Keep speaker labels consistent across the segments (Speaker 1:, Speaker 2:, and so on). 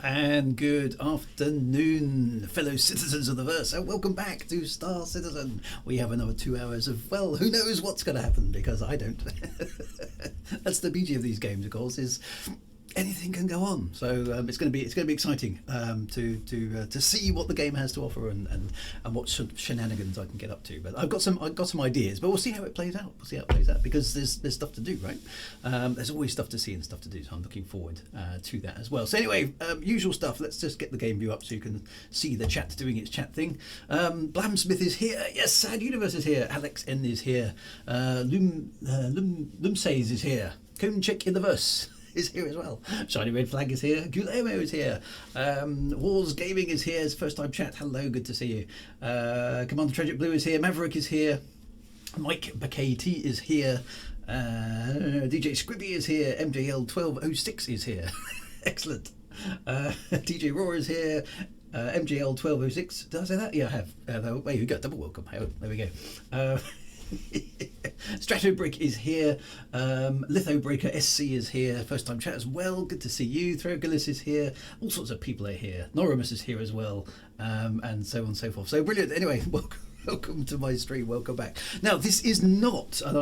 Speaker 1: And good afternoon, fellow citizens of the verse, and welcome back to Star Citizen. We have another 2 hours of, well, who knows what's going to happen, because I don't. That's the beauty of these games, of course, is anything can go on. So it's going to be exciting to see what the game has to offer and what shenanigans I can get up to. But I've got some ideas, but we'll see how it plays out. Because there's stuff to do, right? There's always stuff to see and stuff to do. So I'm looking forward to that as well. So anyway, usual stuff. Let's just get the game view up so you can see the chat doing its chat thing. Blamsmith is here. Yes, Sad Universe is here. Alex N is here. Lumsays is here. Conecheck in the verse is here as well. Shiny Red Flag is here. Guillermo is here. Wars Gaming is here. It's first time chat. Hello, good to see you. Commander Tragic Blue is here. Maverick is here. Mike Bakati is here. DJ Scribby is here. MJL 1206 is here. Excellent. DJ Roar is here. MJL 1206. Did I say that? Yeah, I have. There we go. Double welcome. There we go. Stratobrick is here. Lithobreaker SC is here. First time chat as well. Good to see you. Throgolis is here. All sorts of people are here. Norimus is here as well. And so on and so forth. So brilliant. Anyway, welcome to my stream. Welcome back. Now, this is not, and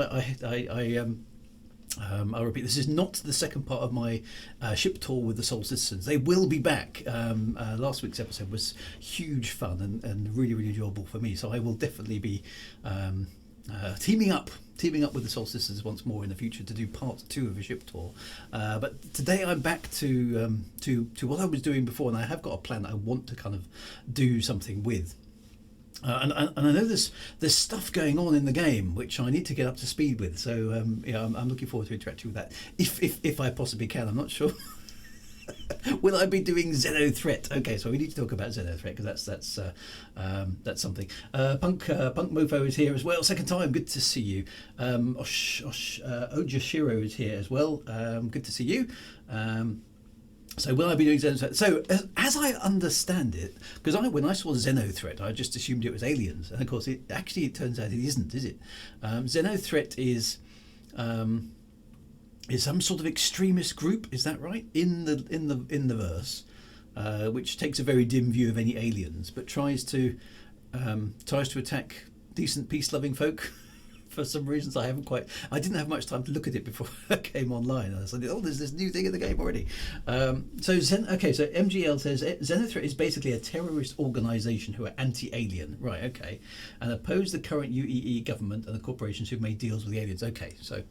Speaker 1: I'll repeat, this is not the second part of my ship tour with the Soul Citizens. They will be back. Last week's episode was huge fun and really, really enjoyable for me. So I will definitely be teaming up with the Soul Citizens once more in the future to do part 2 of a ship tour. But today I'm back to what I was doing before, and I have got a plan that I want to kind of do something with. And I know there's stuff going on in the game which I need to get up to speed with. So yeah, I'm looking forward to interacting with that if I possibly can. I'm not sure. Will I be doing Xenothreat? Okay, so we need to talk about Xenothreat because that's something. Punk Mofo is here as well. Second time, good to see you. Ojashiro is here as well. Good to see you. So will I be doing Xenothreat? So as I understand it, because when I saw Xenothreat, I just assumed it was aliens, and of course it turns out it isn't, is it? Xenothreat is some sort of extremist group, is that right? In the verse, which takes a very dim view of any aliens, but tries to attack decent peace-loving folk. For some reasons I didn't have much time to look at it before I came online. I said, oh, there's this new thing in the game already. So MGL says Xenothreat is basically a terrorist organisation who are anti-alien, right? Okay, and oppose the current UEE government and the corporations who've made deals with the aliens. Okay, so.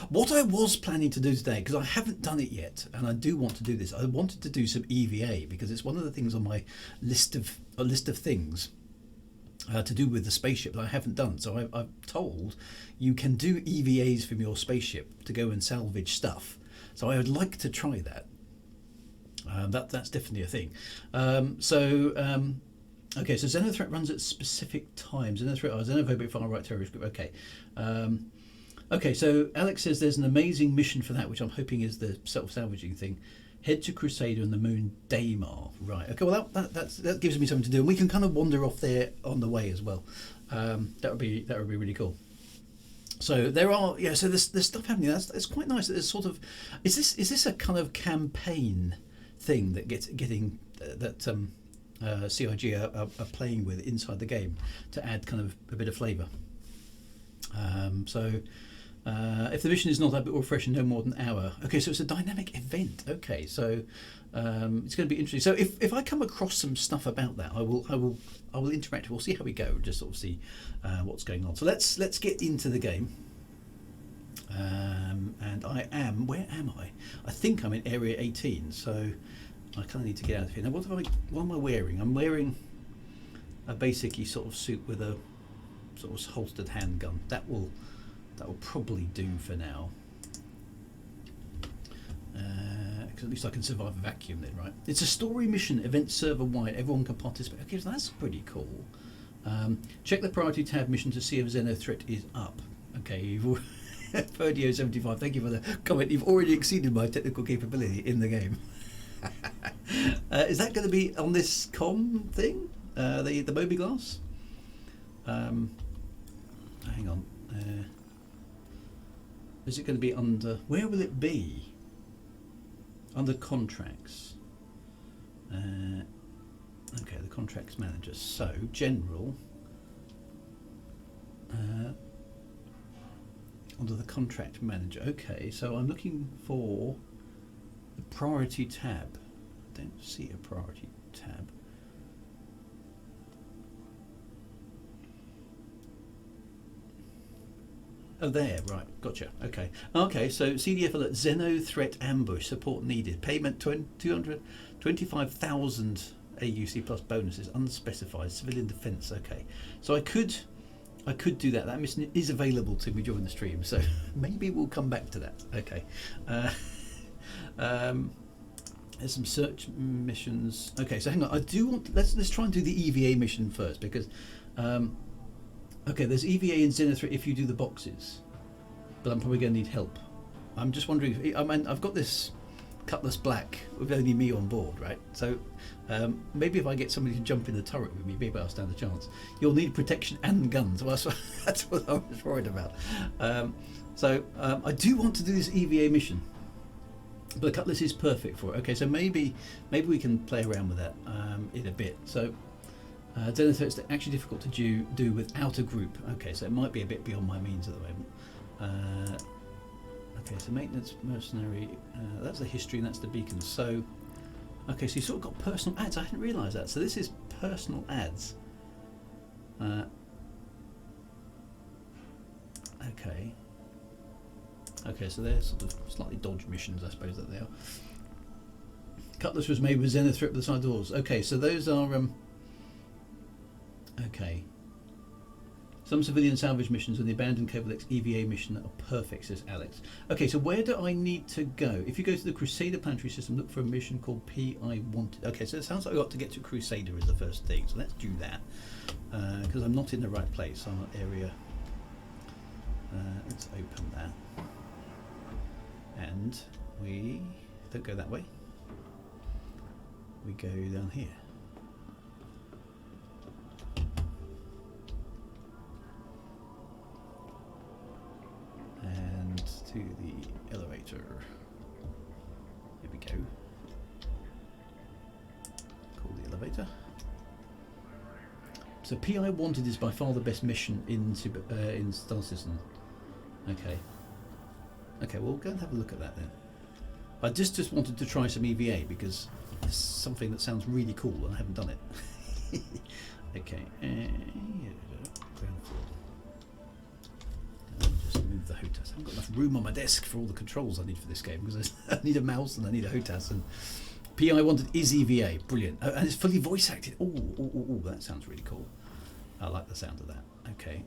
Speaker 1: What I was planning to do today, because I haven't done it yet, and I do want to do this, I wanted to do some EVA because it's one of the things on my list of things to do with the spaceship that I haven't done. So I've told you can do EVAs from your spaceship to go and salvage stuff. So I would like to try that. That's definitely a thing. Okay, so Xenothreat runs at specific times. Xenophobic far right terrorist group. Okay. Okay, so Alex says there's an amazing mission for that, which I'm hoping is the self-salvaging thing. Head to Crusader and the moon Daymar. Right. Okay. Well, that gives me something to do, and we can kind of wander off there on the way as well. That would be really cool. So there are So there's stuff happening. It's quite nice. That there's sort of is this a kind of campaign thing that CIG are playing with inside the game to add kind of a bit of flavour. If the mission is not a bit more fresh and no more than an hour. Okay, so it's a dynamic event. Okay, so it's going to be interesting. So if I come across some stuff about that, I will interact. We'll see how we go. Just sort of see what's going on. So let's get into the game. And where am I? I think I'm in area 18. So I kind of need to get out of here. Now, what am I wearing? I'm wearing a basic sort of suit with a sort of holstered handgun. That will probably do for now. Because at least I can survive a vacuum then, right? It's a story mission, event server wide. Everyone can participate. Okay, so that's pretty cool. Check the priority tab mission to see if Xenothreat is up. Okay, Ferdio75, thank you for the comment. You've already exceeded my technical capability in the game. Is that going to be on this com thing? The Moby Glass? Hang on. Is it going to be under... Where will it be? Under contracts. Okay, the contracts manager. So general. Under the contract manager. Okay, so I'm looking for the priority tab. I don't see a priority tab. Oh, there, right, gotcha. Okay, okay. So CDF alert: Xeno threat ambush support needed. Payment 225,000 AUC plus bonuses unspecified. Civilian defence. Okay, so I could do that. That mission is available to me during the stream, so maybe we'll come back to that. Okay. There's some search missions. Okay, so hang on. I do want. Let's try and do the EVA mission first because. Okay, there's EVA in Xeno if you do the boxes, but I'm probably going to need help. I'm just wondering if I mean I've got this Cutlass Black with only me on board, right? So maybe if I get somebody to jump in the turret with me, maybe I'll stand a chance. You'll need protection and guns. Well, that's what I was worried about. I do want to do this EVA mission, but the Cutlass is perfect for it. Okay, so maybe we can play around with that in a bit. So. Xeno threats are actually difficult to do without a group. Okay, so it might be a bit beyond my means at the moment. Okay, so maintenance, mercenary, that's the history and that's the beacons. So, okay, so you sort of got personal ads. I hadn't realised that. So this is personal ads. Okay. Okay, so they're sort of slightly dodge missions, I suppose that they are. Cutlass was made with Xeno threat with the side doors. Okay, so those are okay. Some civilian salvage missions and the abandoned Cable X EVA mission are perfect, says Alex. Okay, so where do I need to go? If you go to the Crusader planetary system, look for a mission called PI Wanted. Okay, so it sounds like I've got to get to Crusader as the first thing, so let's do that. Because I'm not in the right place. I'm at area. Let's open that. And we don't go that way. We go down here. And to the elevator. Here we go. Call the elevator. So PI Wanted is by far the best mission in Star Citizen. Okay. Okay, we'll go and have a look at that then. I just wanted to try some EVA because it's something that sounds really cool and I haven't done it. Okay. Ground floor. Just move the HOTAS. I haven't got enough room on my desk for all the controls I need for this game because I need a mouse and I need a HOTAS. And PI Wanted is EVA, brilliant, and it's fully voice acted. Oh, that sounds really cool. I like the sound of that. Okay,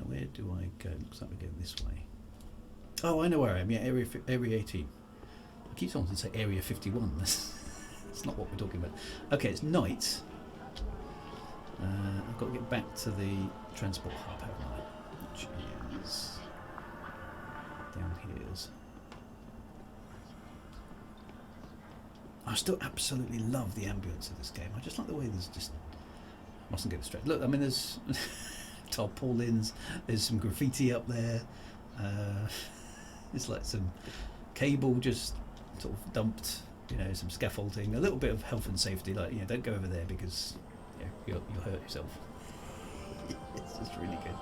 Speaker 1: where do I go? Looks like we're going this way. Oh, I know where I am. Yeah, area 18. I keep wanting to say area 51. That's not what we're talking about. Okay, it's night. I've got to get back to the transport hub, haven't I? Which is down here. I still absolutely love the ambience of this game. I just like the way there's just mustn't get distracted. Look, I mean, there's tarpaulins. There's some graffiti up there. It's like some cable just sort of dumped. You know, some scaffolding. A little bit of health and safety. Like, you know, don't go over there because you'll hurt yourself. It's just really good.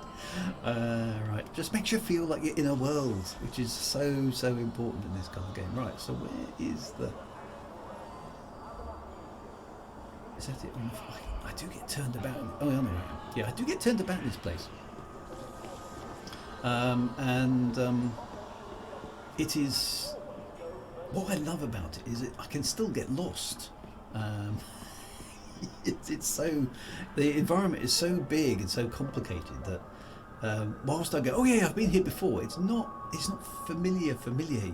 Speaker 1: Right, just makes you feel like you're in a world, which is so important in this kind of game. Right, so where is the? Is that it? I do get turned about. Oh, I know. Yeah, I do get turned about in this place. It is. What I love about it is I can still get lost. It's so, the environment is so big and so complicated that whilst I go, oh yeah, I've been here before, it's not familiar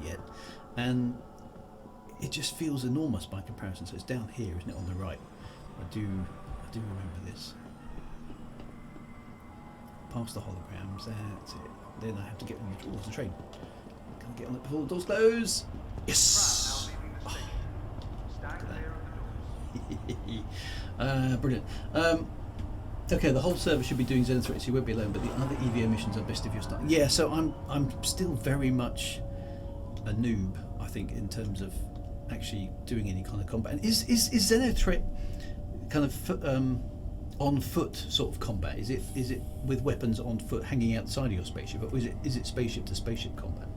Speaker 1: yet, and it just feels enormous by comparison. So it's down here, isn't it, on the right? I do remember this. Past the holograms, that's it. Then I have to get on the train. Can I get on it before the doors close? Yes! Oh, look at that. Brilliant. Okay, the whole server should be doing Xeno threats. You won't be alone, but the other EVA missions are best if you're starting. Yeah, so I'm still very much a noob, I think, in terms of actually doing any kind of combat. And is Xenothreat kind of on foot sort of combat? Is it with weapons on foot hanging outside of your spaceship, or is it spaceship to spaceship combat?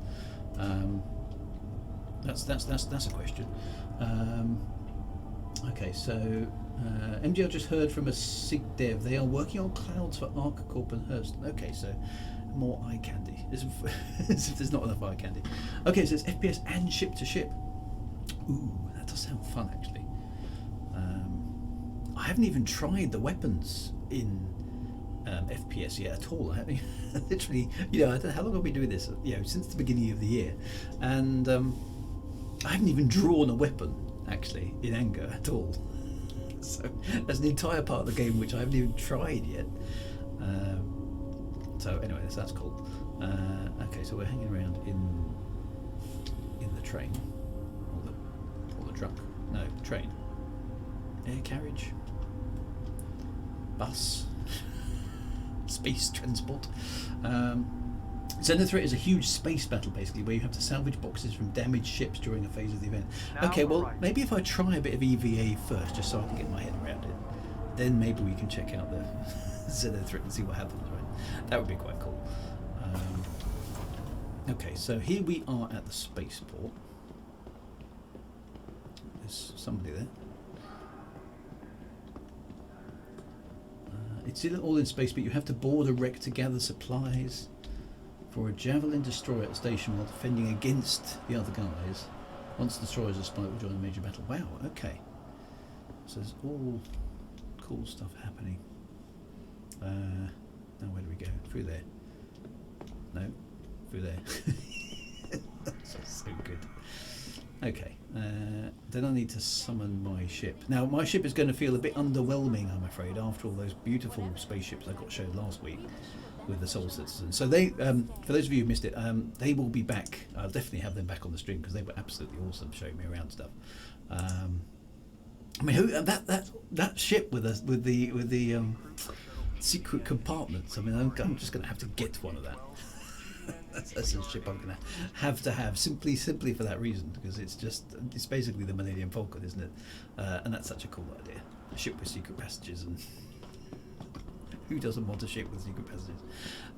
Speaker 1: That's a question. Okay, so MGL just heard from a SIG dev. They are working on clouds for ArcaCorp and Hurston. Okay, so more eye candy. As if there's not enough eye candy. Okay, so it's FPS and ship to ship. Ooh, that does sound fun actually. I haven't even tried the weapons in FPS yet at all. I haven't literally, I don't know how long I've been doing this. Since the beginning of the year, and I haven't even drawn a weapon actually in anger at all. So there's an entire part of the game which I haven't even tried yet. So anyway, that's cool. Okay, so we're hanging around in the train, or the truck. No, train, air carriage, bus, space transport. Xenothreat is a huge space battle, basically, where you have to salvage boxes from damaged ships during a phase of the event. Okay, well, maybe if I try a bit of EVA first, just so I can get my head around it, then maybe we can check out the Xenothreat and see what happens, right? That would be quite cool. Okay, so here we are at the spaceport. There's somebody there. It's all in space, but you have to board a wreck to gather supplies for a Javelin destroyer at the station while defending against the other guys. Once the destroyers are spotted, we'll join a major battle. Wow, okay. So there's all cool stuff happening. Now where do we go? Through there. No, through there. That's so good. Okay, then I need to summon my ship. Now my ship is going to feel a bit underwhelming, I'm afraid, after all those beautiful spaceships I got showed last week with the Soul Citizens. So they, for those of you who missed it, they will be back. I'll definitely have them back on the stream because they were absolutely awesome showing me around stuff. I mean, that ship with the secret compartments. I mean, I'm just going to have to get one of that. That's a ship I'm going to have simply for that reason, because it's basically the Millennium Falcon, isn't it? And that's such a cool idea. A ship with secret passages, and who doesn't want a ship with secret passages?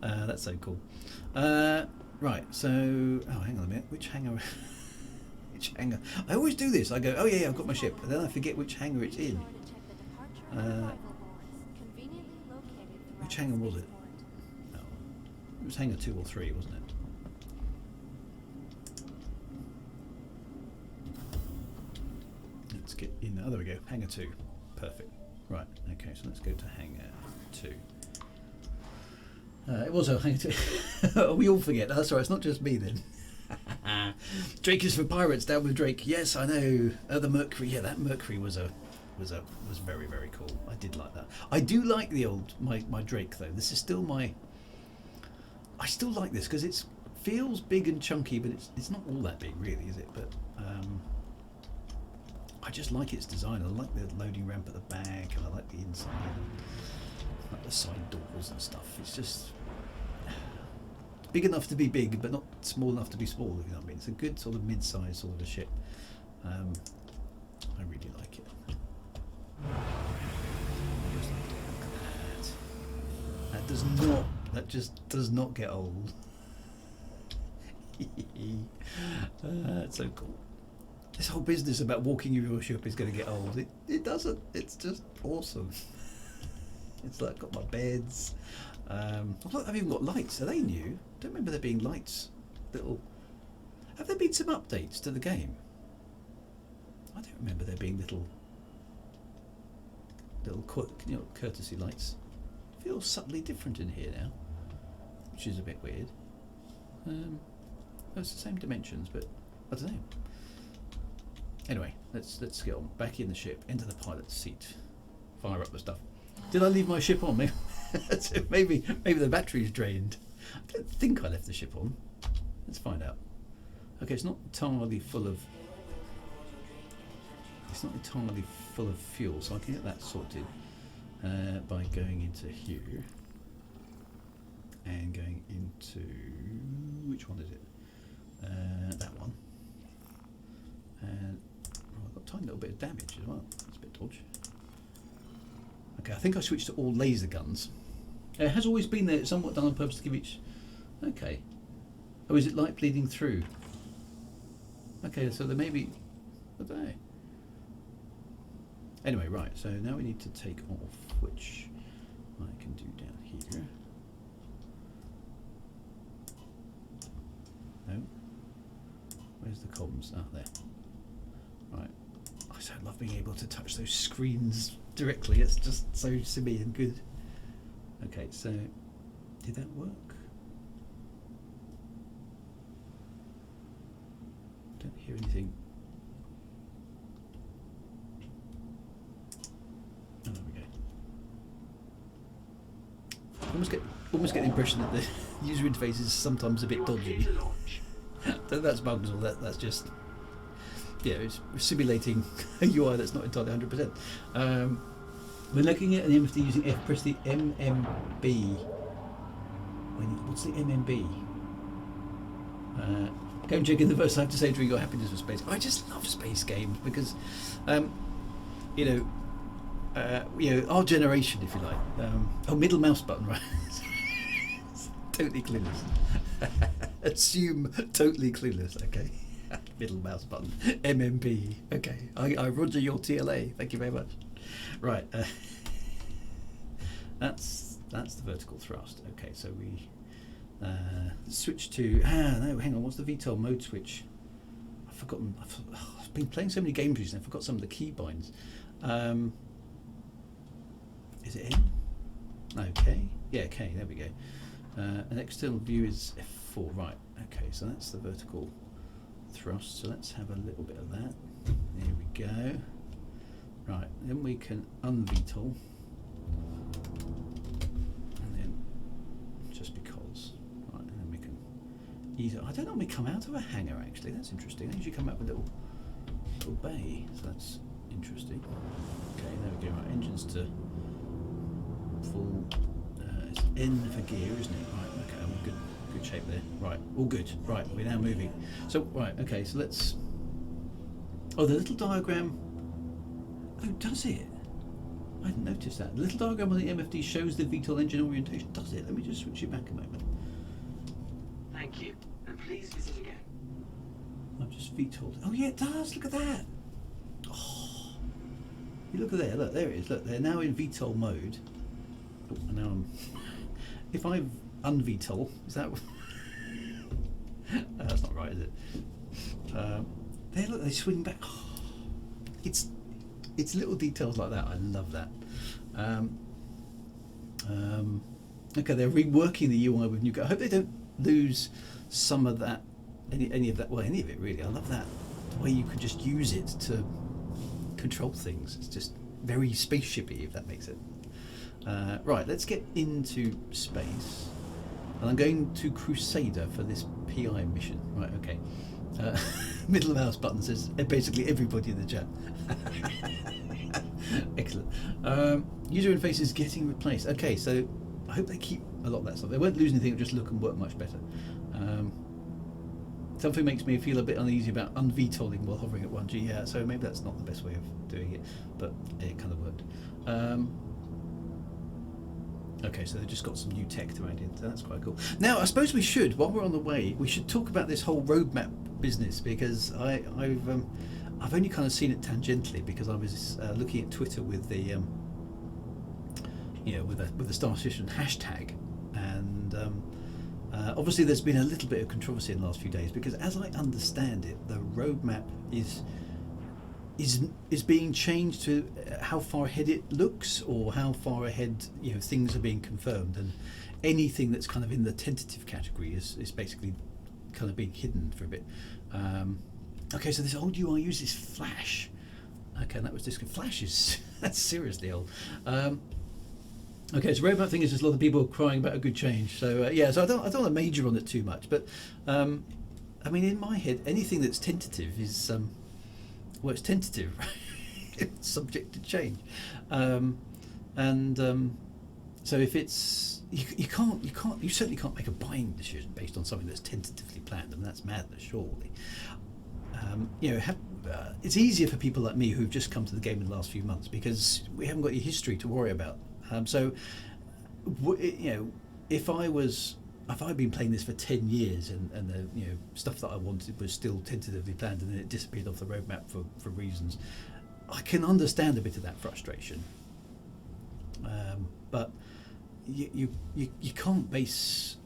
Speaker 1: That's so cool. Right, so hang on a minute. Which hangar? Which hangar? I always do this. I go, oh yeah, I've got my ship, and then I forget which hangar it's in. Which hangar was it? Oh, it was hangar 2 or 3, wasn't it? Let's get in. Oh, there we go. Hangar 2. Perfect. Right. Okay. So let's go to hangar 2. It was a hangar 2. We all forget. That's all right. It's not just me then. Drake is for pirates. Down with Drake. Yes, I know. The Mercury. Yeah, that Mercury was very, very cool. I did like that. I do like the old my Drake though. This is still my. I still like this because it feels big and chunky, but it's not all that big really, is it? But I just like its design. I like the loading ramp at the back, and I like the inside, and like the side doors and stuff. It's just big enough to be big, but not small enough to be small, if you know what I mean. It's a good sort of mid-size sort of a ship. I really like it. That just does not get old. That's so cool. This whole business about walking your ship is going to get old. It doesn't. It's just awesome. It's like got my beds. I've even got lights. Are they new? I don't remember there being lights. Have there been some updates to the game? I don't remember there being little courtesy lights. It feels subtly different in here now, which is a bit weird. It's the same dimensions, but I don't know. Anyway, let's get on. Back in the ship, into the pilot's seat. Fire up the stuff. Did I leave my ship on? Maybe the battery's drained. I don't think I left the ship on. Let's find out. Okay, it's not entirely full of fuel, so I can get that sorted by going into here and going into, which one is it? That one. And tiny little bit of damage as well. That's a bit dodgy. Okay, I think I switched to all laser guns. It has always been there, somewhat done on purpose to give each... Okay. Oh, is it light bleeding through? Okay, so there may be... I don't know. Anyway, right, so now we need to take off, which I can do down here. No. Where's the comms? Ah, there. Right. I so love being able to touch those screens directly. It's just so simian good. Okay, so did that work? Don't hear anything. Oh, there we go. Almost get the impression that the user interface is sometimes a bit dodgy. That's bugs, or that's just, yeah, it's simulating a UI that's not entirely 100%. We're looking at an MFD using F. Press the MMB. What's the MMB? Go and check in the verse. I have to say to your happiness with space. I just love space games because, you know, our generation, if you like. Middle mouse button, right? Totally clueless. Assume totally clueless. Okay. Middle mouse button. MMB. Okay. I roger your TLA. Thank you very much. Right. That's the vertical thrust. Okay. So we switch to. No. Hang on. What's the VTOL mode switch? I've forgotten. I've been playing so many games recently. I forgot some of the keybinds. Is it N? Okay. Yeah. Okay. There we go. An external view is F4, right? Okay, so that's the vertical thrust. So let's have a little bit of that. There we go. Right, then we can un-VTOL, and then just because, right, and then we can ease. I don't normally come out of a hangar actually. That's interesting. I usually come out with a little bay. So that's interesting. Okay, there we go. Right, engines to full. It's N for gear, isn't it? Right, okay, I'm good shape there. Right, all good. Right, we're now moving. So, right, okay, so let's... Oh, the little diagram... Oh, does it? I hadn't noticed that. The little diagram on the MFD shows the VTOL engine orientation. Does it? Let me just switch it back a moment.
Speaker 2: Thank you, and please visit again.
Speaker 1: I've just VTOL'd. Oh, yeah, it does. Look at that. Oh, you look at there. Look, there it is. Look, they're now in VTOL mode. Oh, and now I'm... If I un-VTOL, is that... that's not right, is it? There, look, they swing back. Oh, it's little details like that. I love that. Okay, they're reworking the UI with newcomer. I hope they don't lose some of that, any of that. Well, any of it really. I love that the way you can just use it to control things. It's just very spaceshipy, if that makes it. Right, let's get into space. And I'm going to Crusader for this PI mission. Right, okay. Middle mouse button says basically everybody in the chat. Excellent. User interface is getting replaced. Okay, so I hope they keep a lot of that stuff. They won't lose anything, it'll just look and work much better. Something makes me feel a bit uneasy about un-VTOLing while hovering at 1G. Yeah, so maybe that's not the best way of doing it, but it kind of worked. Okay, so they've just got some new tech to add in, so that's quite cool. Now, I suppose we should, while we're on the way, we should talk about this whole roadmap business, because I've only kind of seen it tangentially because I was looking at Twitter with the with the Star Citizen hashtag, and obviously there's been a little bit of controversy in the last few days because, as I understand it, the roadmap is being changed to how far ahead it looks, or how far ahead things are being confirmed, and anything that's kind of in the tentative category is basically kind of being hidden for a bit. Okay, so this old UI uses Flash. Okay, and that was just Flash is that's seriously old. Okay, so roadmap thing is just a lot of people crying about a good change. So yeah, so I don't want to major on it too much, but I mean, in my head, anything that's tentative is well, it's tentative, right? It's subject to change, so if it's you certainly can't make a buying decision based on something that's tentatively planned. I mean, that's madness, surely. it's easier for people like me who've just come to the game in the last few months because we haven't got any history to worry about. If I'd been playing this for 10 years and the stuff that I wanted was still tentatively planned and then it disappeared off the roadmap for reasons, I can understand a bit of that frustration. But you can't base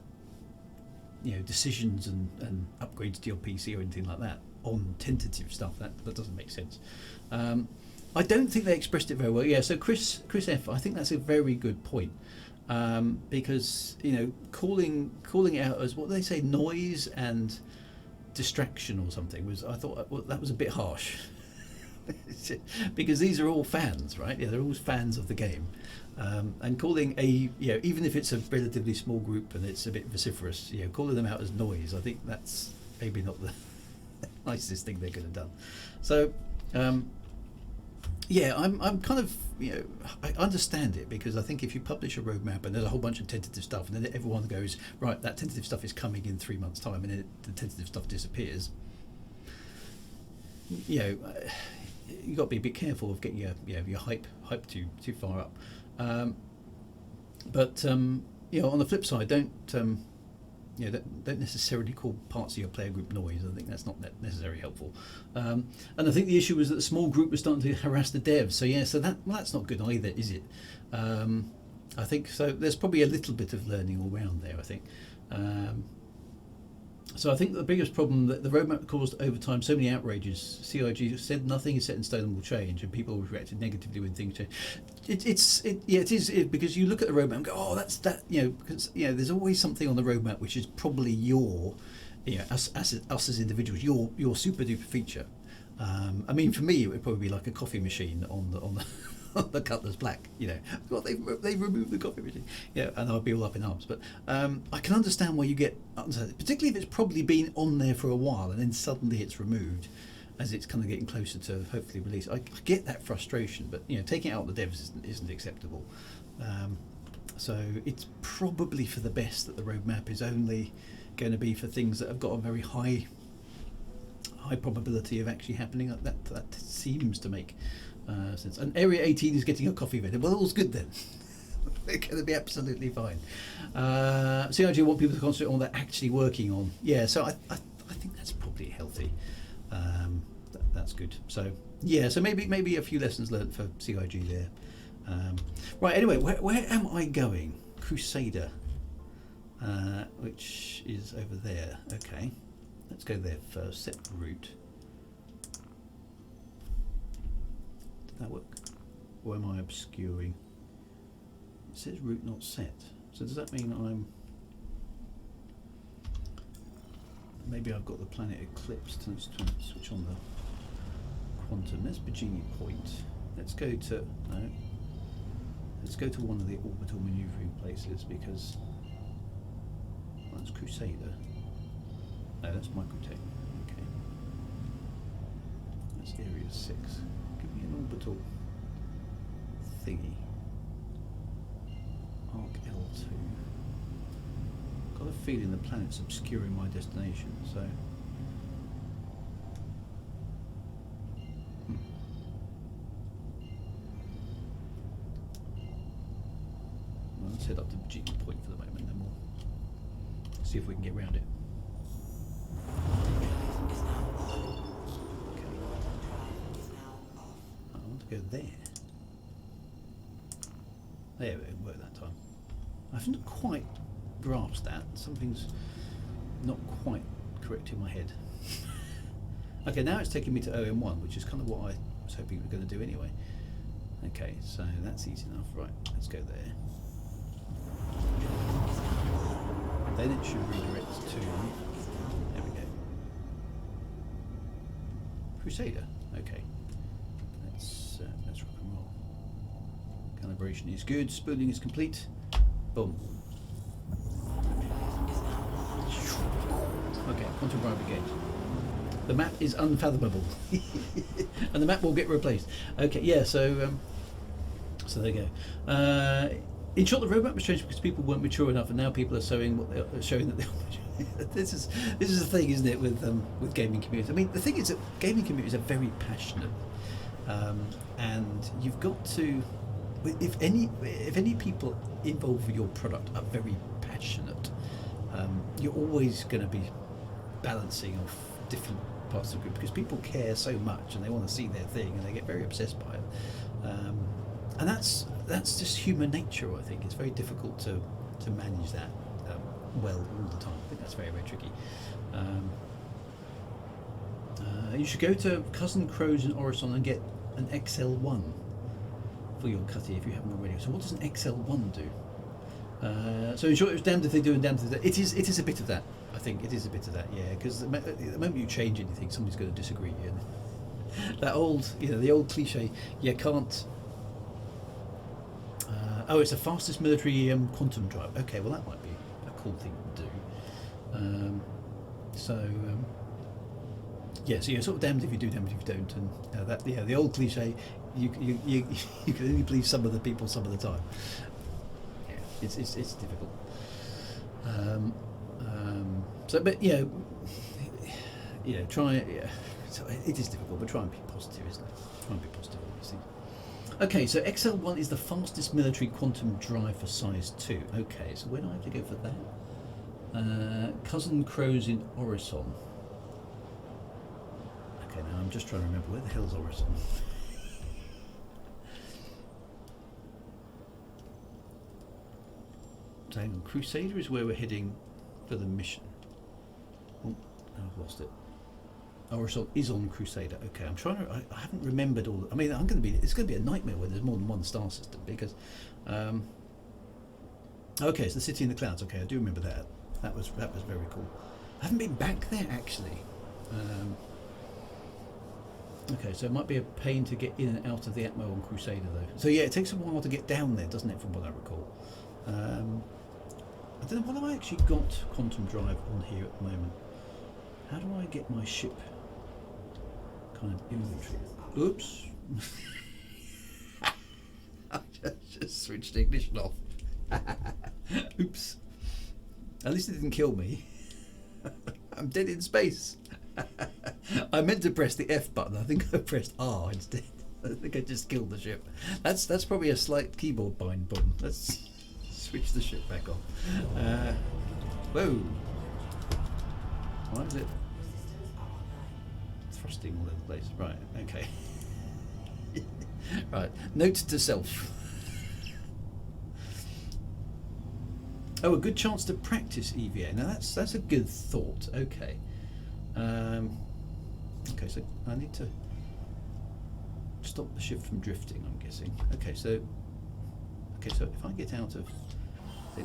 Speaker 1: decisions and upgrades to your PC or anything like that on tentative stuff. That doesn't make sense. I don't think they expressed it very well. Yeah, so Chris F, I think that's a very good point. Because calling it out as what do they say, noise and distraction or something, I thought that was a bit harsh. Because these are all fans, right? Yeah, they're all fans of the game, and calling even if it's a relatively small group and it's a bit vociferous, calling them out as noise, I think that's maybe not the nicest thing they could have done. So I'm kind of I understand it, because I think if you publish a roadmap and there's a whole bunch of tentative stuff and then everyone goes, right, that tentative stuff is coming in 3 months' time, and then the tentative stuff disappears, you've got to be a bit careful of getting your hype too far up. But on the flip side, don't necessarily call parts of your player group noise. I think that's not necessarily helpful. And I think the issue was that the small group was starting to harass the devs. So that's not good either, is it? I think so. There's probably a little bit of learning all round there, I think. So I think the biggest problem that the roadmap caused over time so many outrages. CIG said nothing is set in stone and will change, and people reacted negatively when things change. It is because you look at the roadmap and go, oh, that's that. Because there's always something on the roadmap which is probably your, us as individuals, your super duper feature. I mean, for me, it would probably be like a coffee machine on the the Cutler's Black, well, they've removed the coffee machine, and I'd be all up in arms. But I can understand why you get upset, particularly if it's probably been on there for a while and then suddenly it's removed as it's kind of getting closer to hopefully release. I get that frustration, but taking it out of the devs isn't acceptable. So it's probably for the best that the roadmap is only going to be for things that have got a very high probability of actually happening. That seems to make sense. And Area 18 is getting a coffee vendor. Well, all's good then. They're going to be absolutely fine. CIG want people to concentrate on what they're actually working on. Yeah, so I think that's probably healthy. That's good. So so maybe a few lessons learned for CIG there. Right. Anyway, where am I going? Crusader, which is over there. Okay, let's go there first. Set route. Did that work? Or am I obscuring? It says route not set. So does that mean maybe I've got the planet eclipsed? Let's switch on the quantum. Let's Virginia Point. Let's go to one of the orbital maneuvering places, because that's Crusader. No, that's Microtech. Okay. That's Area 6. Give me an orbital thingy. Arc L2. Got a feeling the planet's obscuring my destination, so. Well, let's head up to Virginia Point for the moment, and then we'll see if we can get around it. Okay. I want to go there. There, it worked that time. I haven't quite grasped that. Something's not quite correct in my head. Okay, now it's taking me to OM1, which is kind of what I was hoping we were going to do anyway. Okay, so that's easy enough. Right, let's go there. Then it should redirect to... There we go. Crusader. Okay. Let's rock and roll. Calibration is good. Spooling is complete. Boom. Okay, quantum bribe again. The map is unfathomable, and the map will get replaced. Okay, yeah. So there you go. In short, the roadmap was changed because people weren't mature enough, and now people are showing that they're This is the thing, isn't it, with gaming communities? I mean, the thing is that gaming communities are very passionate, and you've got to, if any people involved with your product are very passionate, you're always going to be balancing off different parts of the group because people care so much and they want to see their thing and they get very obsessed by it, and that's just human nature. I think it's very difficult to manage that well all the time. I think that's very, very tricky. You should go to Cousin Crow's in Orison and get an XL1 for your cutty if you haven't already. So what does an XL1 do? So in short, it was damned if they do and damned if they... It is a bit of that. I think it is a bit of that, yeah, because the moment you change anything, somebody's going to disagree. And that old, the old cliche, you can't... oh, it's the fastest military quantum drive. Okay, well that might be a cool thing to do. Yeah, so you're sort of damned if you do, damned if you don't, and the old cliche, you can only please some of the people some of the time. Yeah, it's difficult. Try. Yeah, so it is difficult, but try and be positive, isn't it? Try and be positive on these things. Okay, so XL1 is the fastest military quantum drive for size 2. Okay, so where do I have to go for that? Cousin Crow's in Orison. Okay, now I'm just trying to remember where the hell's Orison. So hang on, Crusader is where we're heading for the mission. Oh, I've lost it. Orison is on Crusader. Okay, I'm trying to. I haven't remembered all. I mean, it's going to be a nightmare when there's more than one star system because. Okay, it's the City in the Clouds. Okay, I do remember that. That was very cool. I haven't been back there actually. Okay, so it might be a pain to get in and out of the Atmo on Crusader though. So yeah, it takes a while to get down there, doesn't it? From what I recall. I don't know what have I actually got quantum drive on here at the moment. How do I get my ship kind of inventory? Oops. I just switched the ignition off. Oops. At least it didn't kill me. I'm dead in space. I meant to press the F button. I think I pressed R instead. I think I just killed the ship. That's probably a slight keyboard bind problem. Let's switch the ship back on. Whoa. Why is it thrusting all over the place? Right, okay. Right, note to self. Oh, a good chance to practice EVA. Now that's a good thought. Okay. Okay, so I need to stop the ship from drifting, I'm guessing. Okay, so if I get out of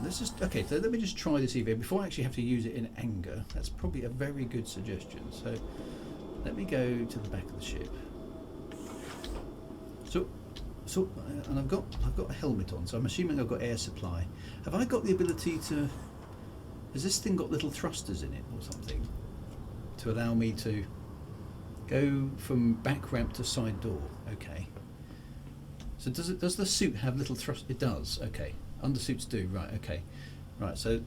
Speaker 1: let's just, okay, so let me just try this EVA before I actually have to use it in anger. That's probably a very good suggestion. So let me go to the back of the ship. So and I've got a helmet on, so I'm assuming I've got air supply. Have I got the ability to, has this thing got little thrusters in it or something to allow me to go from back ramp to side door? Okay. So does the suit have little thrust? It does. Okay. Undersuits do. Right. Okay. Right. So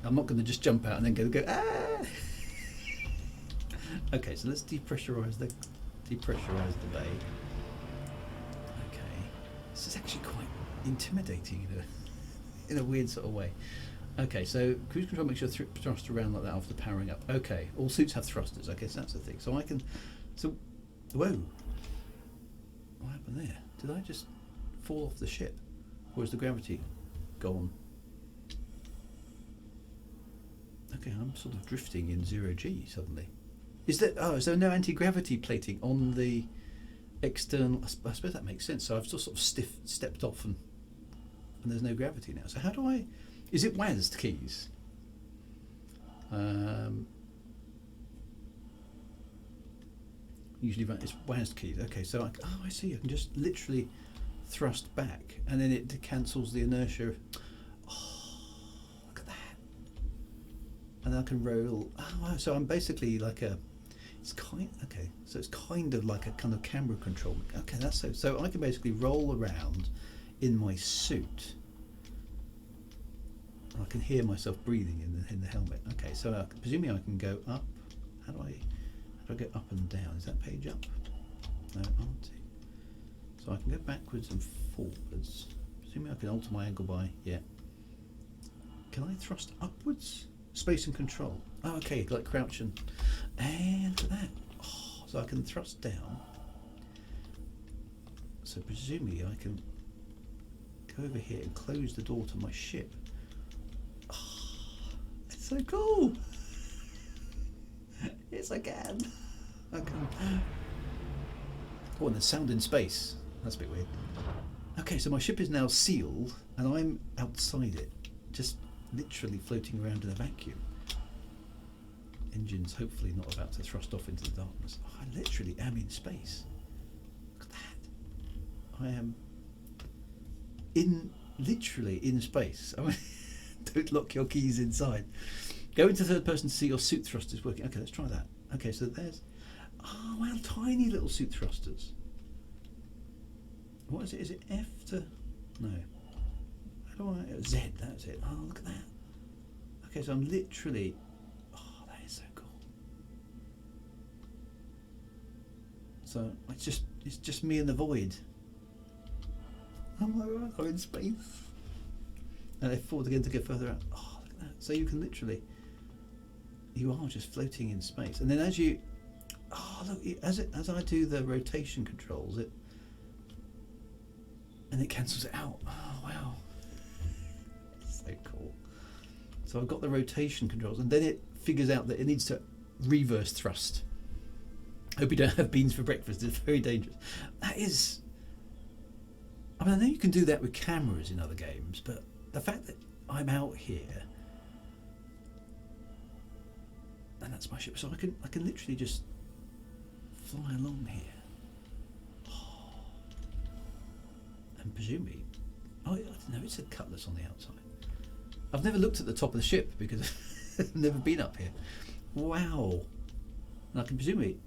Speaker 1: I'm not going to just jump out and then go ah. Okay. So let's depressurize the bay. Okay. This is actually quite intimidating in a weird sort of way. Okay. So cruise control makes your thrust around like that after powering up. Okay. All suits have thrusters. Okay. So that's the thing. So I can. So, whoa. What happened there? Did I just fall off the ship, or is the gravity gone? Okay, I'm sort of drifting in 0G suddenly. Is there no anti-gravity plating on the external? I suppose that makes sense. So I've just sort of stepped off and there's no gravity now. So how do I? Is it WASD keys? Usually it's WASD keys. Okay, so I see. I can just literally thrust back, and then it cancels the inertia. Oh, look at that! And I can roll. Oh, so I'm basically like a. It's kind. Okay, so it's kind of like a kind of camera control. Okay, that's so. So I can basically roll around in my suit. I can hear myself breathing in the helmet. Okay, so presumably I can go up. How do I go up and down? Is that page up? No, aren't. So I can go backwards and forwards. Presumably I can alter my angle by, yeah. Can I thrust upwards? Space and control. Oh, okay, like crouch and look at that. Oh, so I can thrust down. So presumably I can go over here and close the door to my ship. Oh, it's so cool. Yes, I can. Oh, and there's sound in space. That's a bit weird. Okay, so my ship is now sealed and I'm outside it, just literally floating around in a vacuum. Engines hopefully not about to thrust off into the darkness. Oh, I literally am in space. Look at that. I am literally in space. I mean, don't lock your keys inside. Go into third person to see your suit thrusters working. Okay, let's try that. Okay, so there's, oh wow, tiny little suit thrusters. What is it? Is it F to, no. How do I, Z, that's it. Oh, look at that. Okay, so I'm literally, oh, that is so cool. So it's just me in the void. Oh my god, I'm in space. And if forward again to go further out. Oh, look at that. So you can literally, you are just floating in space. And then as you, oh look, as I do the rotation controls, it cancels it out. Oh wow. It's so cool. So I've got the rotation controls and then it figures out that it needs to reverse thrust. Hope you don't have beans for breakfast, it's very dangerous. That is, I mean, I know you can do that with cameras in other games, but the fact that I'm out here and that's my ship, so I can literally just fly along here. Oh. And presumably, oh, I don't know, it said cutlass on the outside. I've never looked at the top of the ship because I've never been up here. Wow. And I can presumably,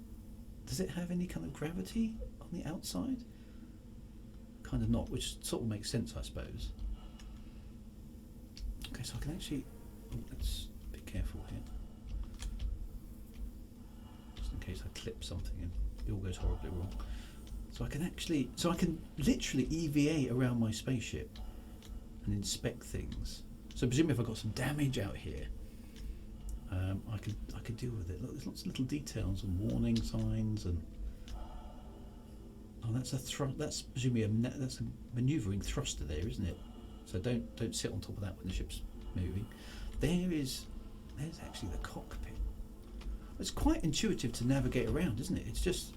Speaker 1: does it have any kind of gravity on the outside? Kind of not, which sort of makes sense, I suppose. Okay, so I can actually, oh, let's be careful here. Just in case I clip something and it all goes horribly wrong. So I can literally EVA around my spaceship and inspect things. So presumably if I've got some damage out here, I could deal with it. Look, there's lots of little details and warning signs and oh, that's presumably that's a manoeuvring thruster there, isn't it? So don't sit on top of that when the ship's moving. There's actually the cockpit. It's quite intuitive to navigate around, isn't it? It's just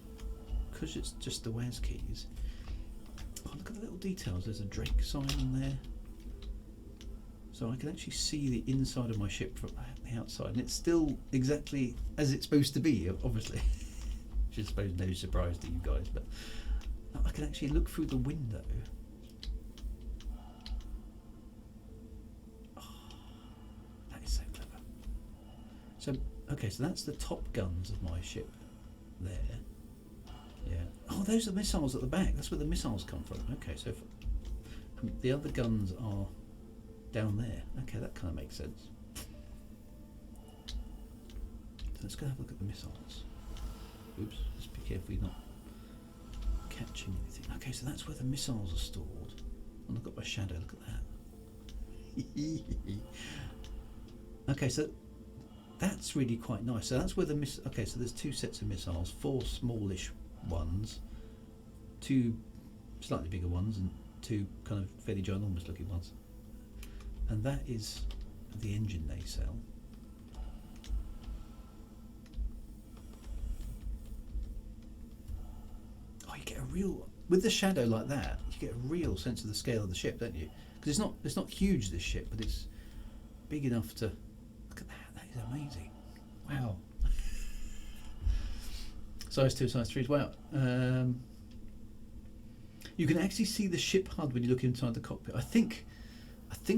Speaker 1: because it's just the WAS keys. Oh, look at the little details. There's a Drake sign on there. So I can actually see the inside of my ship from the outside, and it's still exactly as it's supposed to be, obviously. Which is, I suppose, no surprise to you guys, but I can actually look through the window. Oh, that is so clever. So, okay, so that's the top guns of my ship there. Yeah. Oh, those are missiles at the back. That's where the missiles come from. Okay, so the other guns are down there. Okay, that kind of makes sense. So let's go have a look at the missiles. Oops, let's be careful you're not catching anything. Okay, so that's where the missiles are stored. And look at my shadow, look at that. Okay, so that's really quite nice. So that's where the okay, so there's two sets of missiles, 4 smallish ones, 2 slightly bigger ones, and 2 kind of fairly ginormous looking ones. And that is the engine nacelle. Oh, you get a real, with the shadow like that, you get a real sense of the scale of the ship, don't you? Because it's not huge, this ship, but it's big enough to, look at that, that is amazing. Wow. Size 2, size 3 as well. You can actually see the ship HUD when you look inside the cockpit. I think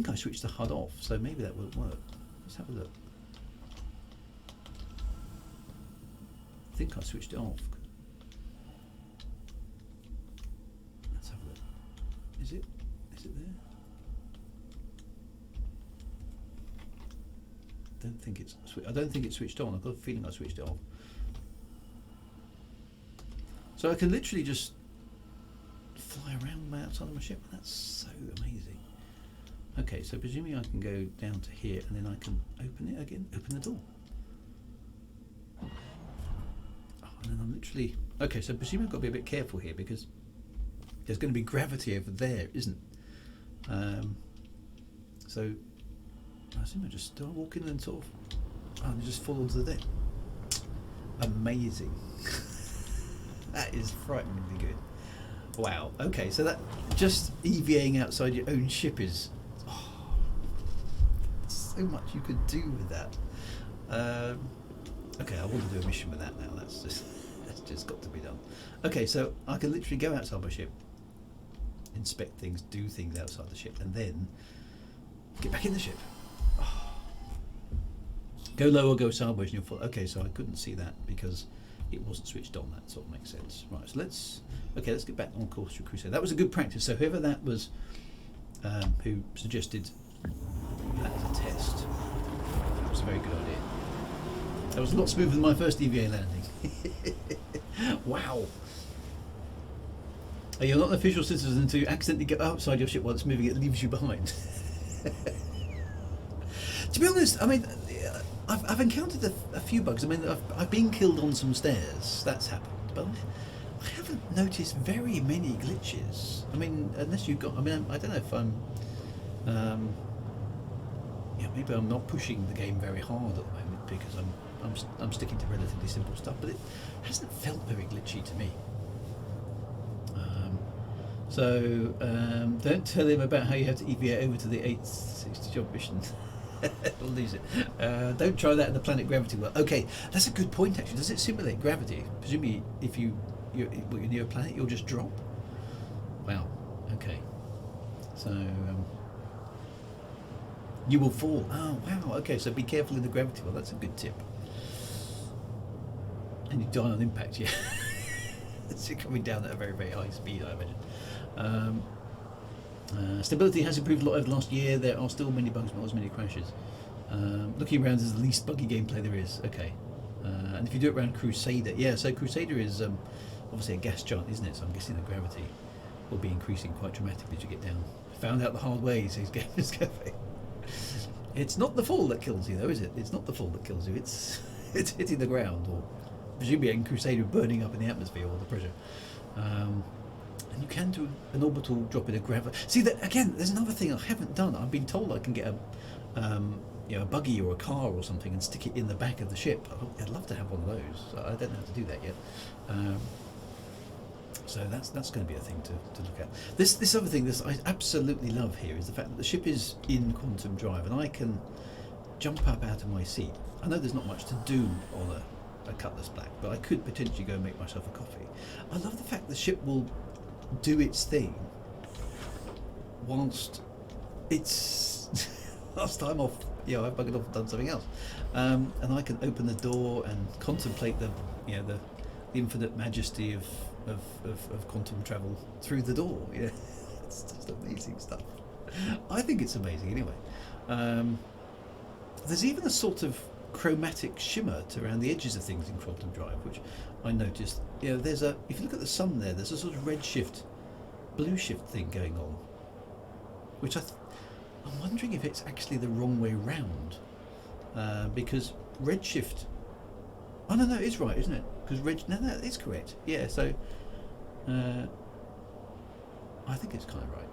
Speaker 1: I switched the HUD off, so maybe that won't work. Let's have a look. I think I switched it off. Let's have a look. Is it there? don't think it's. I don't think it's switched on. I've got a feeling I switched it off. So I can literally just fly around outside of my ship. That's so amazing. Okay, so presumably I can go down to here and then I can open it again. Open the door. Oh, and then I'm literally. Okay, so presumably I've got to be a bit careful here because there's going to be gravity over there, isn't? So I assume I just start walking and sort of. And just fall onto the deck. Amazing. That is frighteningly good. Wow. Okay, so that just EVAing outside your own ship is so much you could do with that. Okay, I want to do a mission with that now. That's just got to be done. Okay, so I can literally go outside my ship, inspect things, do things outside the ship, and then get back in the ship. Go low or go salvage and you'll fall. Okay, so I couldn't see that because it wasn't switched on. That sort of makes sense. Right, so let's get back on course for Crusade. That was a good practice. So whoever that was who suggested that as a test, that was a very good idea. That was a lot smoother than my first EVA landing. Wow. You're not an official citizen to accidentally get outside your ship while it's moving, it leaves you behind. To be honest, I mean, I've encountered a few bugs. I mean, I've been killed on some stairs. That's happened, but I haven't noticed very many glitches. I mean, unless you've got. I mean, I don't know if I'm. Maybe I'm not pushing the game very hard at the moment because I'm sticking to relatively simple stuff. But it hasn't felt very glitchy to me. Don't tell him about how you have to EVA over to the 860 job mission. We'll lose it. Don't try that in the planet gravity world. Okay, that's a good point actually. Does it simulate gravity? Presumably, if you're near a planet, you'll just drop. Wow. Okay. So you will fall. Oh wow. Okay, so be careful in the gravity world. That's a good tip. And you die on impact. Yeah. It's coming down at a very, very high speed, I imagine. Stability has improved a lot over the last year. There are still many bugs, not as many crashes. Looking around is the least buggy gameplay there is. Okay. And if you do it around Crusader, yeah, so Crusader is obviously a gas giant, isn't it? So I'm guessing the gravity will be increasing quite dramatically as you get down. Found out the hard way, says Gamers Cafe. It's not the fall that kills you, though, is it? It's not the fall that kills you. It's hitting the ground, or presumably in Crusader burning up in the atmosphere or the pressure. And you can do an orbital drop in a gravity. See that again? There's another thing I haven't done. I've been told I can get a buggy or a car or something and stick it in the back of the ship. I'd love to have one of those. I don't know how to do that yet. So that's going to be a thing to look at. This other thing, I absolutely love here is the fact that the ship is in quantum drive and I can jump up out of my seat. I know there's not much to do on a Cutlass Black, but I could potentially go and make myself a coffee. I love the fact the ship will do its thing whilst I'm off. I've buggered off and done something else, and I can open the door and contemplate the infinite majesty of quantum travel through the door. Yeah, it's just amazing stuff. I think it's amazing anyway. There's even a sort of chromatic shimmer around the edges of things in quantum drive, which I noticed. If you look at the sun there's a sort of red shift, blue shift thing going on, which I'm wondering if it's actually the wrong way round, because red shift. Oh no, it's right, isn't it? Because that is correct. Yeah, so I think it's kind of right.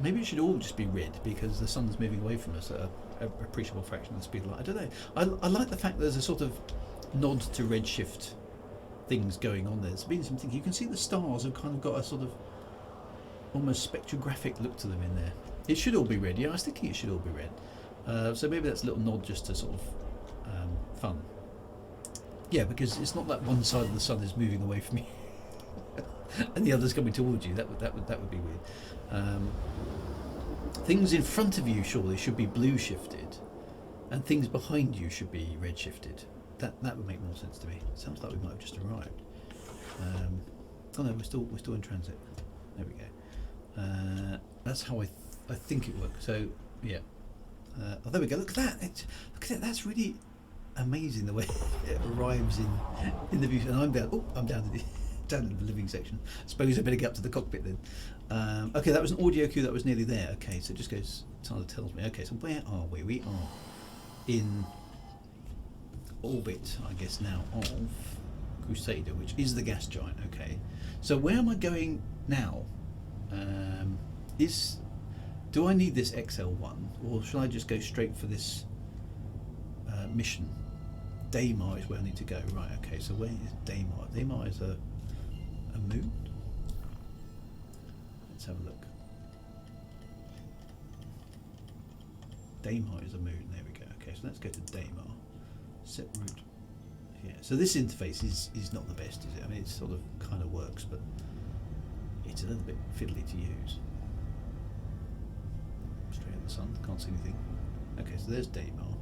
Speaker 1: Maybe it should all just be red because the sun's moving away from us at a appreciable fraction of the speed of light. I don't know. I like the fact that there's a sort of nod to redshift things going on there. There's been something. You can see the stars have kind of got a sort of almost spectrographic look to them in there. It should all be red. Yeah, I was thinking it should all be red. So maybe that's a little nod just to sort of fun. Yeah, because it's not like one side of the sun is moving away from you and the other's coming towards you. That would be weird. Things in front of you surely should be blue shifted, and things behind you should be red shifted. That would make more sense to me. It sounds like we might have just arrived. Oh no, we're still in transit. There we go. That's how I think it works. So yeah, Oh, there we go. Look at that. Look at that. That's really amazing the way it arrives in the view. And I'm down. Oh, I'm down to the down in the living section. I suppose I better get up to the cockpit then. Okay, that was an audio cue that was nearly there. Okay, so it just goes. Tyler tells me. Okay, so where are we? We are in orbit, I guess now, of Crusader, which is the gas giant. Okay, so where am I going now? Do I need this XL1, or shall I just go straight for this mission? Daymar is where I need to go. Right. Okay. So where is Daymar? Daymar is a moon. Let's have a look. Daymar is a moon. There we go. Okay. So let's go to Daymar. Set route. Yeah. So this interface is not the best, is it? I mean, it sort of kind of works, but it's a little bit fiddly to use. Straight in the sun. Can't see anything. Okay. So there's Daymar.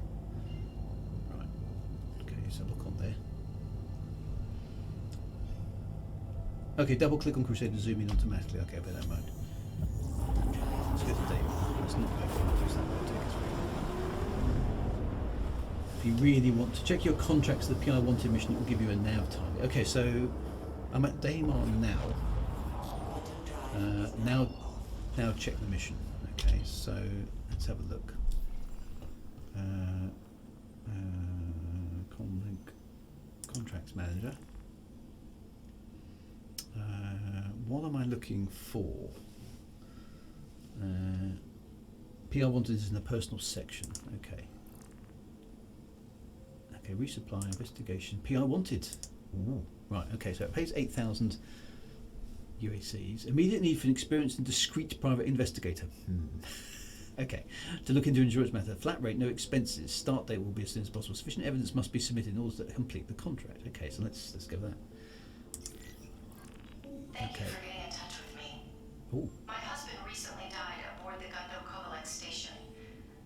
Speaker 1: Right. Okay. So look on there. Okay, double click on Crusader to zoom in automatically. Okay, bear that in mind. Let's go to Daymar. Let's not go for use that way. Take us through. If you really want to check your contracts for the PI wanted mission, it will give you a nav target. Okay, so I'm at Daymar now. Now check the mission. Okay, so let's have a look. Comlink contracts manager. What am I looking for? PR wanted is in the personal section. Okay. Okay, resupply, investigation. PR wanted. Ooh. Right, okay, so it pays 8,000 UACs. Immediate need for an experienced and discreet private investigator. Okay, to look into insurance matter. Flat rate, no expenses. Start date will be as soon as possible. Sufficient evidence must be submitted in order to complete the contract. Okay, so let's go with that.
Speaker 3: Thank you for getting in touch with me.
Speaker 1: Ooh.
Speaker 3: My husband recently died aboard the Gundam Kovalek station,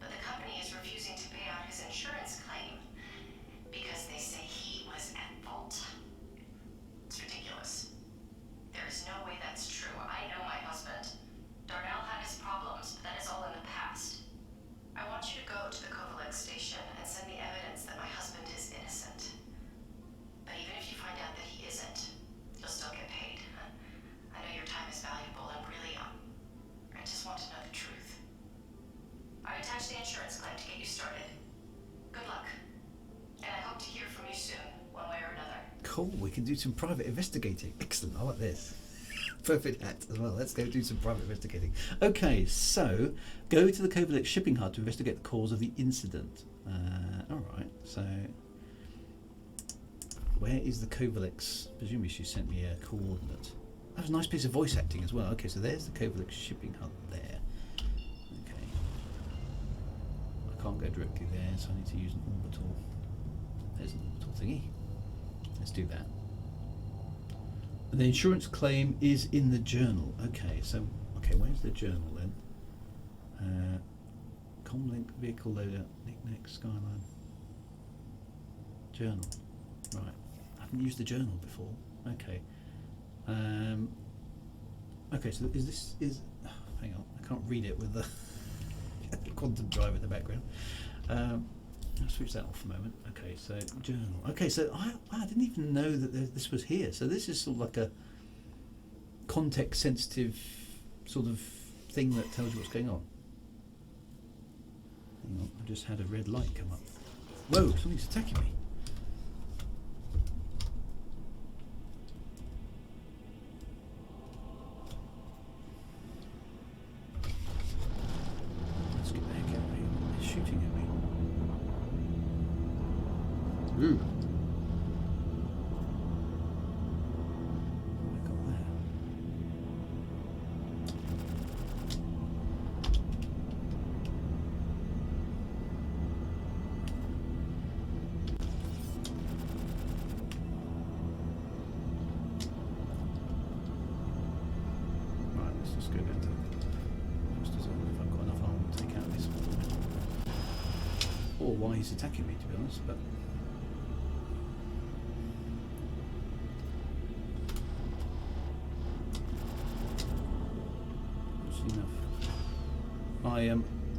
Speaker 3: but the company is refusing to pay out his insurance claim because they say he was at fault. It's ridiculous. There is no way that's true. I know my husband. Darnell had his problems, but that is all in the past. I want you to go to the Kovalek station and send me evidence that my husband is innocent. But even if you find out that he isn't, you'll still get paid. I know your time is valuable and really, I just want to know the truth. I attached the insurance claim to get you started. Good luck. And I hope to hear from you soon, one way or another.
Speaker 1: Cool, we can do some private investigating. Excellent, I like this. Perfect hat as well. Let's go do some private investigating. Okay, so go to the Kovalek shipping hub to investigate the cause of the incident. Alright, so where is the Kovalek's? Presumably she sent me a coordinate. That was a nice piece of voice acting as well. Okay, so there's the Kovalek shipping hub there. Okay. I can't go directly there, so I need to use an orbital. There's an orbital thingy. Let's do that. And the insurance claim is in the journal. Okay, so where's the journal then? Comlink vehicle loader, knick-knack, skyline. Journal. Right. I haven't used the journal before. Okay. Okay, so hang on, I can't read it with the quantum drive in the background. I'll switch that off for a moment. Okay, so journal. Okay, so I didn't even know that this was here. So this is sort of like a context sensitive sort of thing that tells you what's going on. Hang on, I just had a red light come up. Whoa, something's attacking me. Let's get the heck out of here. It's shooting at me. Ooh. What have I got there? Right, let's just go down to just as if I've got enough armor to take out this one. Or why he's attacking me, to be honest, but enough.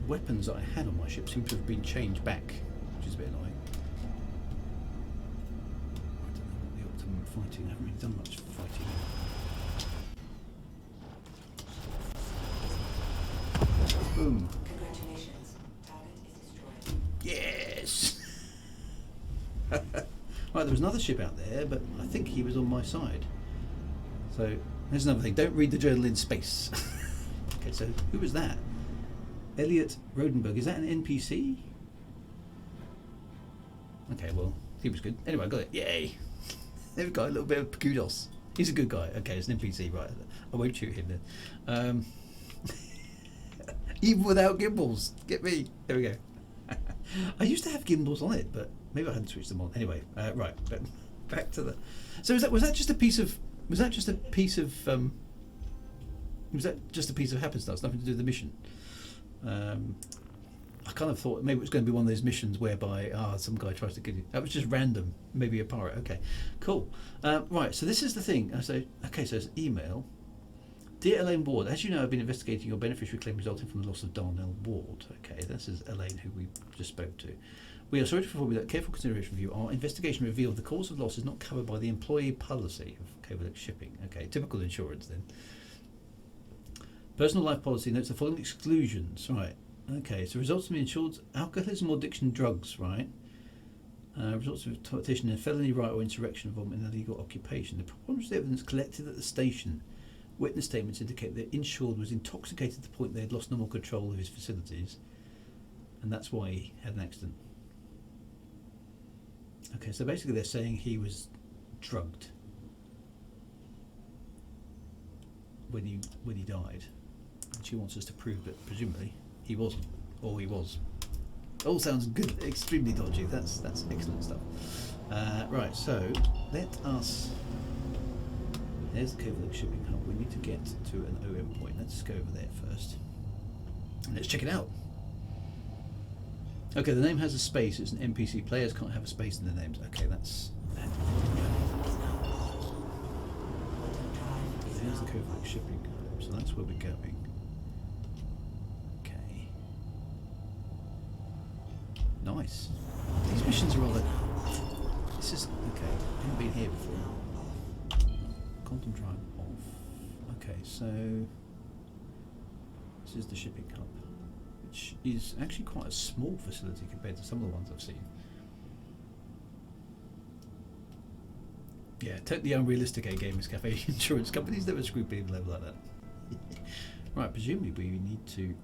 Speaker 1: weapons that I had on my ship seem to have been changed back, which is a bit annoying. I don't know what the optimum fighting. I haven't really done much fighting. Boom.
Speaker 4: Congratulations. Target is destroyed.
Speaker 1: Yes! Right, there was another ship out there, but I think he was on my side. So, there's another thing. Don't read the journal in space. Okay, so who was that? Elliot Rodenberg. Is that an NPC? Okay, well, he was good. Anyway, I got it. Yay! They've got a little bit of kudos. He's a good guy. Okay, it's an NPC, right. I won't shoot him then. Even without gimbals. Get me. There we go. I used to have gimbals on it, but maybe I hadn't switched them on. Anyway, right. But back to the. So was that just a piece of happenstance? Nothing to do with the mission. I kind of thought maybe it was going to be one of those missions whereby some guy tries to kill you. That was just random. Maybe a pirate. Okay, cool. Right. So this is the thing. I say okay. So it's email. Dear Elaine Ward, as you know, I've been investigating your beneficiary claim resulting from the loss of Darnell Ward. Okay, this is Elaine, who we just spoke to. We are sorry to inform you that careful consideration review, our investigation revealed the cause of loss is not covered by the employee policy of Covelex Shipping. Okay, typical insurance then. Personal life policy notes the following exclusions. Right. Okay, so results from the insured's alcoholism or addiction drugs, right? Results of tortation in felony right or insurrection involvement in illegal occupation. The preponderance of the evidence collected at the station. Witness statements indicate that insured was intoxicated to the point they had lost normal control of his facilities, and that's why he had an accident. Okay, so basically they're saying he was drugged when he died, and she wants us to prove that presumably he wasn't, or he was. All sounds good, extremely dodgy. That's excellent stuff. Right, so let us. There's the Covelex Shipping Hub. We need to get to an OM point. Let's go over there first. And let's check it out. Okay, the name has a space. It's an NPC. Players can't have a space in their names. Okay, that's. There's the Covelex Shipping Hub. So that's where we're going. Okay. Nice. These missions are rather. This is. Okay, I haven't been here before. Quantum drive off. Okay, so this is the shipping hub, which is actually quite a small facility compared to some of the ones I've seen. Yeah, totally unrealistic gamers cafe insurance companies never screw people over like that. Right, presumably we need to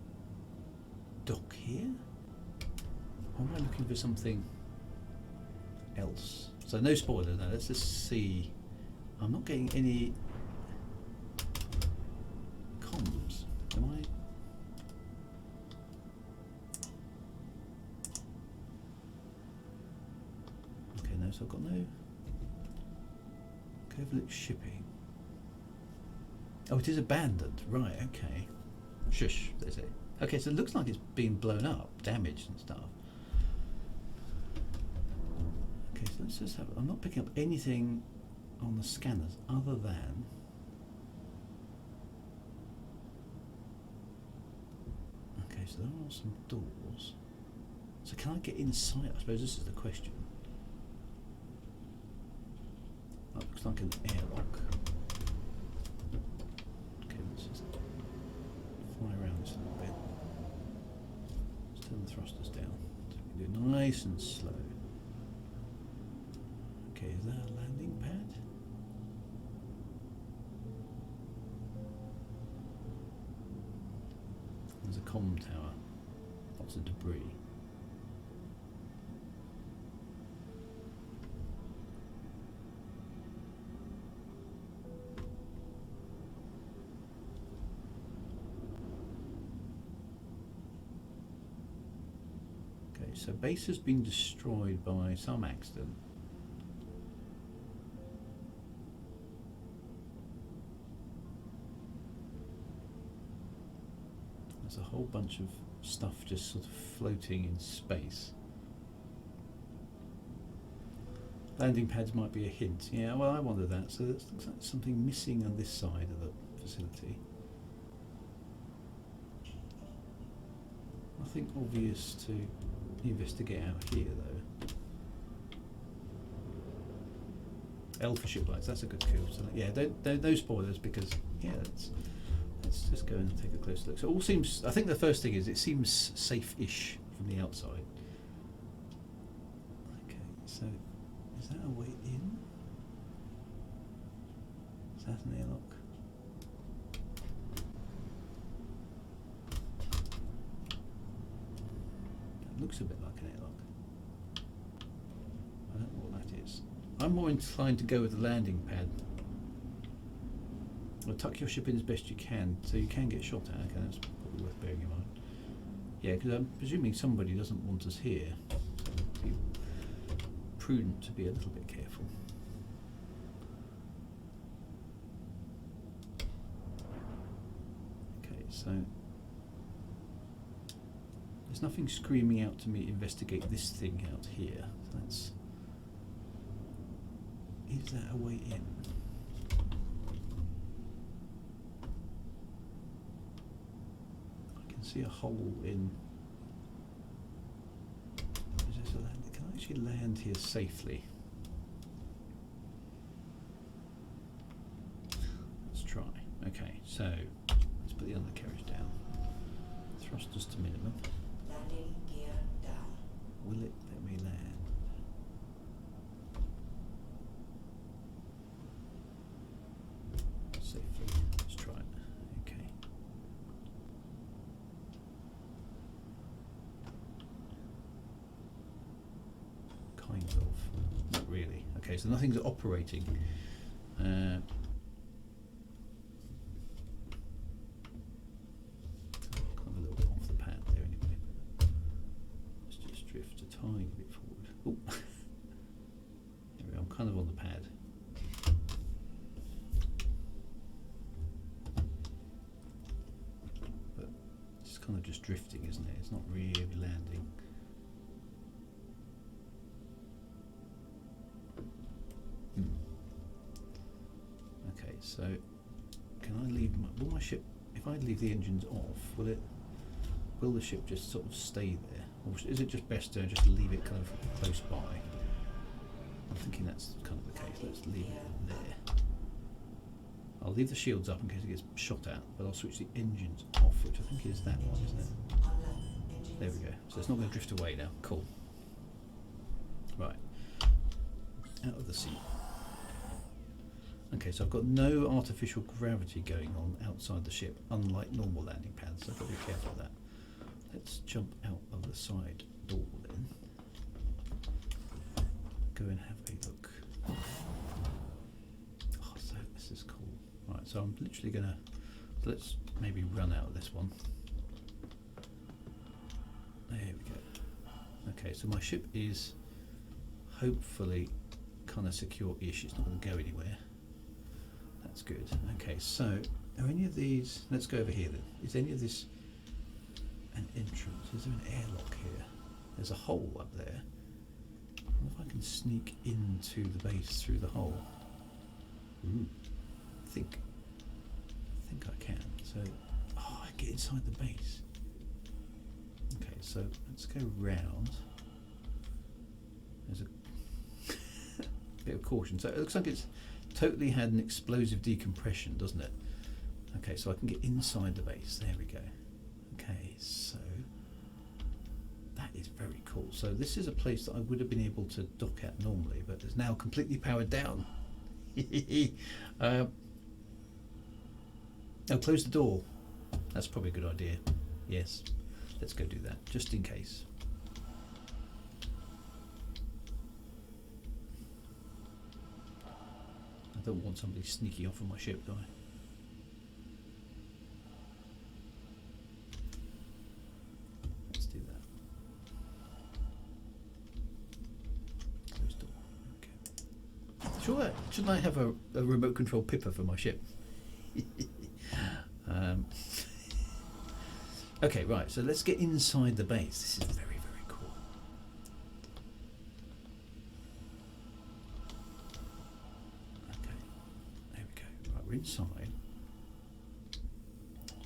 Speaker 1: dock here. Or am I looking for something else? So no spoilers now, let's just see. I'm not getting any comms. Am I? Okay, no, so I've got no Covelex Shipping. Oh, it is abandoned. Right, okay. Shush, they say. Okay, so it looks like it's been blown up, damaged and stuff. Okay, so let's just have. I'm not picking up anything on the scanners other than okay, so there are some doors. So can I get inside? I suppose this is the question. That looks like an airlock. Okay, let's just fly around this a little bit. Let's turn the thrusters down so we can do it nice and slow. Okay, is that a landing pad? There's a comm tower, lots of debris. Okay, so base has been destroyed by some accident. There's a whole bunch of stuff just sort of floating in space. Landing pads might be a hint. Yeah, well, I wondered that. So that looks like something missing on this side of the facility. Nothing obvious to investigate out here though. L for ship lights, that's a good kill. So yeah, don't no spoilers because yeah, let's just go and take a closer look. So it all seems, I think the first thing is it seems safe-ish from the outside. Okay, so is that a way in? Is that an airlock? That looks a bit like an airlock. I don't know what that is. I'm more inclined to go with the landing pad. Well, tuck your ship in as best you can, so you can get shot at. Okay, that's probably worth bearing in mind. Yeah, because I'm presuming somebody doesn't want us here. So it'd be prudent to be a little bit careful. Okay, so there's nothing screaming out to me, investigate this thing out here. So that's... Is that a way in? I can see a hole in... Is this a land? Can I actually land here safely? Let's try. Okay, so let's put the undercarriage down. Thrusters to minimum.
Speaker 4: Landing gear down.
Speaker 1: Will it let me land? Safely. Let's try it. Okay. Kind of. Not really. Okay, so nothing's operating. Kind of a little bit off the pad there anyway. Let's just drift a tiny bit forward. Oh, there we go. I'm kind of on the pad. But it's kind of just drifting, isn't it? It's not really landing. Okay, so can I leave will my ship, if I leave the engines off, will the ship just sort of stay there? Or is it just best to just leave it kind of close by? I'm thinking that's kind of the case. Let's leave it there. I'll leave the shields up in case it gets shot at, but I'll switch the engines off, which I think is that one, isn't it? There we go. So it's not going to drift away now. Cool. Right. Out of the sea. Okay, so I've got no artificial gravity going on outside the ship, unlike normal landing pads, so I've got to be careful of that. Let's jump out of the side door then. Go and have a look. Oh, so this is cool. Right, so I'm literally gonna, let's maybe run out of this one. There we go. Okay, so my ship is hopefully kind of secure-ish. It's not going to go anywhere. That's good. Okay, so are any of these? Let's go over here then. Is any of this an entrance? Is there an airlock here? There's a hole up there. I wonder if I can sneak into the base through the hole. Ooh, I think I can. So, oh, I get inside the base. Okay, so let's go round. There's a bit of caution. So it looks like it's totally had an explosive decompression, doesn't it? Okay, so I can get inside the base. There we go. Okay, so that is very cool. So this is a place that I would have been able to dock at normally, but it's now completely powered down. Oh, close the door. That's probably a good idea. Yes, let's go do that, just in case. I don't want somebody sneaking off of my ship, do I? Let's do that. Close door. Okay. Sure. Shouldn't I have a remote control pipper for my ship? Okay, right. So let's get inside the base. This is very, very cool. Okay, there we go. Right, we're inside.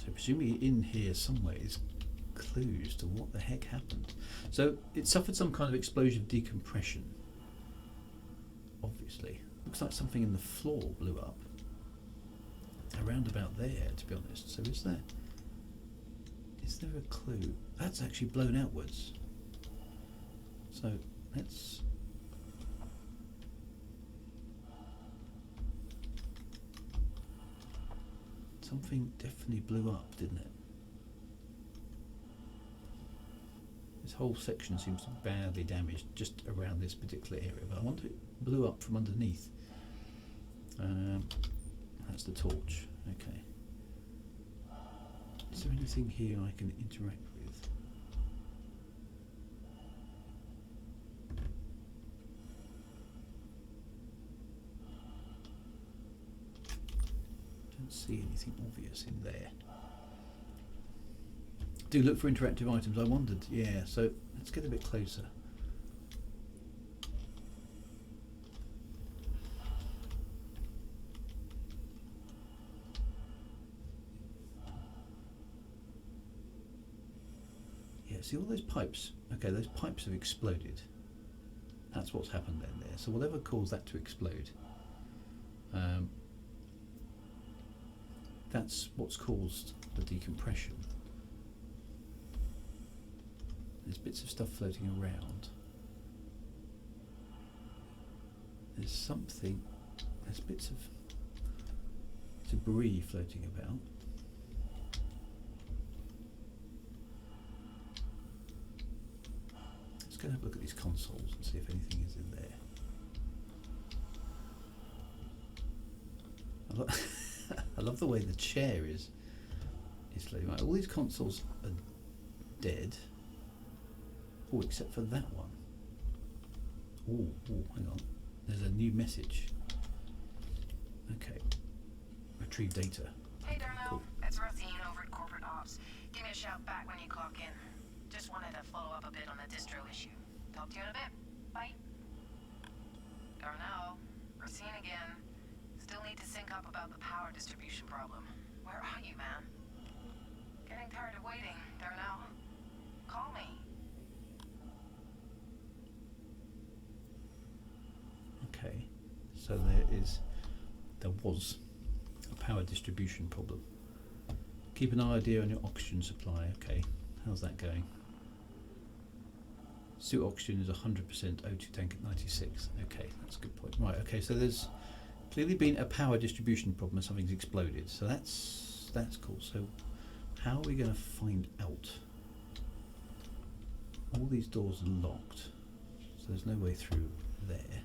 Speaker 1: So presumably in here somewhere is clues to what the heck happened. So it suffered some kind of explosive decompression. Obviously. Looks like something in the floor blew up. Around about there, to be honest. So is there a clue? That's actually blown outwards. So let's... Something definitely blew up, didn't it? This whole section seems to be badly damaged just around this particular area, but I wonder if it blew up from underneath. That's the torch. Okay. Is there anything here I can interact with? Don't see anything obvious in there. Do look for interactive items. I wondered. Yeah. So let's get a bit closer. See all those pipes? Okay, those pipes have exploded. That's what's happened then there. So whatever caused that to explode, that's what's caused the decompression. There's bits of stuff floating around. There's something, there's bits of debris floating about. Let's go and have a look at these consoles and see if anything is in there. I love the way the chair is floating. Right, all these consoles are dead. Oh, except for that one. Oh, hang on. There's a new message. Okay. Retrieve data.
Speaker 3: Hey Darnell,
Speaker 1: Cool.
Speaker 3: it's Rosine over at Corporate Ops. Give me a shout back when you clock in. Just wanted to follow up a bit on the distro issue. Talk to you in a bit. Bye. Darnell, Rosine again. Still need to sync up about the power distribution problem. Where are you, man? Getting tired of waiting, Darnell. Call me.
Speaker 1: Okay. So there was a power distribution problem. Keep an idea on your oxygen supply. Okay. How's that going? Suit oxygen is 100%, O2 tank at 96. Okay, that's a good point. Right, okay, so there's clearly been a power distribution problem and something's exploded. So that's cool. So how are we going to find out? All these doors are locked, so there's no way through there.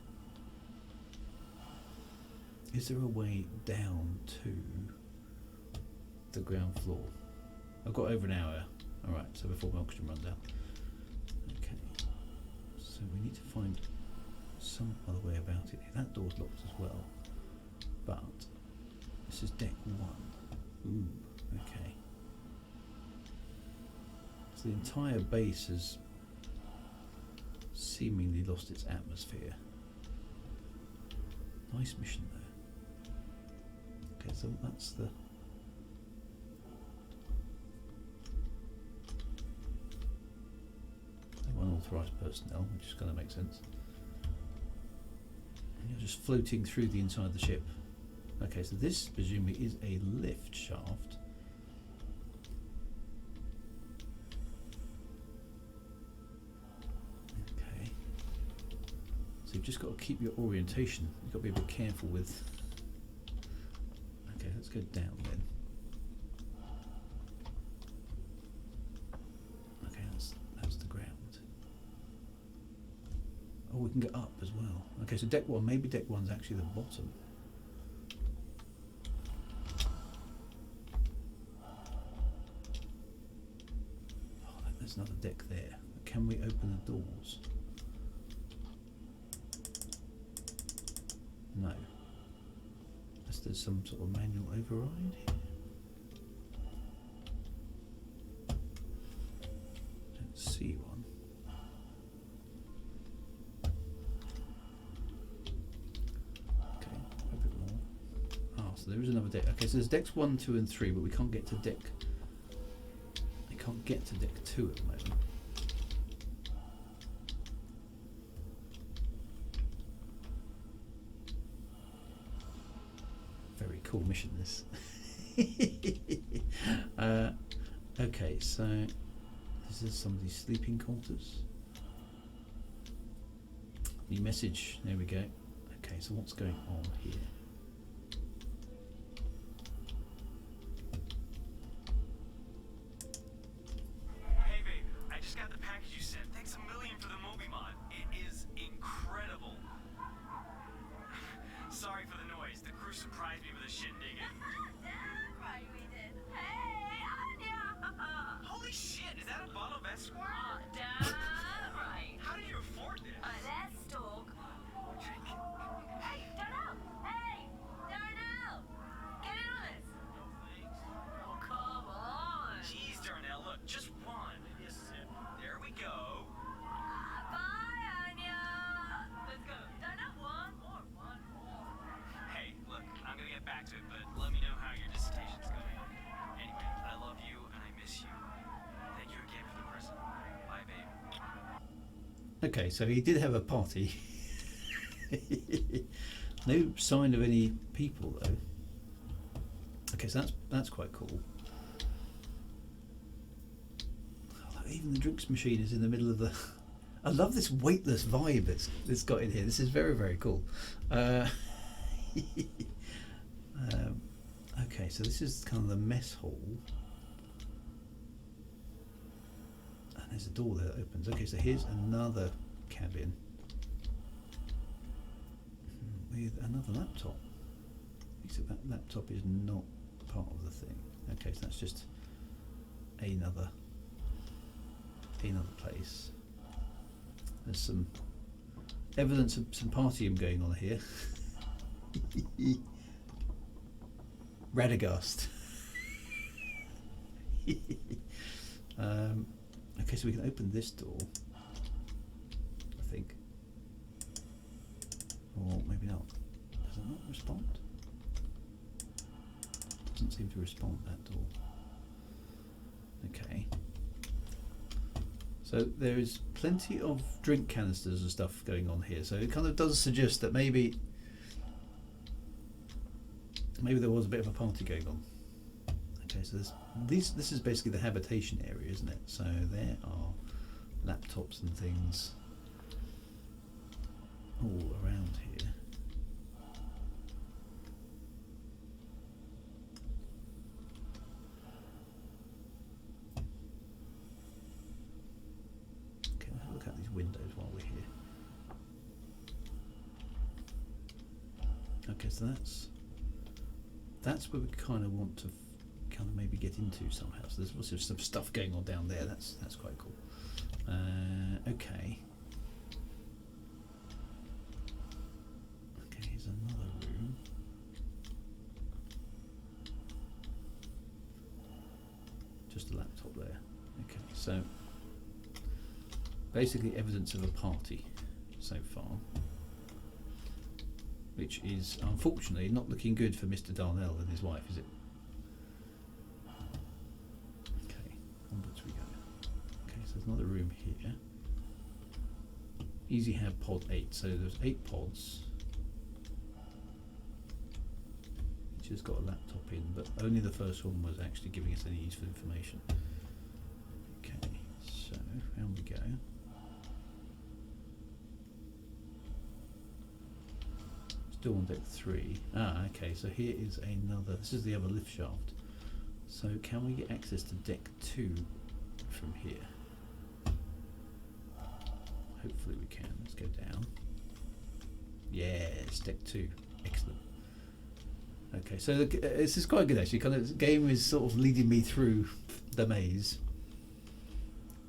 Speaker 1: Is there a way down to the ground floor? I've got over an hour. Alright, so before my oxygen runs out. Okay. So we need to find some other way about it. That door's locked as well. But this is deck 1. Ooh, okay. So the entire base has seemingly lost its atmosphere. Nice mission though. Okay, so that's the... unauthorised personnel, which is going to make sense. And you're just floating through the inside of the ship. Okay, so this presumably is a lift shaft. Okay. So you've just got to keep your orientation. You've got to be a bit careful with... Okay, let's go down then. Okay, that's the ground. Oh, we can go up as well. Okay, so deck 1, maybe deck 1's actually the bottom. Oh, there's another deck there. Can we open the doors? No. Unless there's some sort of manual override here. Don't see one. So there is another deck. Okay, so there's decks 1, 2 and 3, but we can't get to deck... can't get to deck 2 at the moment. Very cool mission, this. Okay, so this is somebody's sleeping quarters. New message, there we go. Okay, so what's going on here?
Speaker 5: Hey babe, I just got the package you sent. Thanks a million for the Moby mod. It is incredible. Sorry for the noise. The crew surprised me with a shindig.
Speaker 3: Damn right we did. Hey, Anya!
Speaker 5: Holy shit, is that a bottle of Esquire?
Speaker 3: Damn right.
Speaker 5: How did you afford this?
Speaker 3: Let's talk. Hey, Darnell! Hey, Darnell! Get in on this.
Speaker 5: No thanks.
Speaker 3: Oh, come on.
Speaker 5: Jeez, Darnell, look, just one. Maybe a sip. There we go.
Speaker 3: Bye, Anya. Let's go. Darnell, one more.
Speaker 5: Hey, look, I'm gonna get back to it, but let me know how your dissertation's going. Anyway, I love you and I miss you. Thank you again for the present. Bye, babe.
Speaker 1: Okay, so he did have a party. No sign of any people though. Okay, so that's quite cool. Oh, even the drinks machine is in the middle of the. I love this weightless vibe that's got in here. This is very, very cool. Okay, so this is kind of the mess hall. And there's a door there that opens. Okay, so here's another cabin with another laptop. Except that laptop is not part of the thing. Okay, so that's just another place. There's some evidence of some partying going on here. Radagast. Okay, so we can open this door, I think. Or maybe not. Does it not respond? Doesn't seem to respond, that door. Okay. So there is plenty of drink canisters and stuff going on here. So it kind of does suggest that maybe there was a bit of a party going on. Okay, so this is basically the habitation area, isn't it? So there are laptops and things all around here. Okay, let's look at these windows while we're here. Okay, so that's where we kind of want to kind of maybe get into somehow. So there's also some stuff going on down there. That's quite cool. Okay. Okay, here's another room. Just a laptop there. Okay, so basically evidence of a party so far, which is unfortunately not looking good for Mr. Darnell and his wife, is it? Okay, onwards we go. Okay, so there's another room here. Easy Hab pod 8. So there's 8 pods. Each has got a laptop in, but only the first one was actually giving us any useful information. Okay, so round we go. Still on deck 3. Ah, okay, so here is another, this is the other lift shaft. So can we get access to deck 2 from here? Hopefully we can. Let's go down. Yes, deck 2. Excellent. Okay, so this is quite good actually. Kind of the game is sort of leading me through the maze.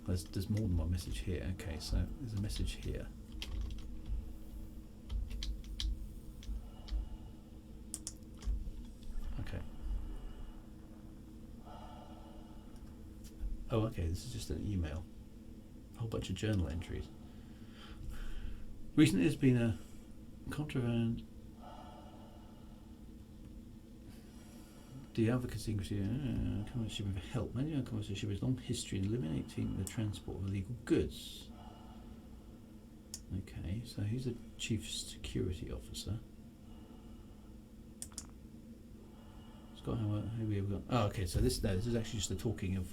Speaker 1: There's more than one message here. Okay, so there's a message here. Okay. Oh, okay, this is just an email. A whole bunch of journal entries. Recently there's been a contraband The advocacy coming ship for help. Many coming ship has long history in eliminating the transport of illegal goods. Okay, so he's a chief security officer. Scott, how we have got? Oh, okay. So this is actually just the talking of.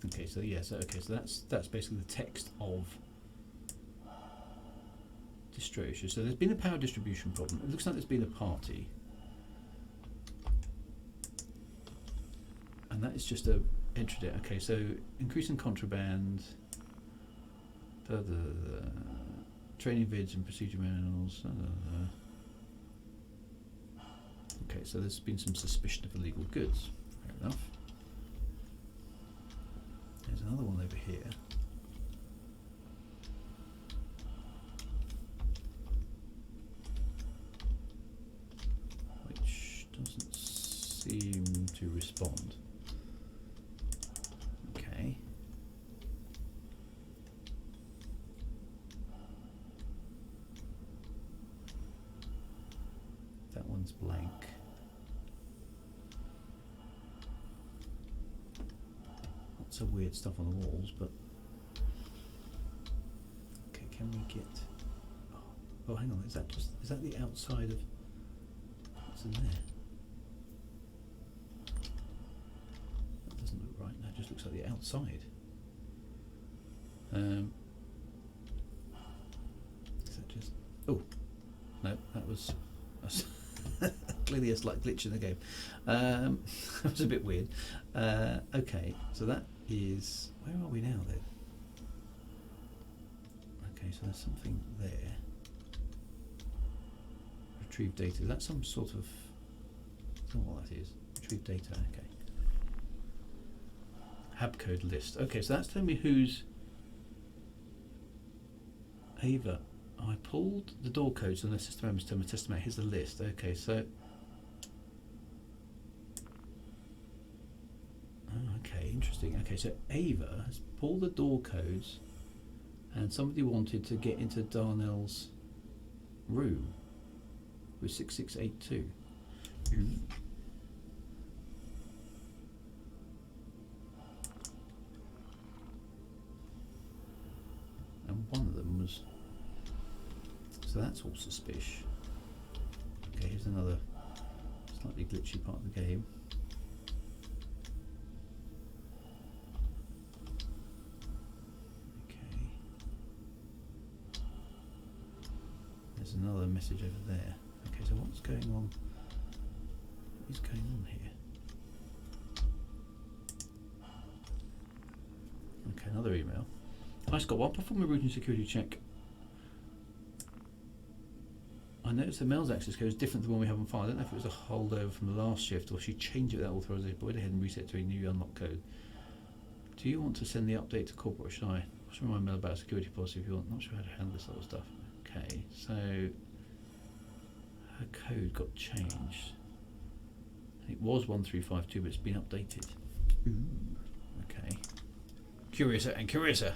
Speaker 1: Okay, so yeah, so that's basically the text of distribution. So there's been a power distribution problem. It looks like there's been a party, and that is just a entry date. Okay, so increasing contraband, training vids and procedure manuals. Okay, so there's been some suspicion of illegal goods. Fair enough. There's another one over here. Which doesn't seem to respond. Okay. That one's blank. Lots of weird stuff on the walls, but okay, can we get? Oh, hang on. Is that the outside of? What's in there? That doesn't look right. That just looks like the outside. Is that just? Oh, no, that was clearly a slight glitch in the game. That was a bit weird. Okay, so that is. Where are we now then? Okay, so there's something there. Retrieve data. Is that some sort of? I don't know what that is. Retrieve data. Okay. Habcode list. Okay, so that's telling me who's. Ava. I pulled the door codes and the system members told me to estimate. Here's the list. Okay, so. Oh, okay, interesting. Okay, so Ava has pulled the door codes, and somebody wanted to get into Darnell's room with 6682. And one of them was. So that's all suspicious. Okay, here's another slightly glitchy part of the game. Okay. There's another message over there. Okay, so what's going on? What is going on here? Okay, another email. Hi Scott, while performing a routine security check, I noticed the mail's access code is different than the one we have on file. I don't know if it was a holdover from the last shift or she changed it without authorization, but went ahead and reset to a new unlock code. Do you want to send the update to corporate or should I? What's my mail about security policy if you want? Not sure how to handle this sort of stuff. Okay, so her code got changed. It was 1352, but it's been updated. Ooh, okay. Curiouser and curiouser.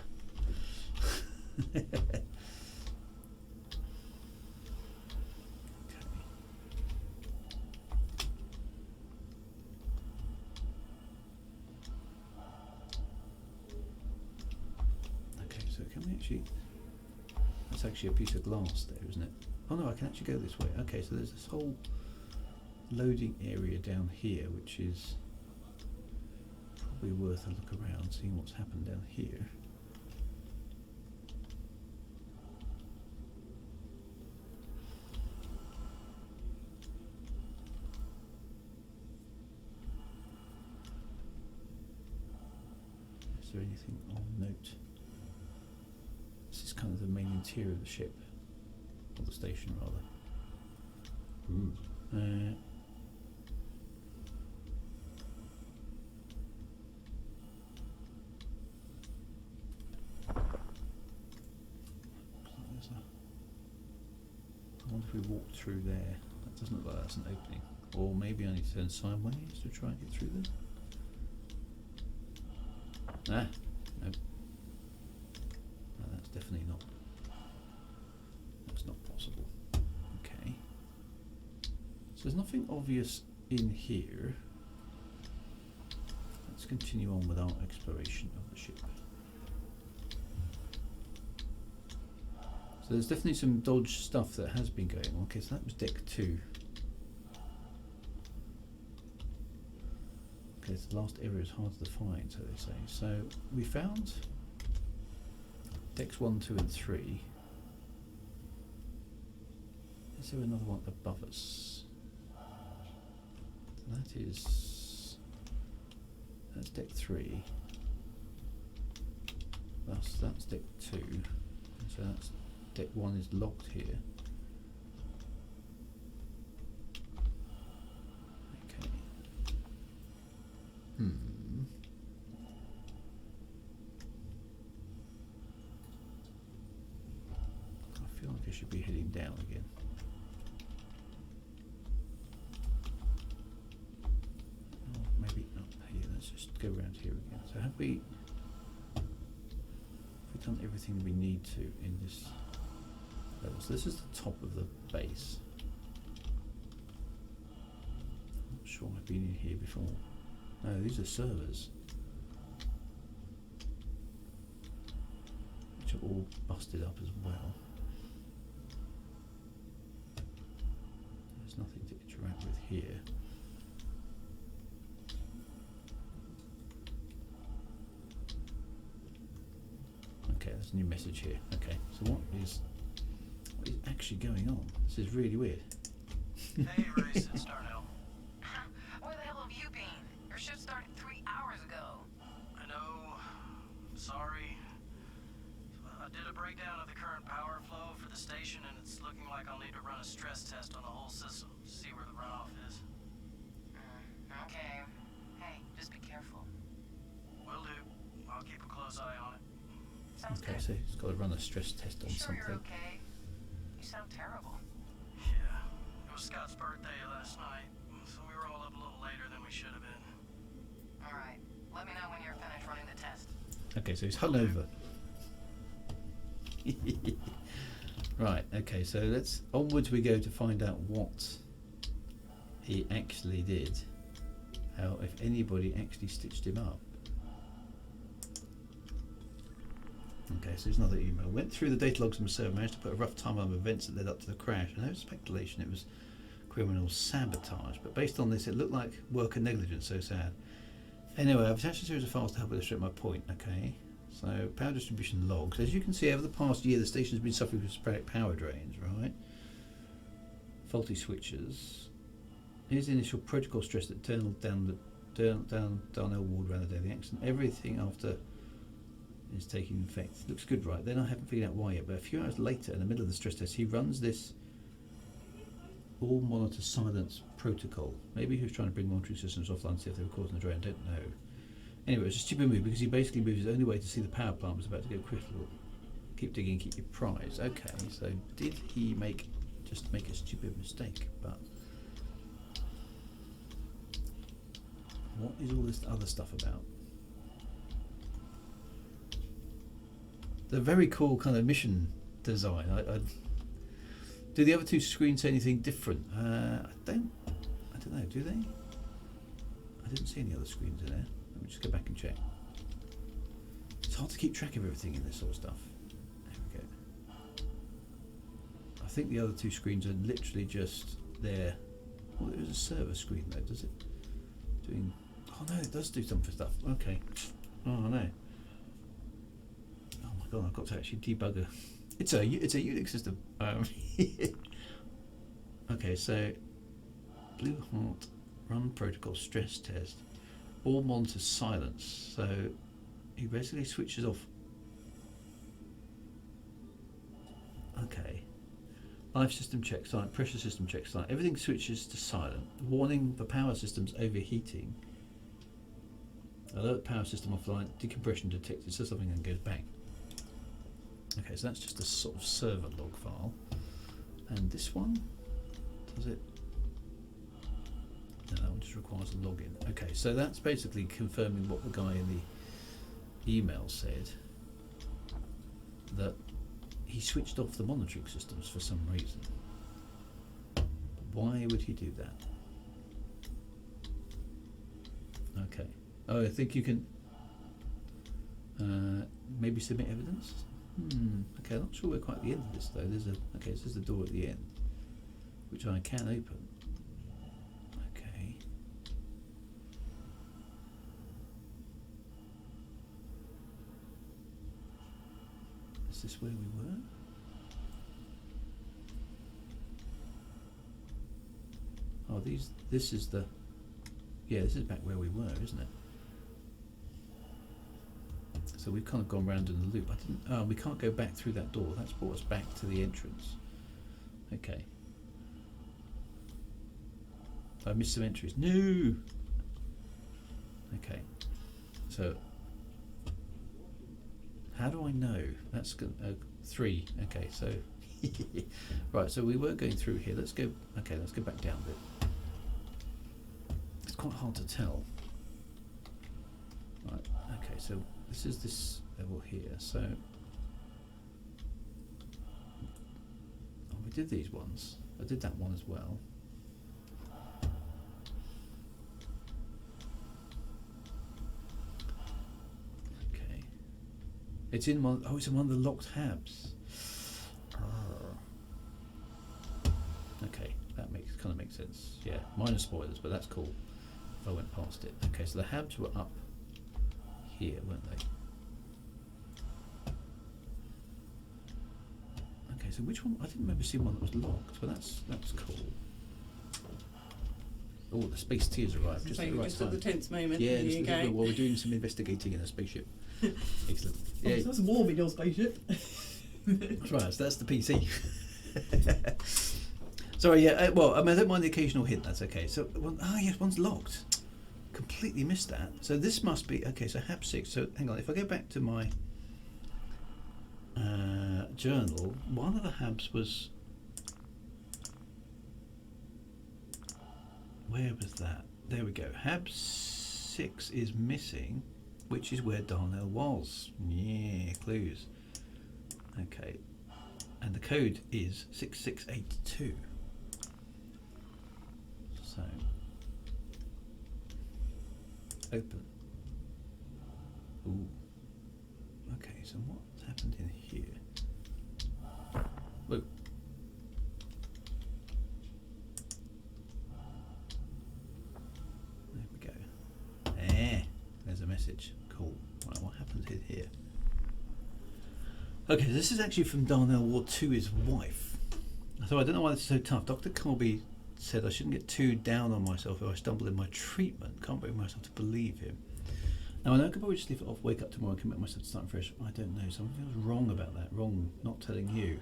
Speaker 1: That's actually a piece of glass there, isn't it? Oh no, I can actually go this way. Okay, so there's this whole loading area down here, which is probably worth a look around, seeing what's happened down here. Is there anything on note? This is kind of the main interior of the ship, or the station rather. Ooh. I wonder if we walk through there. That doesn't look like that's an opening. Or maybe I need to turn sideways to try and get through there. Ah, nope. No, that's definitely not. That's not possible. Okay. there's nothing obvious in here. Let's continue on with our exploration of the ship. So there's definitely some dodge stuff that has been going on. Okay, so that was deck 2. Okay, so the last area is harder to find, so they say. So we found decks 1, 2 and 3. Is there another one above us? That's deck 3. That's deck 2. So that's deck 1 is locked here. Okay. I feel like I should be heading down again. Oh, maybe up here. Let's just go around here again. So have we done everything we need to in this level? So this is the top of the base. I'm not sure I've been in here before. No, these are servers, which are all busted up as well. There's nothing to interact with here. Okay, there's a new message here. Okay, so what is actually going on? This is really weird.
Speaker 5: Hey, Race, it's Darnell.
Speaker 6: Where the hell have you been? Your shift started 3 hours ago.
Speaker 5: I know. Sorry. I did a breakdown of the current power flow for the station, and it's looking like I'll need to run a stress test on the whole system to see where the runoff is.
Speaker 6: Okay. Hey, just be careful.
Speaker 5: Will do. I'll keep a close eye on it.
Speaker 6: Sounds
Speaker 1: Okay,
Speaker 6: good.
Speaker 1: so he's got to run a stress test on
Speaker 6: You sure
Speaker 1: something.
Speaker 6: you're okay? You sound terrible.
Speaker 5: Yeah. It was Scott's birthday last night, so we were all up a little later than we should have been.
Speaker 6: All right. Let me know when you're finished running the test.
Speaker 1: Okay, so he's hungover. Right, okay, so let's onwards we go to find out what he actually did. How, if anybody actually stitched him up. Okay, so there's another email. Went through the data logs from the server, managed to put a rough timeline of events that led up to the crash. And no speculation it was criminal sabotage, but based on this it looked like worker negligence, so sad. Anyway, I've attached a series of files to help illustrate my point, okay? So, power distribution logs. As you can see, over the past year the station's been suffering from sporadic power drains, right? Faulty switches. Here's the initial protocol stress that turned down Darnell Ward around the day of the accident. Everything after is taking effect. Looks good, right? Then I haven't figured out why yet, but a few hours later, in the middle of the stress test, he runs this all monitor silence protocol. Maybe he was trying to bring monitoring systems offline to see if they were causing the drain, I don't know. Anyway, it's a stupid move because he basically moves his only way to see the power plant was about to go critical. Keep digging, keep your prize. Okay, so did he just make a stupid mistake? But what is all this other stuff about? The very cool kind of mission design. Do the other two screens say anything different? I don't know. Do they? I didn't see any other screens in there. Let me just go back and check. It's hard to keep track of everything in this sort of stuff. There we go. I think the other two screens are literally just there. Well, there is a server screen though, does it? Doing. Oh no, it does do some for stuff. Okay. Oh no. Oh my god, I've got to actually debug a. It's a Unix system. Okay, so Blue Heart run protocol stress test. All monitors silence. So he basically switches off. Okay. Life system check silent. Pressure system check silent. Everything switches to silent. Warning the power system's overheating. Alert power system offline. Decompression detected. Says something and goes bang. Okay, so that's just a sort of server log file. And this one, does it? No, that one just requires a login. Okay, so that's basically confirming what the guy in the email said, that he switched off the monitoring systems for some reason. Why would he do that? Okay. Oh, I think you can maybe submit evidence. Okay, I'm not sure we're quite at the end of this though. There's a okay. This is the door at the end, which I can open. Okay. Is this where we were? Oh, this is the, yeah, this is back where we were, isn't it? So we've kind of gone round in the loop. We can't go back through that door. That's brought us back to the entrance. Okay. I missed some entries. No! Okay. So, how do I know? That's 3. Okay, so, right, so we were going through here. Let's go back down a bit. It's quite hard to tell. Right, okay, so this is this level here, so we did these ones. I did that one as well. Okay. It's in one, it's in one of the locked habs. Okay, that kind of makes sense. Yeah, minor spoilers, but that's cool. If I went past it. Okay, so the habs were up here, weren't they? Okay, so which one? I didn't remember seeing one that was locked, but that's cool. Oh, the space tears arrived just at the right
Speaker 7: just
Speaker 1: time.
Speaker 7: at the tense moment.
Speaker 1: Yeah,
Speaker 7: there you go.
Speaker 1: while we're doing some investigating in a spaceship. Excellent.
Speaker 7: Oh,
Speaker 1: Yeah,
Speaker 7: so it's warm in your spaceship.
Speaker 1: that's right. So that's the PC. Sorry. Yeah. Well, I mean, I don't mind the occasional hint. That's okay. So, yes, one's locked. Completely missed that. So this must be okay. So hab 6. So hang on. If I go back to my journal, one of the habs was. Where was that? There we go. Hab 6 is missing, which is where Darnell was. Yeah, clues. Okay. And the code is 6682. So, open. Ooh. Okay, so what's happened in here? Whoa. There we go. There's a message. Cool. Right, what happens in here? Okay, this is actually from Darnell Ward to his wife. So I don't know why this is so tough. Dr. Colby said I shouldn't get too down on myself if I stumble in my treatment. Can't bring myself to believe him. Now I know I could probably just leave it off, wake up tomorrow and commit myself to starting fresh. I don't know. Something feels wrong about that. Wrong not telling you.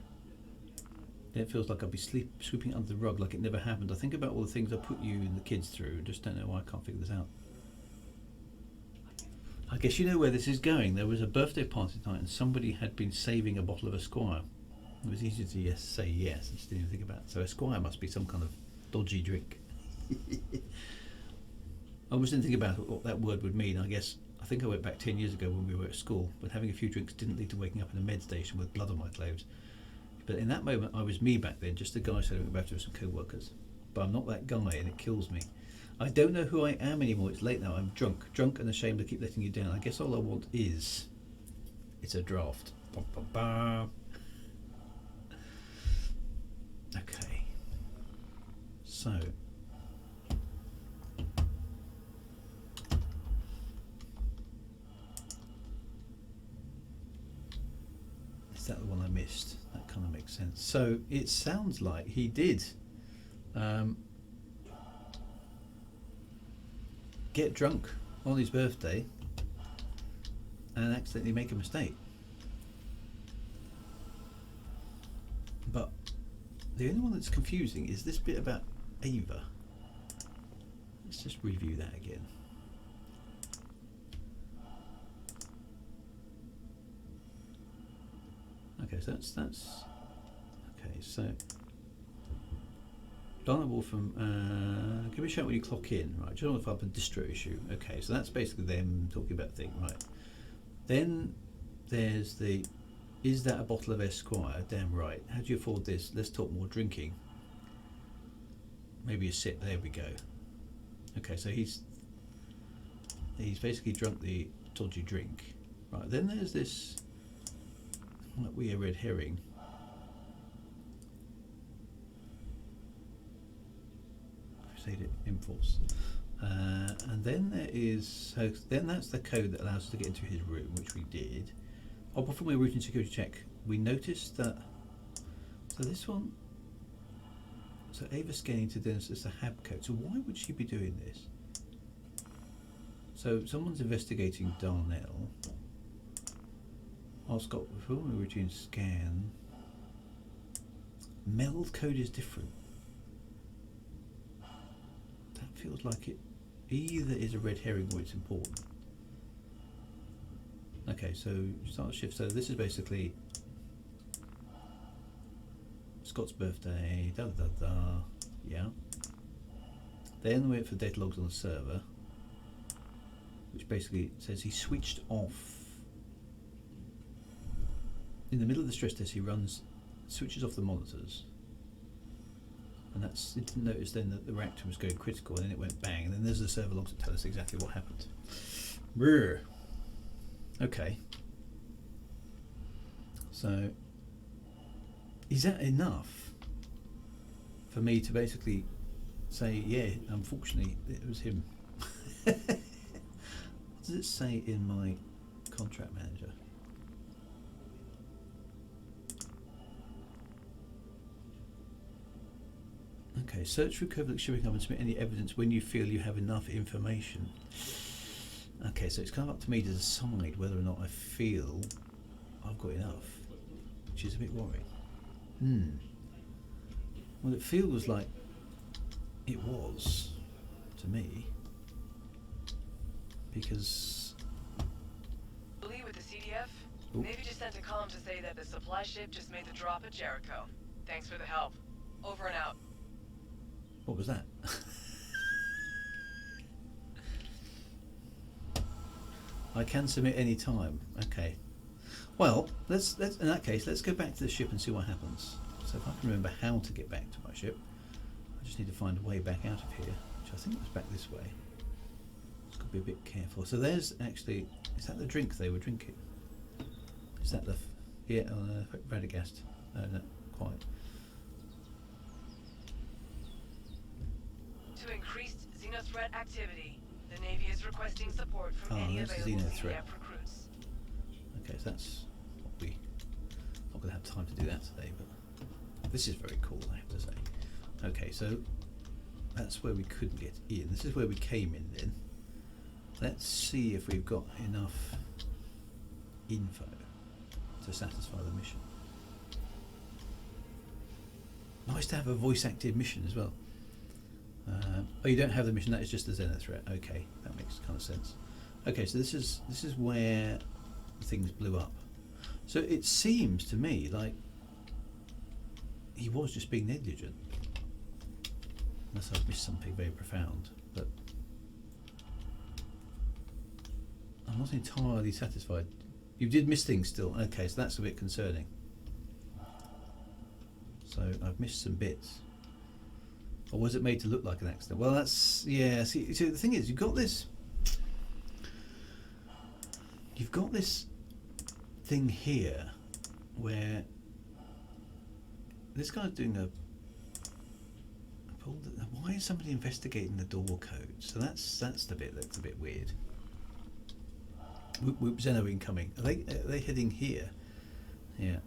Speaker 1: Then it feels like I'd be sweeping under the rug like it never happened. I think about all the things I put you and the kids through and just don't know why I can't figure this out. I guess you know where this is going. There was a birthday party tonight and somebody had been saving a bottle of Esquire. It was easy to say yes and just didn't even think about it. So Esquire must be some kind of dodgy drink. I was didn't think about what that word would mean. I think I went back 10 years ago when we were at school, but having a few drinks didn't lead to waking up in a med station with blood on my clothes. But in that moment I was me back then, just a guy celebrating a birthday with some co-workers. But I'm not that guy and it kills me. I don't know who I am anymore. It's late now. I'm drunk and ashamed to keep letting you down. I guess all I want is it's a draft. Ba, ba, ba. Okay. So is that the one I missed? That kind of makes sense. So it sounds like he did get drunk on his birthday and accidentally make a mistake. But the only one that's confusing is this bit about Ava. Let's just review that again. Okay, so that's okay. So Donna Wolf from give me a shout when you clock in, right? Do you know if I have a distro issue? Okay, so that's basically them talking about the thing, right? Then there's the is that a bottle of Esquire? Damn right. How do you afford this? Let's talk more drinking. Maybe a sip. There we go. Okay, so he's basically drunk the dodgy drink. Right, then there's this like weird red herring. Crusader Impulse. And then there is, so then that's the code that allows us to get into his room, which we did. Oh, before we were routine security check, we noticed that, so this one, so Ava scanning to then it's a HAB code. So why would she be doing this? So someone's investigating Darnell. Oh, Scott, before we were routine scan, meld code is different. That feels like it either is a red herring or it's important. Okay, so start shift. So this is basically Scott's birthday, da da da da, yeah. Then we wait for data logs on the server, which basically says he switched off. In the middle of the stress test, he switches off the monitors. And that's, it didn't notice then that the reactor was going critical, and then it went bang, and then there's the server logs that tell us exactly what happened. Brr. Okay. So, is that enough for me to basically say, yeah, unfortunately, it was him? What does it say in my contract manager? Okay, search for code shipping up and submit any evidence when you feel you have enough information. Okay, so it's kind of up to me to decide whether or not I feel I've got enough, which is a bit worrying. Well, it feels like it was to me, because
Speaker 6: With the CDF,
Speaker 1: Ooh.
Speaker 6: Navy just sent a comm to say that the supply ship just made the drop at Jericho. Thanks for the help. Over and out.
Speaker 1: what was that? I can submit any time. Okay. Well, let's in that case, let's go back to the ship and see what happens. So if I can remember how to get back to my ship, I just need to find a way back out of here, which I think was back this way. Just got to be a bit careful. So there's actually, is that the drink they were drinking? Is that the, yeah, Radagast? No, not quite.
Speaker 6: To increased xenothreat activity, the Navy is requesting support from any
Speaker 1: that's the
Speaker 6: available
Speaker 1: xenothreat.
Speaker 6: CDF recruits.
Speaker 1: Okay, so that's what we, not going to have time to do that today, but this is very cool, I have to say. Okay, so that's where we couldn't get in. This is where we came in then. Let's see if we've got enough info to satisfy the mission. Nice to have a voice active mission as well. Oh, you don't have the mission, that is just the Zenith threat. Okay, that makes kind of sense. Okay, so this is where things blew up. So it seems to me like he was just being negligent. Unless I've missed something very profound, but I'm not entirely satisfied. You did miss things still. Okay, so that's a bit concerning. So I've missed some bits. Or was it made to look like an accident? Well, that's, yeah, see the thing is, you've got this thing here where this guy's doing why is somebody investigating the door code? So that's the bit that's a bit weird. Whoop, Zeno incoming. Are they heading here? Yeah.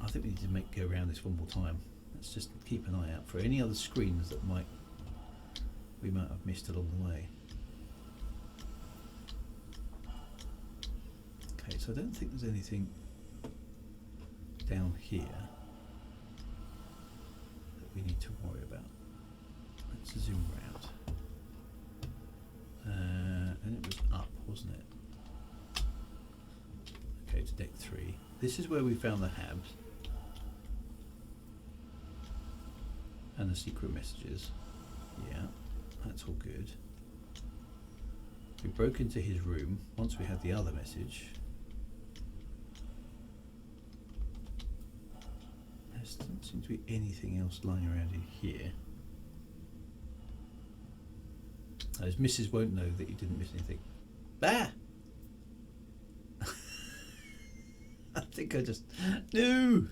Speaker 1: I think we need to go around this one more time. Let's just keep an eye out for any other screens that we might have missed along the way. Okay, so I don't think there's anything down here that we need to worry about. Let's zoom around. And it was up, wasn't it? Okay, to deck 3. This is where we found the habs and the secret messages. Yeah, that's all good. We broke into his room once we had the other message. There doesn't seem to be anything else lying around in here. As Mrs. won't know that you didn't miss anything. Ah! I think I just... No!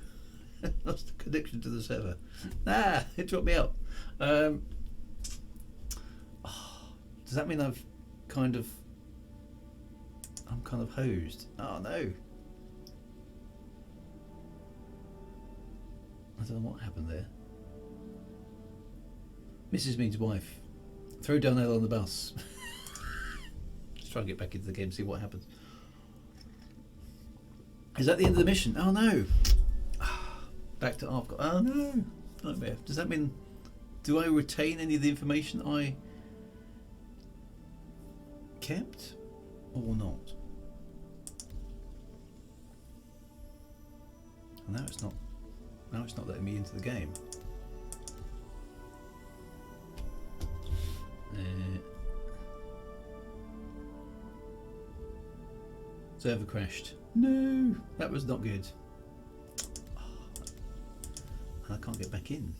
Speaker 1: Lost the connection to the server. Ah! It dropped me out. Does that mean I'm kind of hosed? Oh no! I don't know what happened there. Mrs. means wife. Throw Darnell on the bus. Let's try and get back into the game and see what happens. Is that the end of the mission? Oh no! Back to Arc. Oh no! Nightmare. Does that mean... Do I retain any of the information I kept? Or not? And now it's not... Now it's not letting me into the game. Server crashed. No, that was not good. I can't get back in.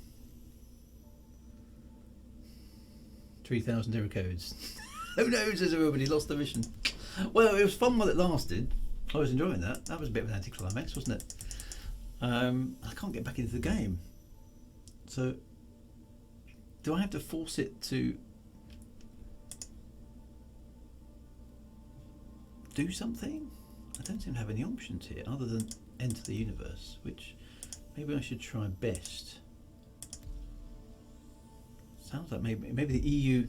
Speaker 1: 3,000 error codes. Who knows? Has everybody lost the mission? Well, it was fun while it lasted. I was enjoying that. That was a bit of an anticlimax, wasn't it? I can't get back into the game. So, do I have to force it to do something? I don't seem to have any options here other than enter the universe, which maybe I should try best. Sounds like maybe the EU.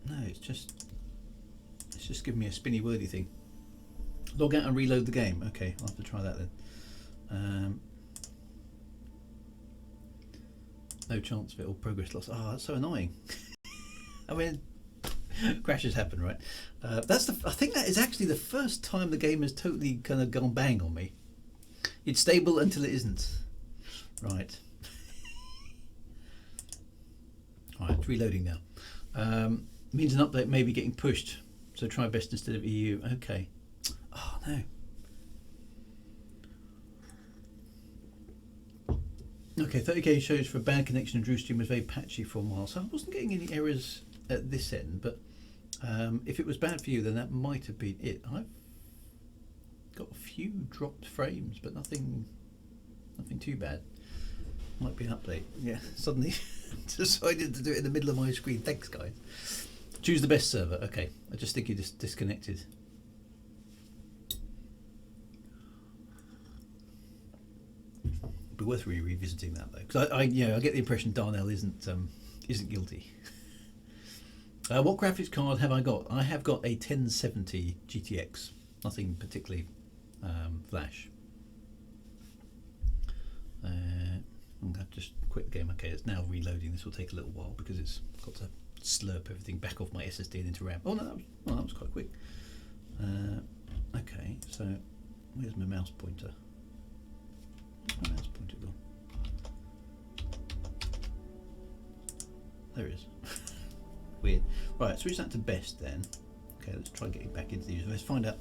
Speaker 1: No, it's just giving me a spinny wordy thing. Log out and reload the game. Okay, I'll have to try that then. No chance of it or progress lost. Oh, that's so annoying. I mean, crashes happen, right? I think that is actually the first time the game has totally kind of gone bang on me. It's stable until it isn't. Right. Alright, it's reloading now. Means an update may be getting pushed, so try best instead of EU. Okay. Oh no. Okay, 30k shows for a bad connection and DrewStream was very patchy for a while, so I wasn't getting any errors at this end, but if it was bad for you, then that might have been it. I've got a few dropped frames, but nothing too bad. Might be an update. Yeah, suddenly decided to do it in the middle of my screen. Thanks, guys. Choose the best server. Okay, I just think you just disconnected. It'd be worth revisiting that though, because I get the impression Darnell isn't guilty. What graphics card have I got? I have got a 1070 GTX. Nothing particularly flash. I'm going to just quit the game. Okay, it's now reloading. This will take a little while because it's got to slurp everything back off my SSD and into RAM. Oh no, that was quite quick. Okay, so where's my mouse pointer? My mouse pointer gone. There it is. Weird. Right, switch that to best then. Okay, let's try getting back into the user. Let's find out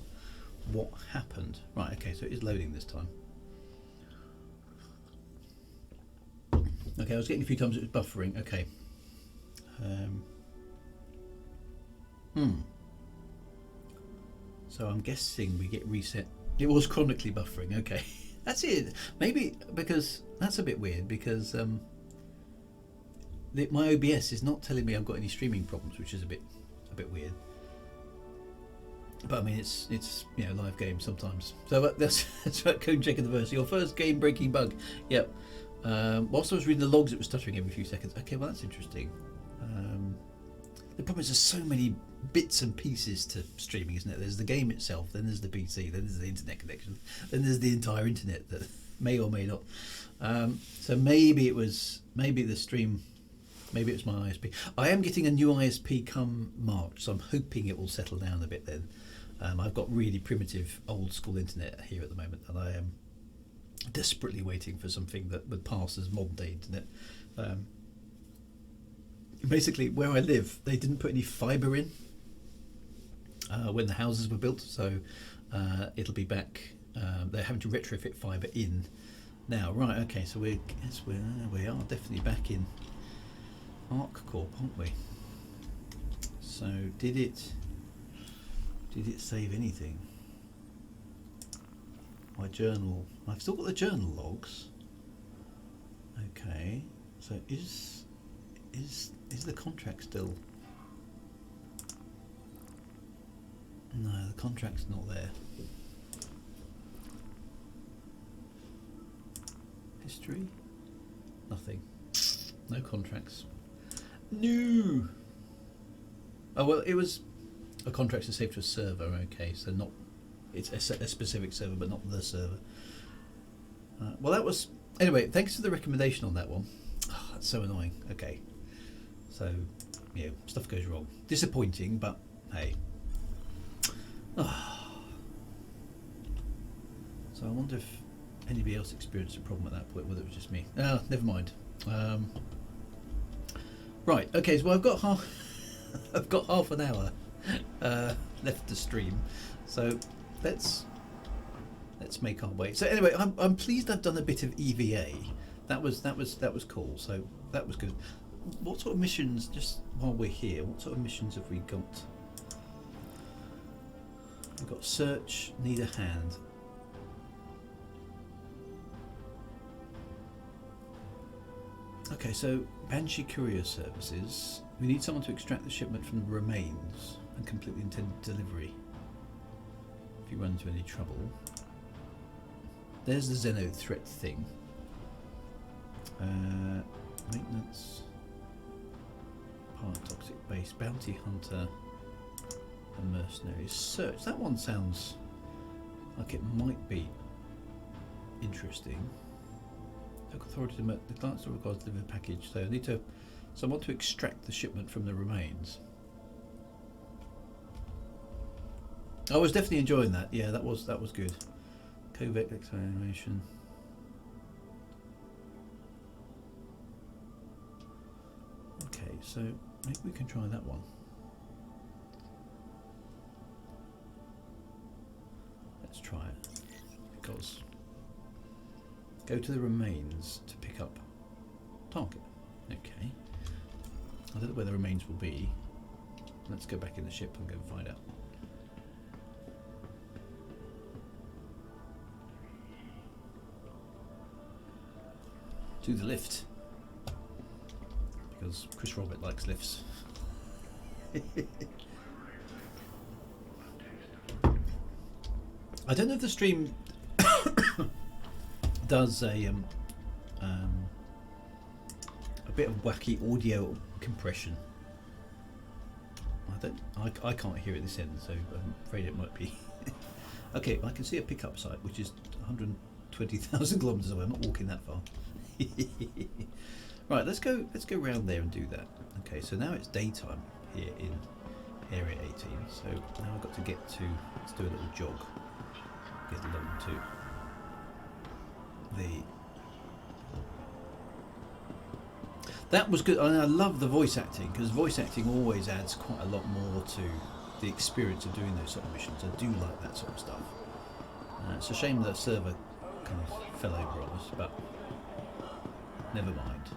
Speaker 1: what happened. Right, okay, so it is loading this time. Okay, I was getting a few times it was buffering. Okay. So I'm guessing we get reset. It was chronically buffering. Okay, that's it. Maybe because that's a bit weird because my OBS is not telling me I've got any streaming problems, which is a bit weird. But I mean, it's live game sometimes. So that's right. Code check in the verse. Your first game breaking bug. Yep. Whilst I was reading the logs, it was stuttering every few seconds. Okay, well that's interesting. The problem is there's so many bits and pieces to streaming, isn't it? There's the game itself, then there's the PC, then there's the internet connection, then there's the entire internet that may or may not. So maybe it was my ISP. I am getting a new ISP come March, so I'm hoping it will settle down a bit then. I've got really primitive old school internet here at the moment, and I am desperately waiting for something that would pass as modern day internet. Basically, where I live, they didn't put any fibre in when the houses were built, so it'll be back. They're having to retrofit fibre in now. Right, okay, so we are definitely back in Arc Corp, aren't we? So did it save anything? My journal. I've still got the journal logs. Okay. So is the contract still? No, the contract's not there. History? Nothing. No contracts. No. Oh well, it was a contract to save to a server. Okay, so not it's a specific server, but not the server. Well, that was anyway. Thanks for the recommendation on that one. Oh, that's so annoying. Okay, so yeah, stuff goes wrong. Disappointing, but hey. Oh. So I wonder if anybody else experienced a problem at that point, whether it was just me. Oh, never mind. Right. Okay. So I've got half an hour left to stream. So let's make our way. So anyway, I'm pleased I've done a bit of EVA. That was cool. So that was good. What sort of missions? Just while we're here, what sort of missions have we got? We've got search. Need a hand. Okay, so Banshee Courier Services. We need someone to extract the shipment from the remains and complete the intended delivery. If you run into any trouble. There's the Xeno threat thing. Maintenance. Toxic base. Bounty hunter. And mercenaries. Search. That one sounds like it might be interesting. Local authority to the client still requires to deliver a package, so I need someone to extract the shipment from the remains. I was definitely enjoying that. Yeah, that was good. Covert examination. Okay, so maybe we can try that one. Let's try it because. Go to the remains to pick up target. Okay. I don't know where the remains will be. Let's go back in the ship and go and find out. To the lift. Because Chris Robert likes lifts. I don't know if the stream does a bit of wacky audio compression. I can't hear it this end, so I'm afraid it might be. Okay, I can see a pickup site which is 120,000 kilometers away. I'm not walking that far. Right, let's go round there and do that. Okay, so now it's daytime here in Area 18. So now I've got to get to. Let's do a little jog. Get along to that was good. I love the voice acting because voice acting always adds quite a lot more to the experience of doing those sort of missions. I do like that sort of stuff. It's a shame the server kind of fell over on us, but never mind.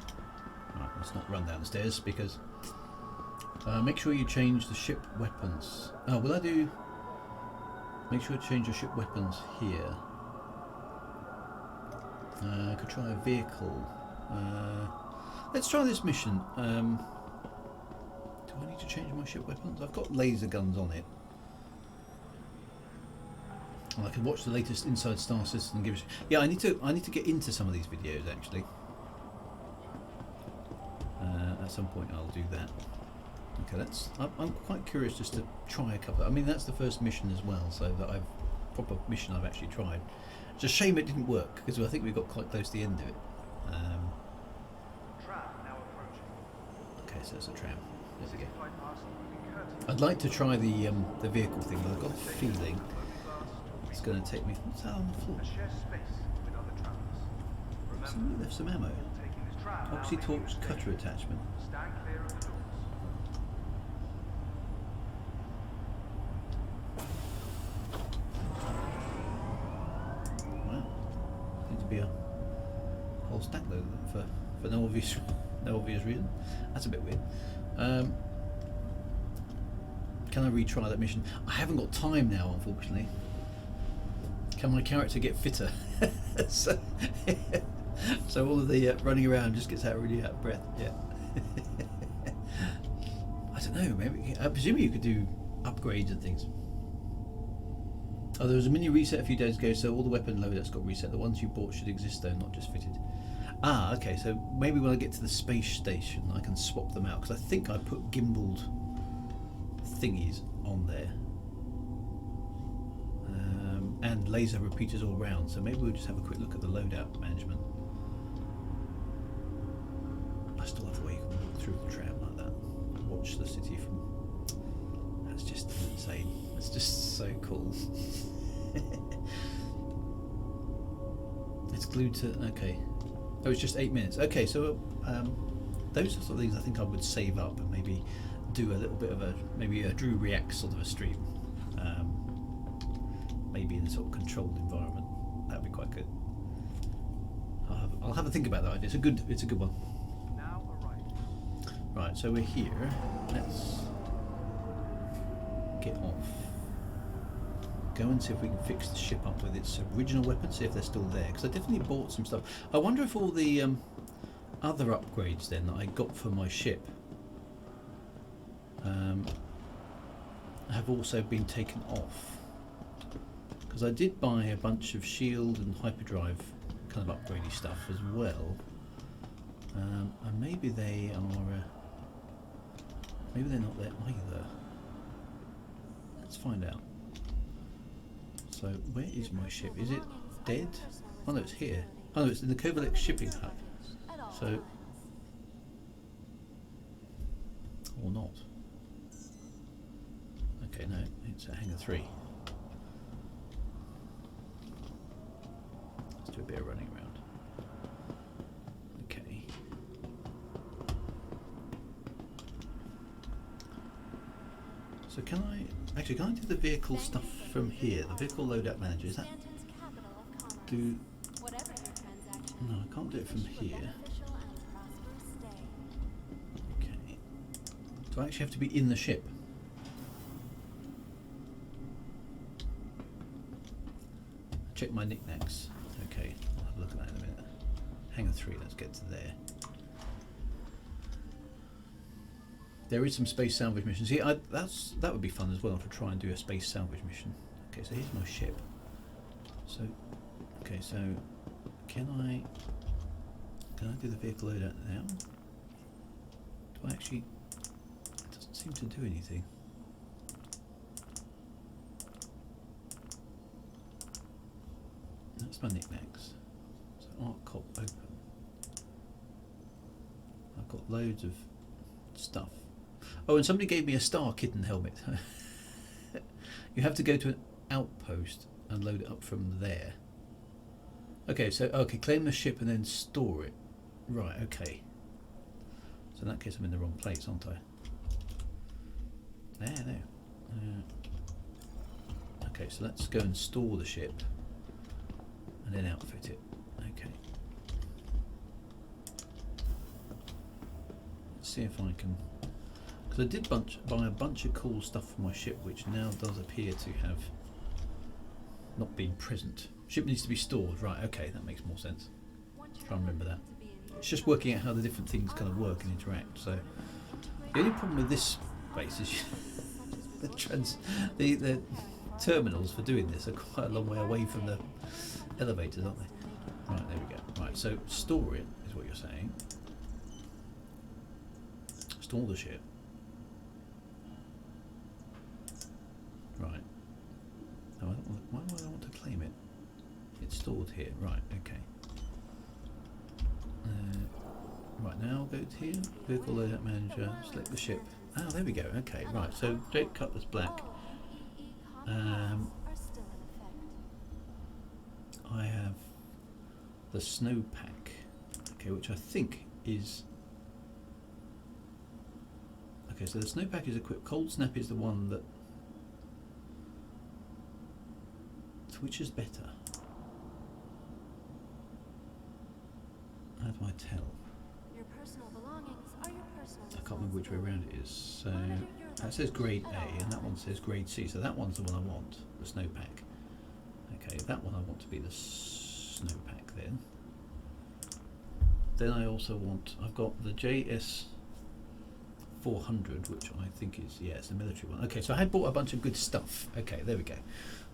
Speaker 1: Right, let's not run down the stairs because make sure you change the ship weapons. Oh, will I do? Make sure to change your ship weapons here. I could try a vehicle. Let's try this mission. Do I need to change my ship weapons? I've got laser guns on it. I can watch the latest Inside Star System and give it. Yeah, I need to get into some of these videos actually. At some point I'll do that. Okay, I'm quite curious just to try a couple. I mean, that's the first mission as well, so that proper mission I've actually tried. It's a shame it didn't work because I think we got quite close to the end of it. Okay, so it's a tram. There we go. I'd like to try the vehicle thing, but I've got a feeling it's going to take me. What's that on the floor? Somebody left some ammo. Oxy-torch cutter attachment. Wow, seems to be a whole stack load for for no obvious reason. That's a bit weird. Can I retry that mission? I haven't got time now, unfortunately. Can my character get fitter? so, so all of the running around just gets really out of breath. Yeah. I don't know. Maybe I presume you could do upgrades and things. Oh, there was a mini reset a few days ago, so all the weapon loadouts got reset. The ones you bought should exist though, not just fitted. Ah, okay. So maybe when I get to the space station, I can swap them out because I think I put gimbaled thingies on there. And laser repeaters all round, so maybe we'll just have a quick look at the loadout management. I still have a way you can walk through the tram like that, watch the city from. That's just insane. It's just so cool. It's glued to. Okay. Oh, it's just 8 minutes. Okay, so those sorts of things I think I would save up and maybe do a little bit of maybe a Drew Reacts sort of a stream. Maybe in a sort of controlled environment. That'd be quite good. I'll have a think about that idea. It's a good one.
Speaker 5: Now arriving.
Speaker 1: Right, so we're here. Let's get off. Go and see if we can fix the ship up with its original weapons, see if they're still there. Because I definitely bought some stuff. I wonder if all the other upgrades then that I got for my ship have also been taken off. Because I did buy a bunch of shield and hyperdrive kind of upgradey stuff as well, and maybe they are. Maybe they're not there either. Let's find out. So where is my ship? Is it dead? Oh no, it's here. Oh no, it's in the Kovalex shipping hub. So or not? Okay, no, it's at Hangar 3. Do a bit of running around. Okay. So can I do the vehicle stuff from here? The vehicle loadout manager, is that do? No, I can't do it from here. Okay. Do I actually have to be in the ship? Check my knickknacks. Okay, I'll have a look at that in a minute. Hangar 3, let's get to there. There is some space salvage missions. See, that would be fun as well to try and do a space salvage mission. Okay, so here's my ship. So, okay, so can I do the vehicle loadout now? Do I actually? It doesn't seem to do anything. That's my knickknacks. So Arc Cop open. I've got loads of stuff. Oh, and somebody gave me a Star Kitten helmet. You have to go to an outpost and load it up from there. Okay, so claim the ship and then store it. Right, okay. So in that case I'm in the wrong place, aren't I? No. Okay, so let's go and store the ship and then outfit it. Okay. Let's see if I can, because I did buy a bunch of cool stuff for my ship, which now does appear to have not been present. Ship needs to be stored. Right, okay, that makes more sense. Try and remember that. It's just working out how the different things kind of work and interact. So the only problem with this base is the terminals for doing this are quite a long way away from the elevators, aren't they? Right, there we go. Right, so store it is what you're saying. Store the ship. Right. No, why do I want to claim it? It's stored here. Right, okay. Right, now go to here. Vehicle loadout manager. Select the ship. Oh, there we go. Okay, right. So Jake Cutler's black. I have the snowpack. Okay, which I think is. Okay, so the snowpack is equipped. Cold snap is the one that. Which is better? How do I tell?
Speaker 8: Your personal belongings are your personal
Speaker 1: I can't remember which way around it is. So that says grade A and that one says grade C. So that one's the one I want, the snowpack. Okay, that one I want to be the snowpack then. Then I also want, I've got the JS 400, which I think is, yeah, it's the military one. Okay, so I had bought a bunch of good stuff. Okay, there we go.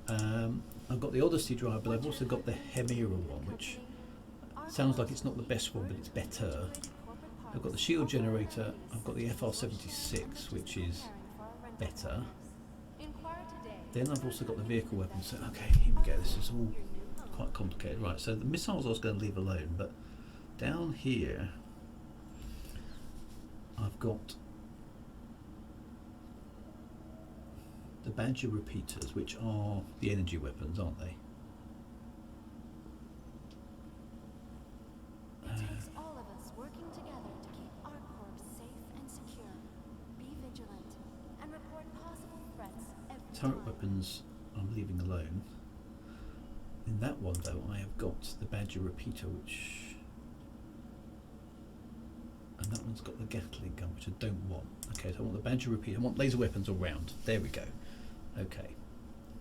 Speaker 1: I've got the Odyssey drive, but I've also got the Hemera one, which sounds like it's not the best one, but it's better. I've got the shield generator, I've got the FR76, which is better. Then I've also got the vehicle weapons. So, okay, here we go. This is all quite complicated. Right, so the missiles I was going to leave alone, but down here I've got the Badger repeaters, which are the energy weapons, aren't they?
Speaker 8: It takes all of us working together to keep our corps safe and secure. Be vigilant and report possible threats every
Speaker 1: Turret
Speaker 8: time.
Speaker 1: weapons I'm leaving alone. In that one though I have got the Badger repeater, which, and that one's got the Gatling gun, which I don't want. Okay, so I want the Badger repeater. I want laser weapons all round. There we go. Okay,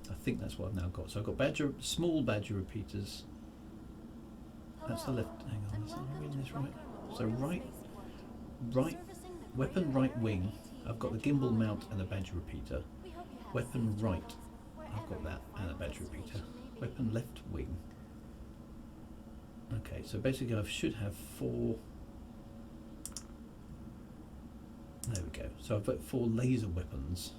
Speaker 1: I think that's what I've now got. So I've got Badger, small Badger repeaters. That's the left. Hang on, is am I reading this right? So right weapon right wing. I've got the gimbal mount and the Badger repeater. Weapon right. I've got that and a Badger repeater. Weapon left wing. Okay, so basically I should have 4. There we go. So I've got 4 laser weapons,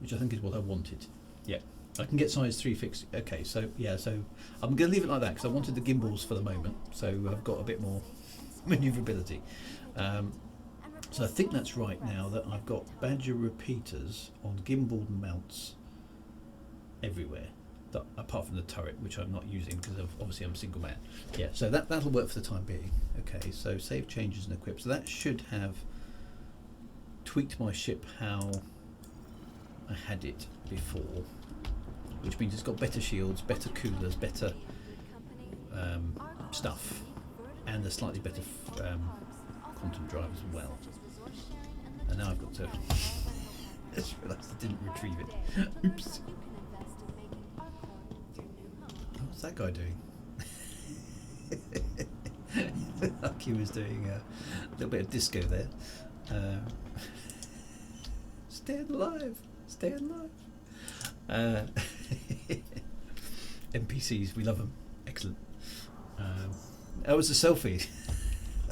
Speaker 1: which I think is what I wanted. Yeah, I can get size 3 fixed. Okay, so yeah, so I'm going to leave it like that because I wanted the gimbals for the moment, so I've got a bit more manoeuvrability. So I think that's right now that I've got Badger repeaters on gimbal mounts everywhere, apart from the turret, which I'm not using because obviously I'm single man. Yeah, so that'll work for the time being. Okay, so save changes and equip. So that should have tweaked my ship how I had it before, which means it's got better shields, better coolers, better stuff, and a slightly better quantum drive as well. And now I've got to. I just realised I didn't retrieve it. Oops. What's that guy doing? Like he was doing a little bit of disco there. Stay alive, stay alive. NPCs, we love them. Excellent. Oh, it's a selfie.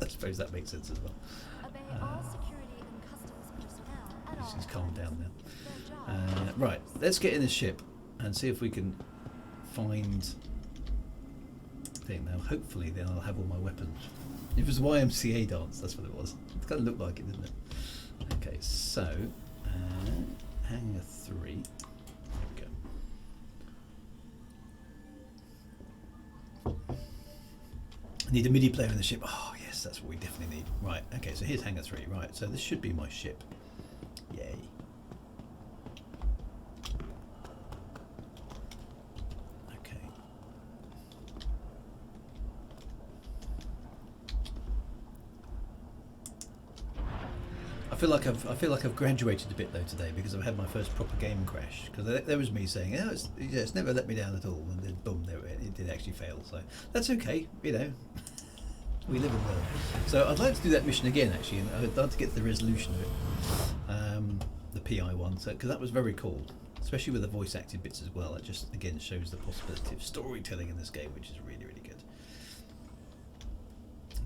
Speaker 1: I suppose that makes sense as well. He's calmed down now. Right, let's get in this ship and see if we can find thing. Now hopefully then I'll have all my weapons. It was a YMCA dance, that's what it was. It kind of looked like it, didn't it? Okay, so hangar 3. There we go. I need a MIDI player in the ship. Oh yes, that's what we definitely need. Right, okay, so here's hangar 3. Right, so this should be my ship. Yay. Okay. I feel like I've graduated a bit though today because I've had my first proper game crash. Because there was me saying, "Oh, it's never let me down at all," and then boom, there it did actually fail. So that's okay, you know. We live and learn. So I'd like to do that mission again actually, and I'd like to get the resolution of it, the PI one. So because that was very cool, especially with the voice acted bits as well. It just again shows the possibility of storytelling in this game, which is really really good.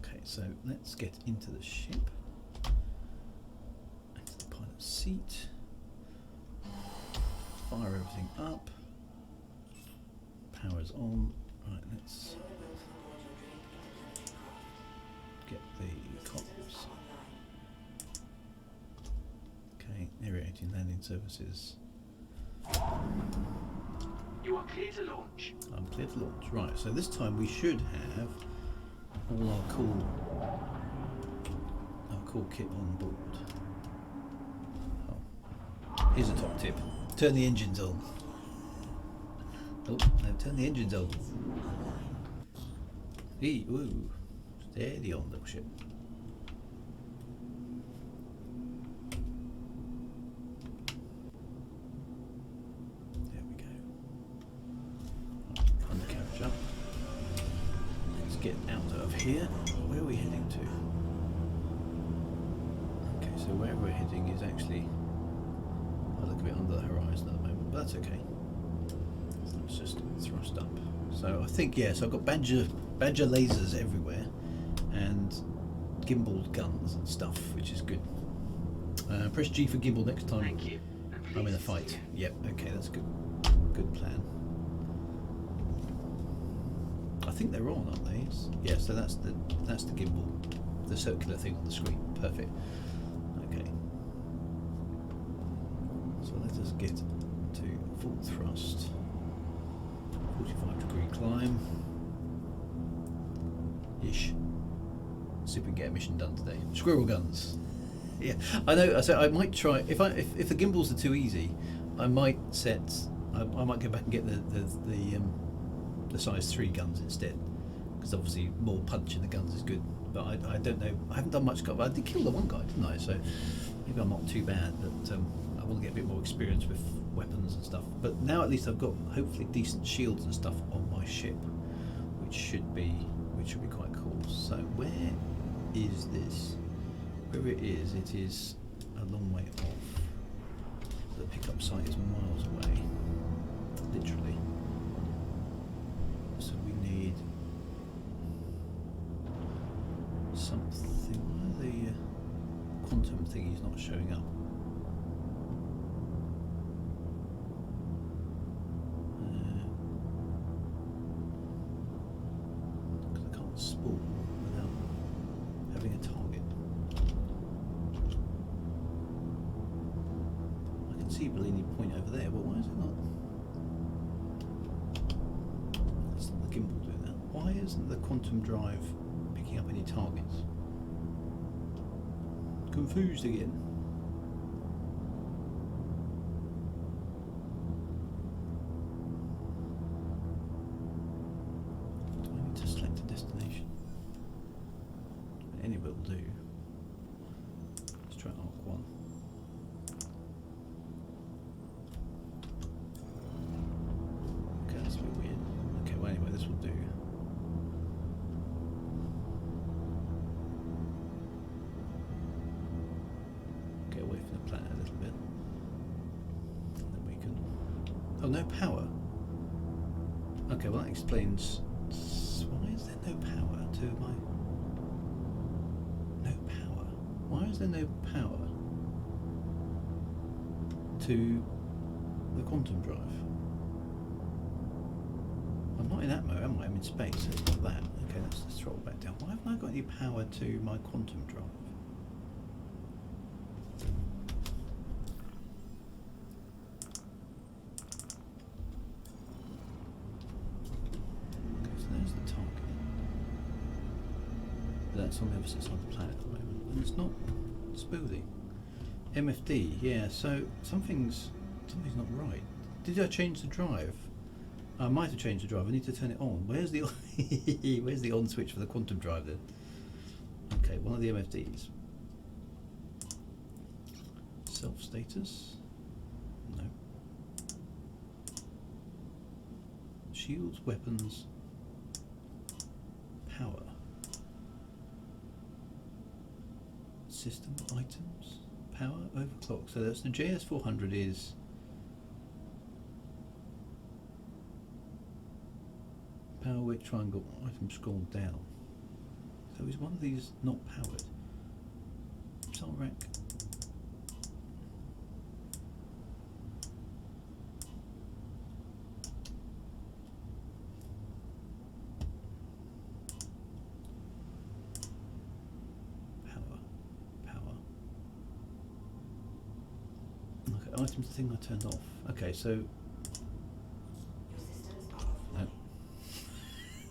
Speaker 1: Okay, so let's get into the ship. Seat. Fire everything up. Power's on. Right, let's get the comms. Okay, area 18 landing services.
Speaker 2: You are clear to launch.
Speaker 1: I'm clear to launch. Right, so this time we should have all our cool kit on board. Here's a top tip. Turn the engines on. Oh, no, turn the engines on. Ooh. Steady on, little ship. There we go. Undercarriage up. Let's get out of here. Where are we heading to? Okay, so where we're heading is actually a little bit under the horizon at the moment, but that's okay. So let's just thrust up. So I think, yes, I've got badger lasers everywhere and gimbaled guns and stuff, which is good. Press G for gimbal next time
Speaker 2: Thank you. And
Speaker 1: I'm in a
Speaker 2: please
Speaker 1: fight.
Speaker 2: visit
Speaker 1: Yep, okay, that's good. Good plan. I think they're on, aren't they? Yeah, so that's the gimbal, the circular thing on the screen. Perfect. Okay. So let us get to full thrust. 45-degree climb. Ish. See if we can get a mission done today. Squirrel guns. Yeah, I know. So I might try if the gimbals are too easy, I might set. I might go back and get the size 3 guns instead, because obviously more punch in the guns is good. But I don't know. I haven't done much. But I did kill the one guy, didn't I? So maybe I'm not too bad. But I want to get a bit more experience with weapons and stuff. But now at least I've got hopefully decent shields and stuff on my ship, which should be quite cool. So where is this? Wherever it is a long way off. The pickup site is miles away, literally. So we need something. Why the quantum thing is not showing up? Because I can't spool without having a target. I can see Bellini point over there, but why is it not? That's not the gimbal doing that. Why isn't the quantum drive picking up any targets? Confused again. Do I need to select a destination? Anywhere will do. Let's try Arc 1. Okay, that's a bit weird. Okay, well anyway, this will do. Get away from the planet a little bit. And then we can... Oh, no power. Okay, well that explains... Why is there no power to my... No power? Why is there no power to the quantum drive? I'm not in atmo, am I? I'm in space, so it's not that. Okay, let's throttle back down. Why haven't I got any power to my quantum drive? Okay, so there's the target. But that's on the opposite side of the planet at the moment. And it's not spooling. MFD, yeah, so something's not right. Did I change the drive? I might have changed the drive. I need to turn it on. Where's the where's the on switch for the quantum drive then? Okay, one of the MFDs. Self status? No. Shields, weapons, power. System items, power, overclock. So that's the JS400 is power width triangle item scroll down. So is one of these not powered? Solrack. Power. Okay, items the thing I turned off. Okay, so
Speaker 4: Your systems are offline.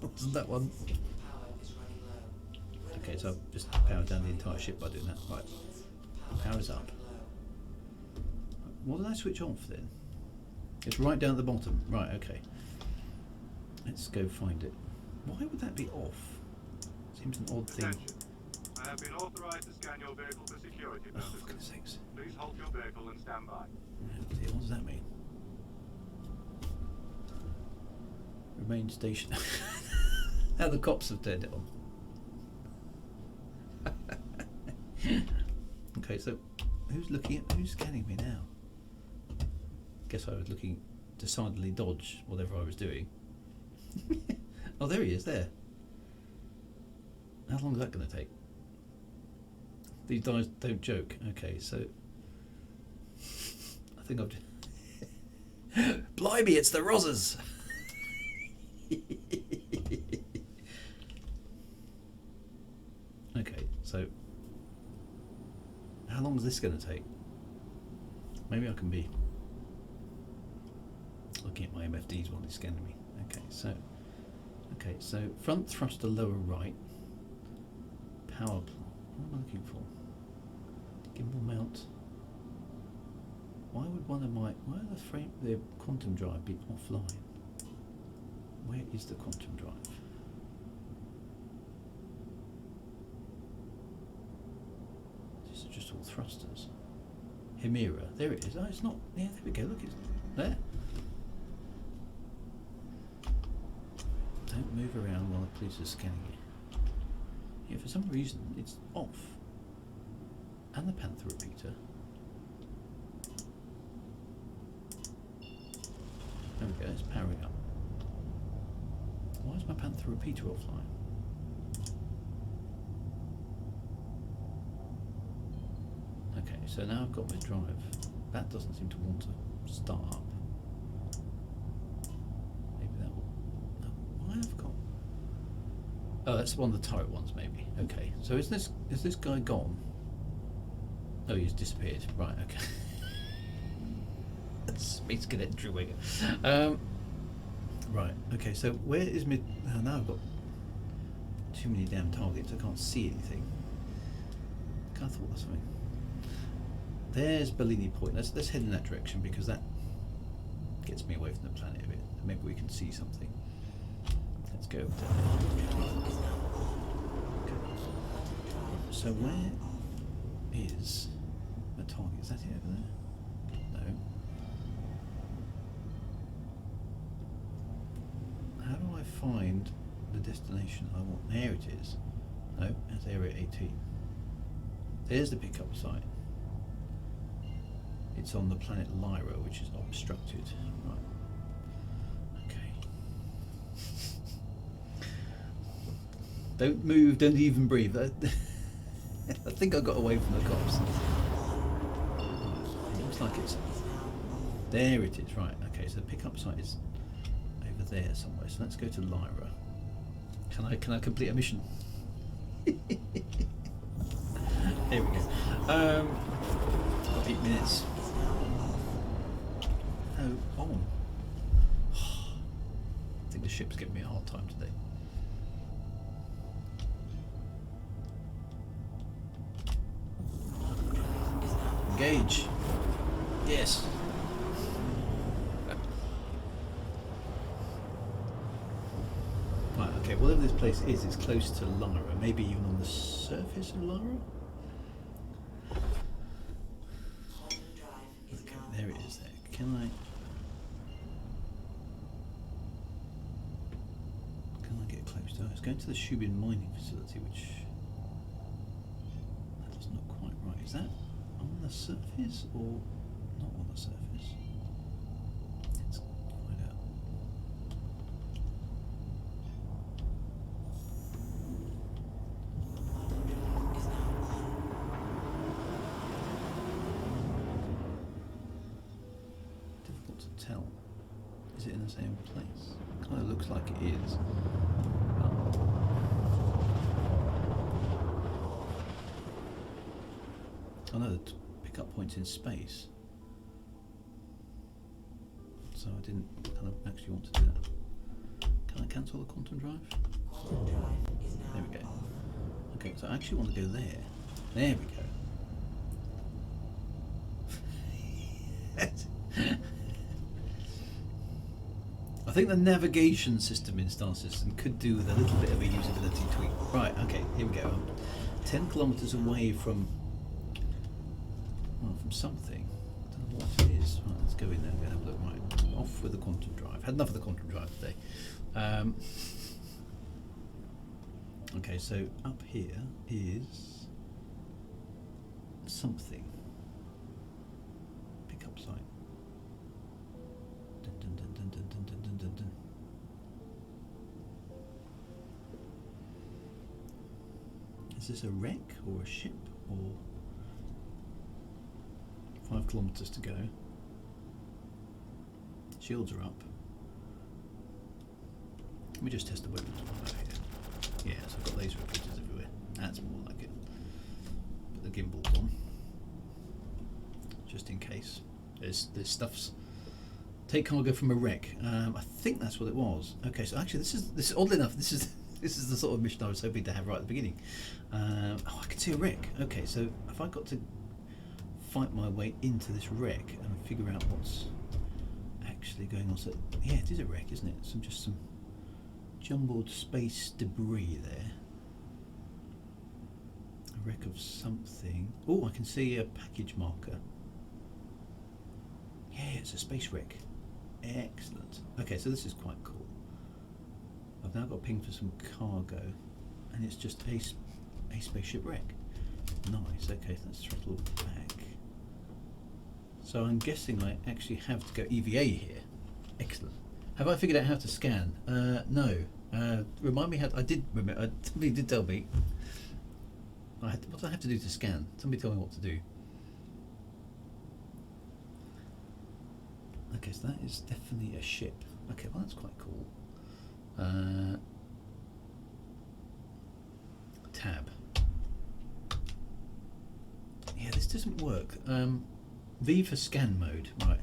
Speaker 1: no. Wasn't that one?
Speaker 4: Power is running low.
Speaker 1: Okay, so I've just powered down the entire ship by doing that. Right. Power's up. What did I switch off then? It's right down at the bottom. Right, okay. Let's go find it. Why would that be off? It's Seems an odd thing.
Speaker 9: Attention. I have been authorized to scan your vehicle for security
Speaker 1: Oh, for goodness
Speaker 9: purposes.
Speaker 1: sakes.
Speaker 9: Please hold your vehicle and stand by.
Speaker 1: Oh dear, what does that mean? Remain stationed. Now the cops have turned it on. Okay, so who's scanning me now? Guess I was looking decidedly dodge whatever I was doing. Oh, there he is, there. How long is that going to take? These guys don't joke. Okay, so I think I've just... Blimey, it's the Rozzers! Okay, so how long is this going to take? Maybe I can be looking at my MFDs while he's scanning me. Okay, so front thruster lower right, power plant. What am I looking for? Gimbal mount. Why would why the quantum drive be offline? Where is the quantum drive? These are just all thrusters. Hemera, there it is. Oh, it's not. Yeah, there we go. Look, it's there. Don't move around while the police are scanning you. Yeah, for some reason it's off. And the Panther repeater. There we go, it's powering up. Why is my Panther repeater offline? Okay, so now I've got my drive. That doesn't seem to want to start up. Maybe that will... No, why I've got... Oh, that's one of the turret ones, maybe. Okay, so is this guy gone? Oh, he's disappeared. Right, okay. Space Cadet Drew Wagar. Right, okay, so where is mid... Oh, now I've got too many damn targets, I can't see anything. I kind of thought that's something. There's Bellini Point. Let's head in that direction because that gets me away from the planet a bit. Maybe we can see something. Let's go over there. Okay. So where is the target? Is that it over there? No. How do I find the destination I want? There it is. No, that's Area 18. There's the pickup site. It's on the planet Lyra, which is obstructed. Right. Okay. Don't move, don't even breathe. I think I got away from the cops. It looks like it's... There it is, right. Okay, so the pickup site is over there somewhere. So let's go to Lyra. Can I complete a mission? There we go. 8 minutes. Oh, on. I think the ship's giving me a hard time today. Engage. Yes. Right, okay, whatever this place is, it's close to Lyra. Maybe even on the surface of Lyra? Okay, there it is there. Can I get close to it? It's going to the Shubin mining facility, which that doesn't look quite right. Is that on the surface or not on the surface? Let's find out. Difficult to tell. Is it in the same place? It kind of looks like it is. I know the pickup point's in space, so I didn't kind of actually want to do that. Can I cancel the quantum drive? There we go. Okay, so I actually want to go there. There we go. I think the navigation system in Star System could do with a little bit of a usability tweak. Right, okay, here we go. I'm 10 kilometres away from something. I don't know what it is. Right, let's go in there and have a look. Right, off with the quantum drive. Had enough of the quantum drive today. Okay, so up here is something. Pickup site. Dun, dun, dun, dun, dun, dun, dun, dun, dun, dun. Is this a wreck or a ship or 5 kilometres to go? Shields are up. Let me just test the weapons one over here. Yeah, so I've got laser repeaters everywhere. That's more like it. Put the gimbals on, just in case. There's stuffs. Take cargo from a wreck. I think that's what it was. Okay, so actually, this is oddly enough. This is the sort of mission I was hoping to have right at the beginning. Oh, I can see a wreck. Okay, so if I got to fight my way into this wreck and figure out what's actually going on. So yeah, it is a wreck, isn't it? Just some jumbled space debris there. A wreck of something. Oh, I can see a package marker. Yeah, it's a space wreck. Excellent. Okay, so this is quite cool. I've now got a ping for some cargo, and it's just a spaceship wreck. Nice. Okay, let's throttle back. So I'm guessing I actually have to go EVA here. Excellent. Have I figured out how to scan? No. Remind me how. I did remember. Somebody did tell me. What do I have to do to scan? Somebody tell me what to do. Okay, so that is definitely a ship. Okay, well that's quite cool. Tab. Yeah, this doesn't work. V for scan mode, right.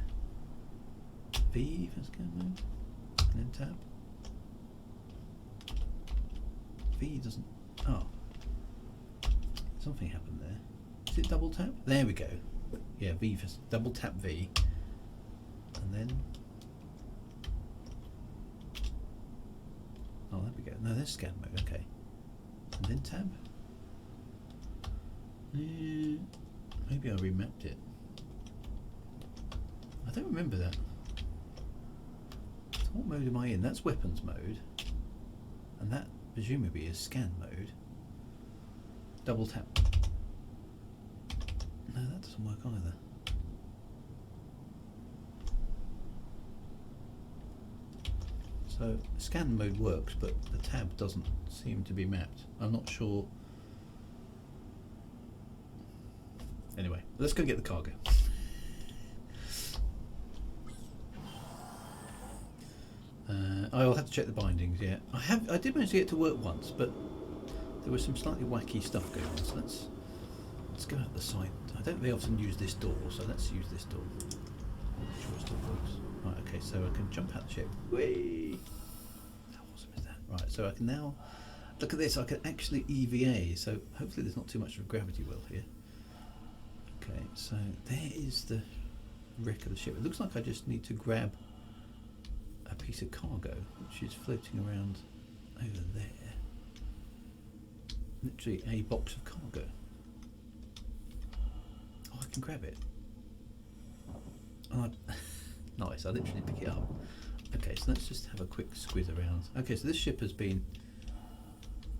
Speaker 1: V for scan mode, and then tab. V doesn't, oh. Something happened there. Is it double tap? There we go. Yeah, V for, double tap V. And then, oh, there we go. No, there's scan mode, okay. And then tab. Maybe I remapped it. I don't remember that. So what mode am I in? That's weapons mode. And that presumably is scan mode. Double tap. No, that doesn't work either. So scan mode works, but the tab doesn't seem to be mapped. I'm not sure. Anyway, let's go get the cargo. I'll have to check the bindings. Yeah, I did manage to get it to work once, but there was some slightly wacky stuff going on. So let's go out the side. I don't think they often use this door, so let's use this door. I'm not sure it still works. Right, okay, so I can jump out the ship. Whee! How awesome is that? Right, so I can now look at this. I can actually EVA. So hopefully there's not too much of a gravity well here. Okay, so there is the wreck of the ship. It looks like I just need to grab a piece of cargo, which is floating around over there. Literally a box of cargo. Oh, I can grab it. Oh, nice, I literally pick it up. Okay, so let's just have a quick squiz around. Okay, so this ship has been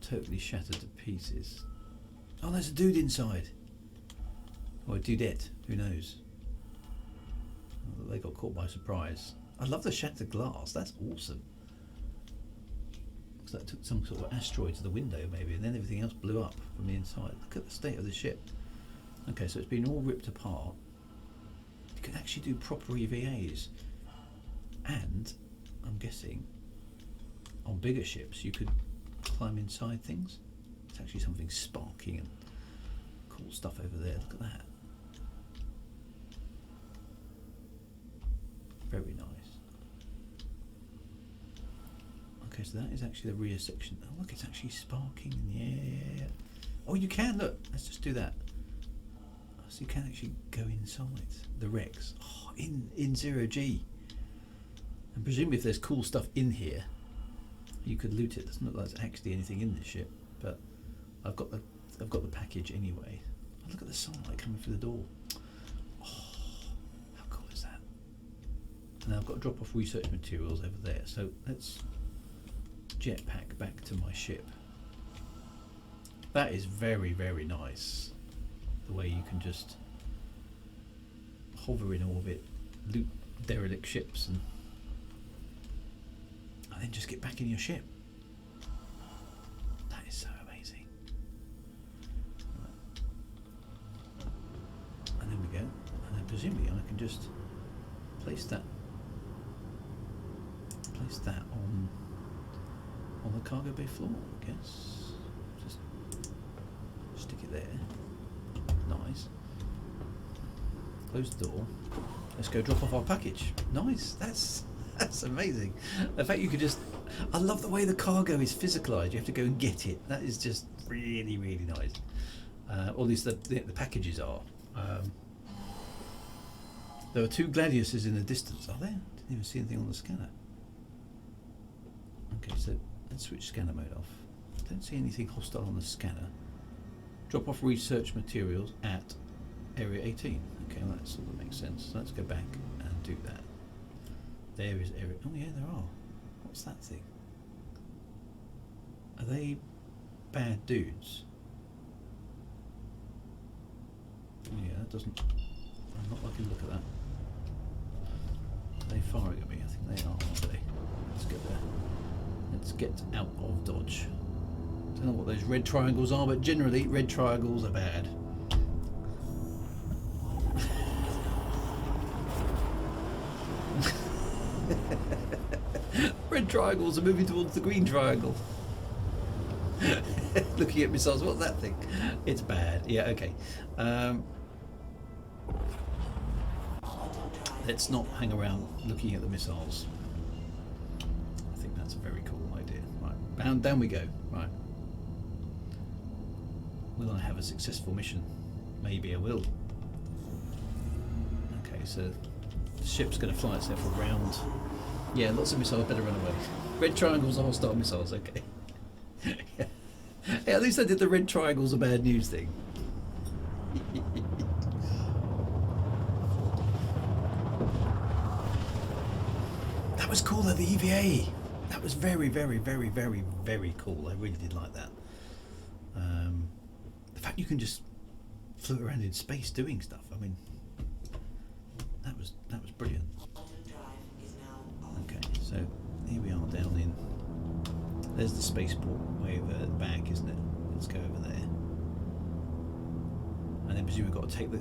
Speaker 1: totally shattered to pieces. Oh, there's a dude inside. Or a dudette, who knows? Oh, they got caught by surprise. I love the shattered glass, that's awesome. Looks like it took some sort of asteroid to the window maybe, and then everything else blew up from the inside. Look at the state of the ship. Okay, so it's been all ripped apart. You can actually do proper EVAs. And, I'm guessing, on bigger ships you could climb inside things. It's actually something sparking and cool stuff over there, look at that. Very nice. Okay, so that is actually the rear section. Oh look, it's actually sparking. Yeah. Oh, you can, look. Let's just do that. Oh, so you can actually go inside the wrecks. Oh, in 0G. And presumably if there's cool stuff in here, you could loot it. Doesn't look like there's actually anything in this ship. but I've got the package anyway. Oh, look at the sunlight coming through the door. Oh, how cool is that? And I've got to drop off research materials over there. So let's jetpack back to my ship. That is very, very nice. The way you can just hover in orbit, loot derelict ships, and then just get back in your ship. That is so amazing. Right. And then we go, and then presumably I can just place that on the cargo bay floor, I guess. Just stick it there. Nice. Close the door. Let's go drop off our package. Nice. That's amazing. In fact, you could just... I love the way the cargo is physicalised. You have to go and get it. That is just really, really nice. Or at least the packages are. There are 2 gladiuses in the distance, are there? Didn't even see anything on the scanner. Okay, so let's switch scanner mode off. Don't see anything hostile on the scanner. Drop off research materials at Area 18. Okay, well, that sort of makes sense. So let's go back and do that. There is Area... Oh yeah, there are. What's that thing? Are they bad dudes? Oh yeah, that doesn't... I'm not liking to look at that. Are they firing at me? I think they are, aren't they? Let's get there. Let's get out of dodge. Don't know what those red triangles are, but generally red triangles are bad. Red triangles are moving towards the green triangle. Looking at missiles, what's that thing? It's bad. Yeah, okay. Let's not hang around looking at the missiles. I think that's a very cool idea. Right, down we go. Right. Will I have a successful mission? Maybe I will. Okay, so the ship's going to fly itself around. Yeah, lots of missiles, better run away. Red triangles are hostile missiles, okay. Yeah. Hey, at least I did the red triangles are bad news thing. That was cool at the EVA. That was very, very, very, very, very cool. I really did like that. The fact you can just float around in space doing stuff. I mean, that was brilliant. Okay, so here we are down in. There's the spaceport way over at the back, isn't it? Let's go over there. And then presumably we've got to take the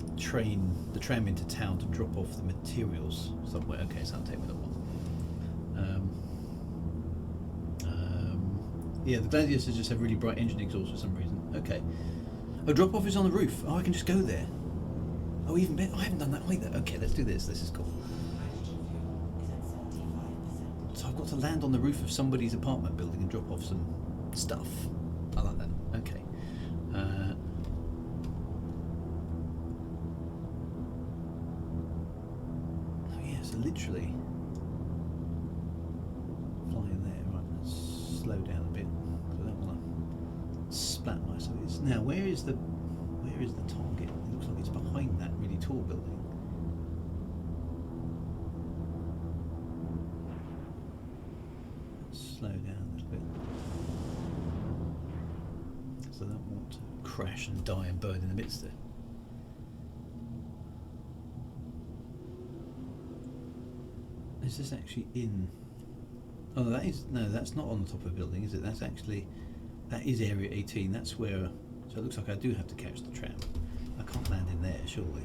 Speaker 1: tram into town to drop off the materials somewhere. Okay, so that'll take me a little while. Yeah, the gladiators just have really bright engine exhausts for some reason. Okay. Oh, drop off is on the roof. Oh, I can just go there. Oh, even better. I haven't done that either. Okay, let's do this. This is cool. So I've got to land on the roof of somebody's apartment building and drop off some stuff. I like that. Okay. Oh yeah, so literally flying there. Right, let's slow down a bit. So I don't want to splat myself. Now, where is the target? It looks like it's behind that really tall building. Slow down a little bit. So I don't want to crash and die and burn in the midst of it. Is this actually in? Oh, that's not on the top of the building, is it? That is Area 18. That's where. So it looks like I do have to catch the tram. I can't land in there, surely.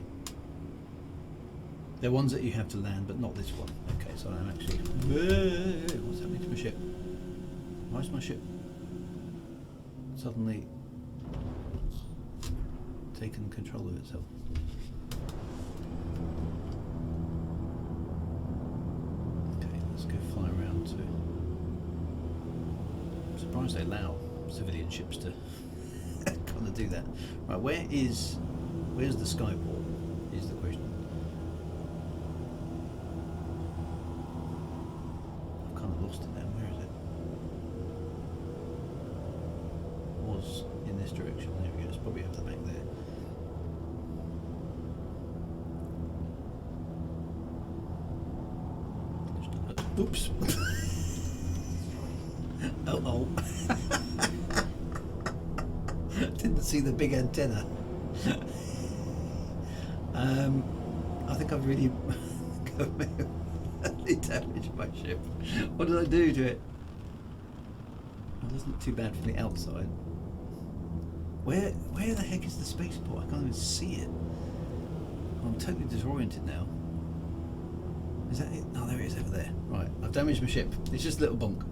Speaker 1: There are ones that you have to land, but not this one. Okay, so I'm actually... What's happening to my ship? Why is my ship suddenly taken control of itself? Okay, let's go fly around to... I'm surprised they allow civilian ships to kind of do that. Right, where's the skyport is the question. I've kind of lost it now. Where is it? Was Oops. Oh. Didn't see the big antenna. I think I've really damaged my ship. What did I do to it? Well, it doesn't look too bad from the outside. Where the heck is the spaceport? I can't even see it. I'm totally disoriented now. Is that it? Oh, there it is over there. Right, I've damaged my ship. It's just a little bonk.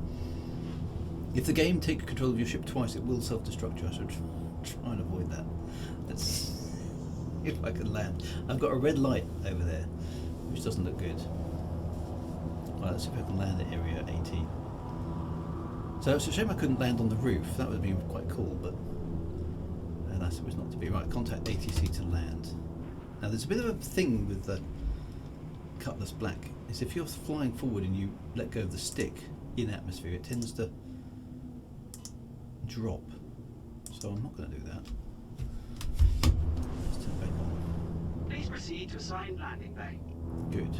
Speaker 1: If the game takes control of your ship twice, it will self-destruct you. I should try and avoid that. Let's see if I can land. I've got a red light over there, which doesn't look good. Right, let's see if I can land at area 18. So it's a shame I couldn't land on the roof. That would have been quite cool, but alas, it was not to be. Right, contact ATC to land. Now there's a bit of a thing with the Cutlass Black. Is if you're flying forward and you let go of the stick in atmosphere, it tends to drop. So I'm not going to do that. Let's turn back on.
Speaker 2: Please proceed to assigned landing bay.
Speaker 1: Good.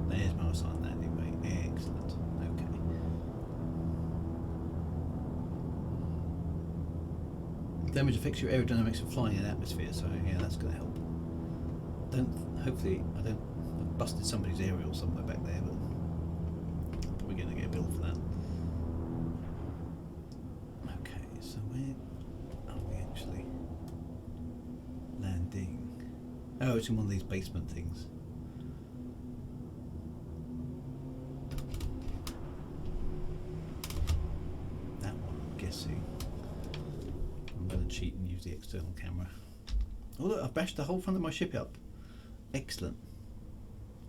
Speaker 1: There's my assigned landing bay. Excellent. Okay. Damage affects your aerodynamics of flying in atmosphere, so yeah, that's going to help. Hopefully I don't have busted somebody's aerial somewhere back there, but I'm probably going to get a bill for that. Okay, so where are we actually landing? Oh, it's in one of these basement things. That one, I'm guessing. I'm going to cheat and use the external camera. Oh look, I've bashed the whole front of my ship up. Excellent.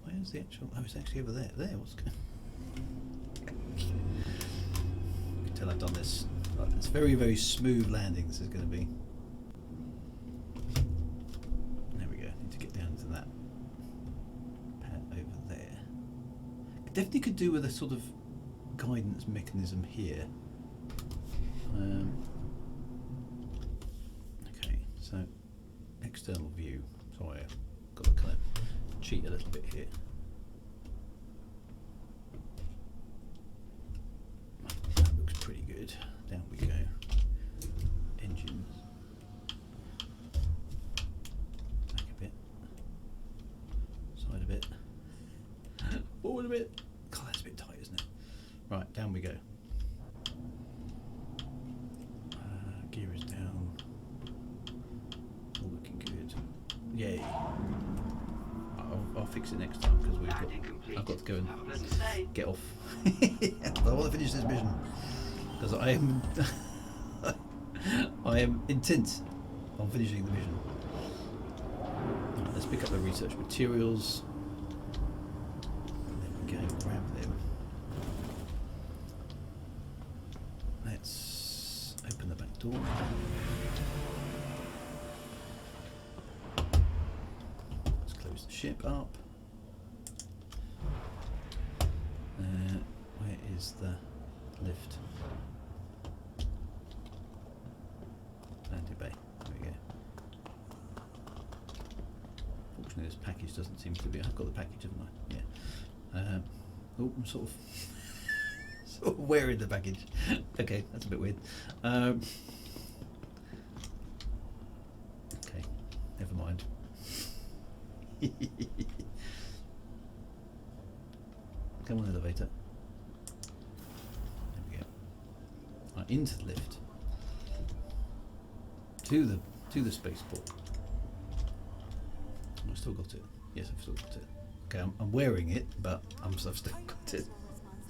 Speaker 1: Where's the actual... Oh, it's actually over there. There, what's going on? You can tell I've done this. Right, it's very, very smooth landing this is going to be. There we go. Need to get down to that pad over there. Definitely could do with a sort of guidance mechanism here. Okay, so external view. Sorry, I've got to kind of cheat a little bit here. That looks pretty good. Down we go. Engines. Back a bit. Side a bit. Forward a bit. God, that's a bit tight, isn't it? Right, down we go. Gear is down. All looking good. Yay. I'll fix it next time because I've got to go and get off. I want to finish this mission because I am intent on finishing the mission. Right, let's pick up the research materials. There we go, grab them. Let's open the back door. Let's close the ship up. Where is the lift? Landing bay. There we go. Fortunately, this package doesn't seem to be. I've got the package, haven't I? Yeah. Oh, I'm sort of wearing the package. Okay, that's a bit weird. Okay, never mind. Come on, elevator. There we go. Right, into the lift. To the spaceport. I've still got it. Yes, I've still got it. Okay, I'm wearing it, but I've still got it.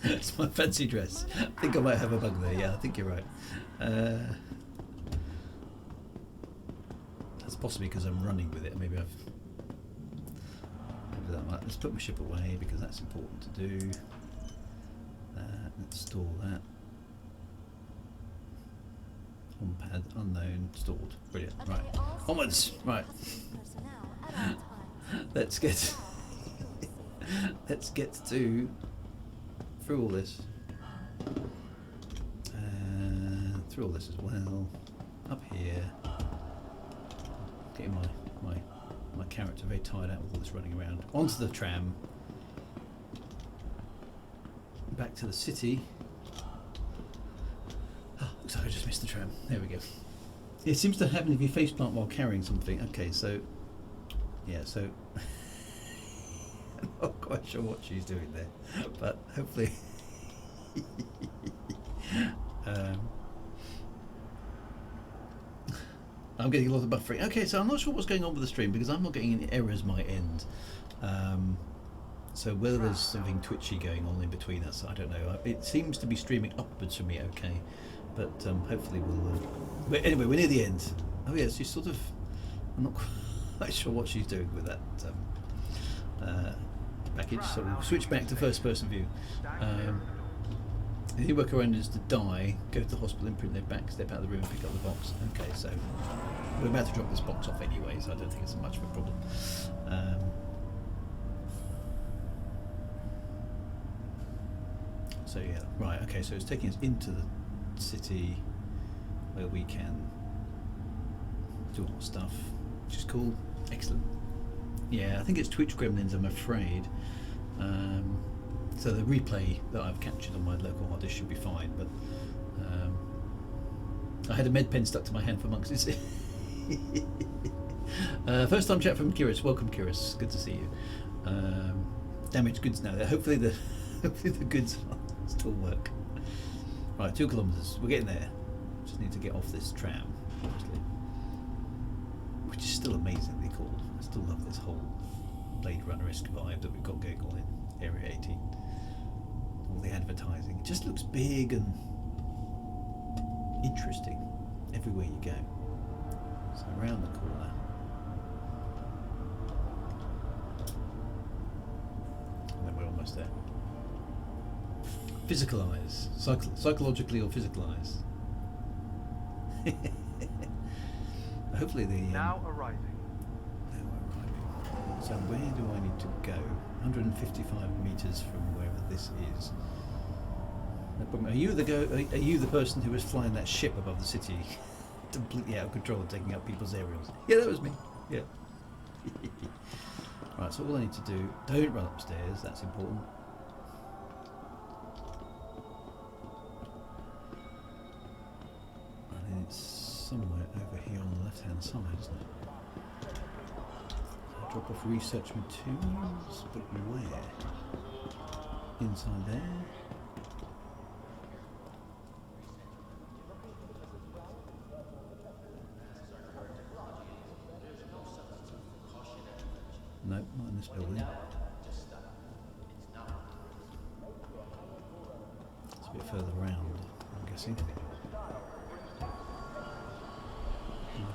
Speaker 1: It's my fancy dress. I think I might have a bug there. Yeah, I think you're right. That's possibly because I'm running with it. Maybe I've. Maybe that might. Let's put my ship away because that's important to do. Let's store that. Home pad unknown stored. Brilliant. Right. Onwards. Right. Let's get. Let's get to. Through all this. Through all this as well. Up here. Getting my character very tired out with all this running around. Onto the tram. back to the city. Oh, looks like I just missed the tram. There we go. It seems to happen if you faceplant while carrying something. Okay, so yeah, so I'm not quite sure what she's doing there, but hopefully. I'm getting a lot of buffering. Okay, so I'm not sure what's going on with the stream because I'm not getting any errors my end. So whether there's something twitchy going on in between us, I don't know. It seems to be streaming upwards for me, okay, but hopefully we'll. But anyway, we're near the end. Oh yeah, she's sort of. I'm not quite sure what she's doing with that package. So we'll switch back to first-person view. The workaround is to die, go to the hospital, imprint their back, step out of the room, and pick up the box. Okay, so we're about to drop this box off anyway, so I don't think it's much of a problem. So yeah, right, okay, so it's taking us into the city where we can do all stuff, which is cool. Excellent. Yeah, I think it's Twitch Gremlins, I'm afraid. So the replay that I've captured on my local hard disk should be fine, but I had a med pen stuck to my hand for months. First time chat from Kiris. Welcome, Kiris. Good to see you. Damaged goods now. Hopefully the goods still work. Right, 2 kilometres. We're getting there. Just need to get off this tram, obviously, which is still amazingly cool. I still love this whole Blade Runner-esque vibe that we've got going on in Area 18. All the advertising. It just looks big and interesting everywhere you go. So around the corner. And then we're almost there. Physicalize. Psychologically or physicalize. Hopefully the...
Speaker 9: Now arriving.
Speaker 1: So where do I need to go? 155 metres from wherever this is. No problem. Are you the person who was flying that ship above the city, completely out of control, taking up people's aerials? Yeah, that was me. Yeah. Right. So all I need to do, don't run upstairs. That's important. And then it's somewhere over here on the left-hand side, isn't it? Drop off research materials, but where? Inside there? Nope, not in this building. It's a bit further around, I'm guessing.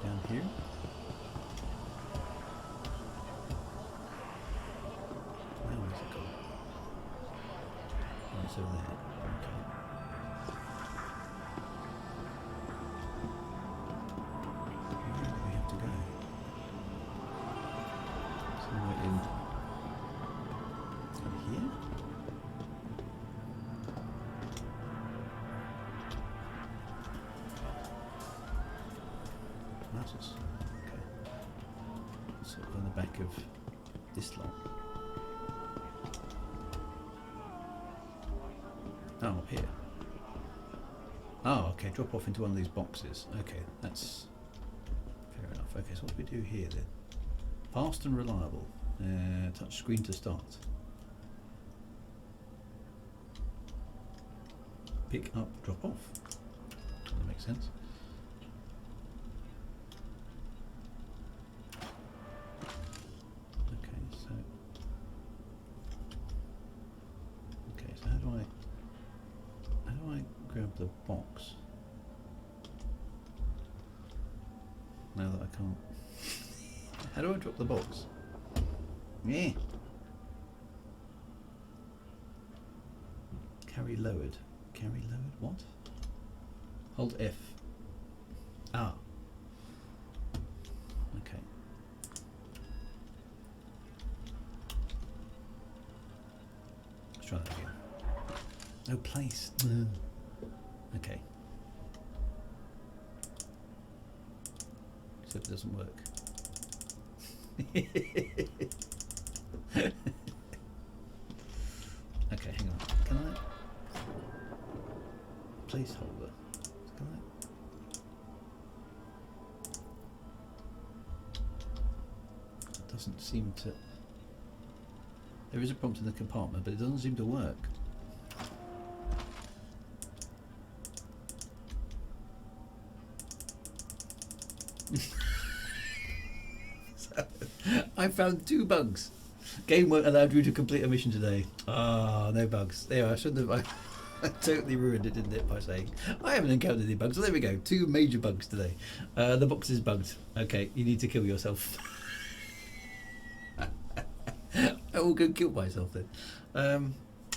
Speaker 1: Down here. So there. Okay. Where do we have to go? Somewhere in here? Mouse. Okay. Sort of on the back of this lot. Oh, up here. Oh, okay, drop off into one of these boxes. Okay, that's fair enough. Okay, so what do we do here then? Fast and reliable. Touch screen to start. Pick up, drop off. That makes sense. Okay, so how do I grab the box now that I can't? How do I drop the box? Yeah. Carry lowered. Carry lowered. What? Hold F. Ah. Okay. Let's try that again. No place. Okay. Except it doesn't work. Okay, hang on. Can I? doesn't seem to. There is a prompt in the compartment, but it doesn't seem to work. So, I found 2 bugs. Game won't allow you to complete a mission today. Ah, no bugs. There, I shouldn't have. I totally ruined it, didn't it, by saying I haven't encountered any bugs. So there we go. 2 major bugs today. The box is bugged. Okay, you need to kill yourself. I will go kill myself then.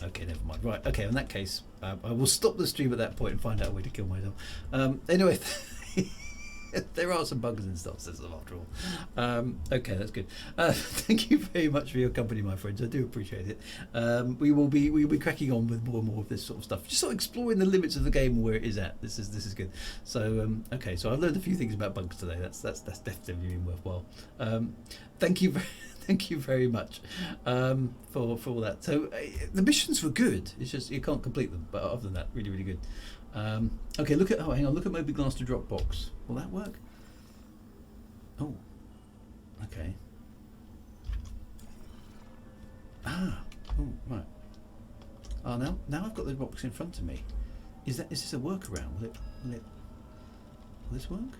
Speaker 1: Okay, never mind. Right, okay, in that case, I will stop the stream at that point and find out a way to kill myself. Anyway, there are some bugs and stuff, after all. Okay, that's good. Thank you very much for your company, my friends. I do appreciate it. We'll be cracking on with more and more of this sort of stuff. Just sort of exploring the limits of the game and where it is at. This is good. So okay, so I've learned a few things about bugs today. That's definitely been worthwhile. Thank you very much for all that. So the missions were good. It's just you can't complete them. But other than that, really, really good. Okay, hang on. Look at Moby Glass to drop box. Will that work? Oh, okay. Ah, oh right. Oh, now I've got the box in front of me. Is this a workaround? Will this work?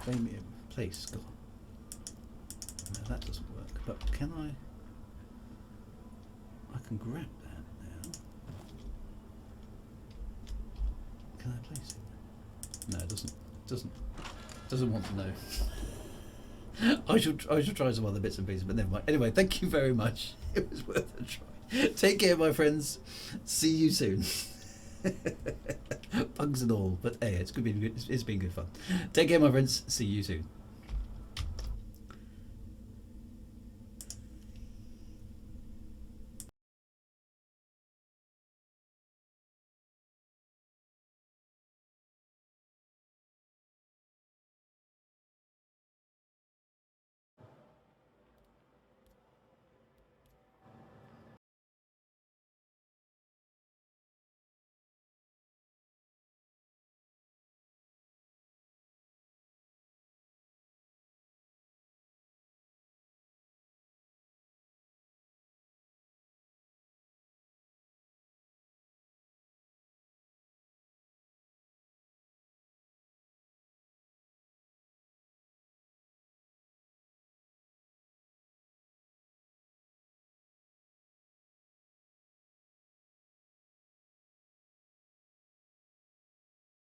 Speaker 1: Claim it in place. God. No, that doesn't work. But can I? I can grab that now. Can I place it? No, it doesn't want to know. I should try some other bits and pieces, but never mind. Anyway, thank you very much. It was worth a try. Take care, my friends. See you soon. Bugs and all, but hey, it's been good fun. Take care, my friends. See you soon.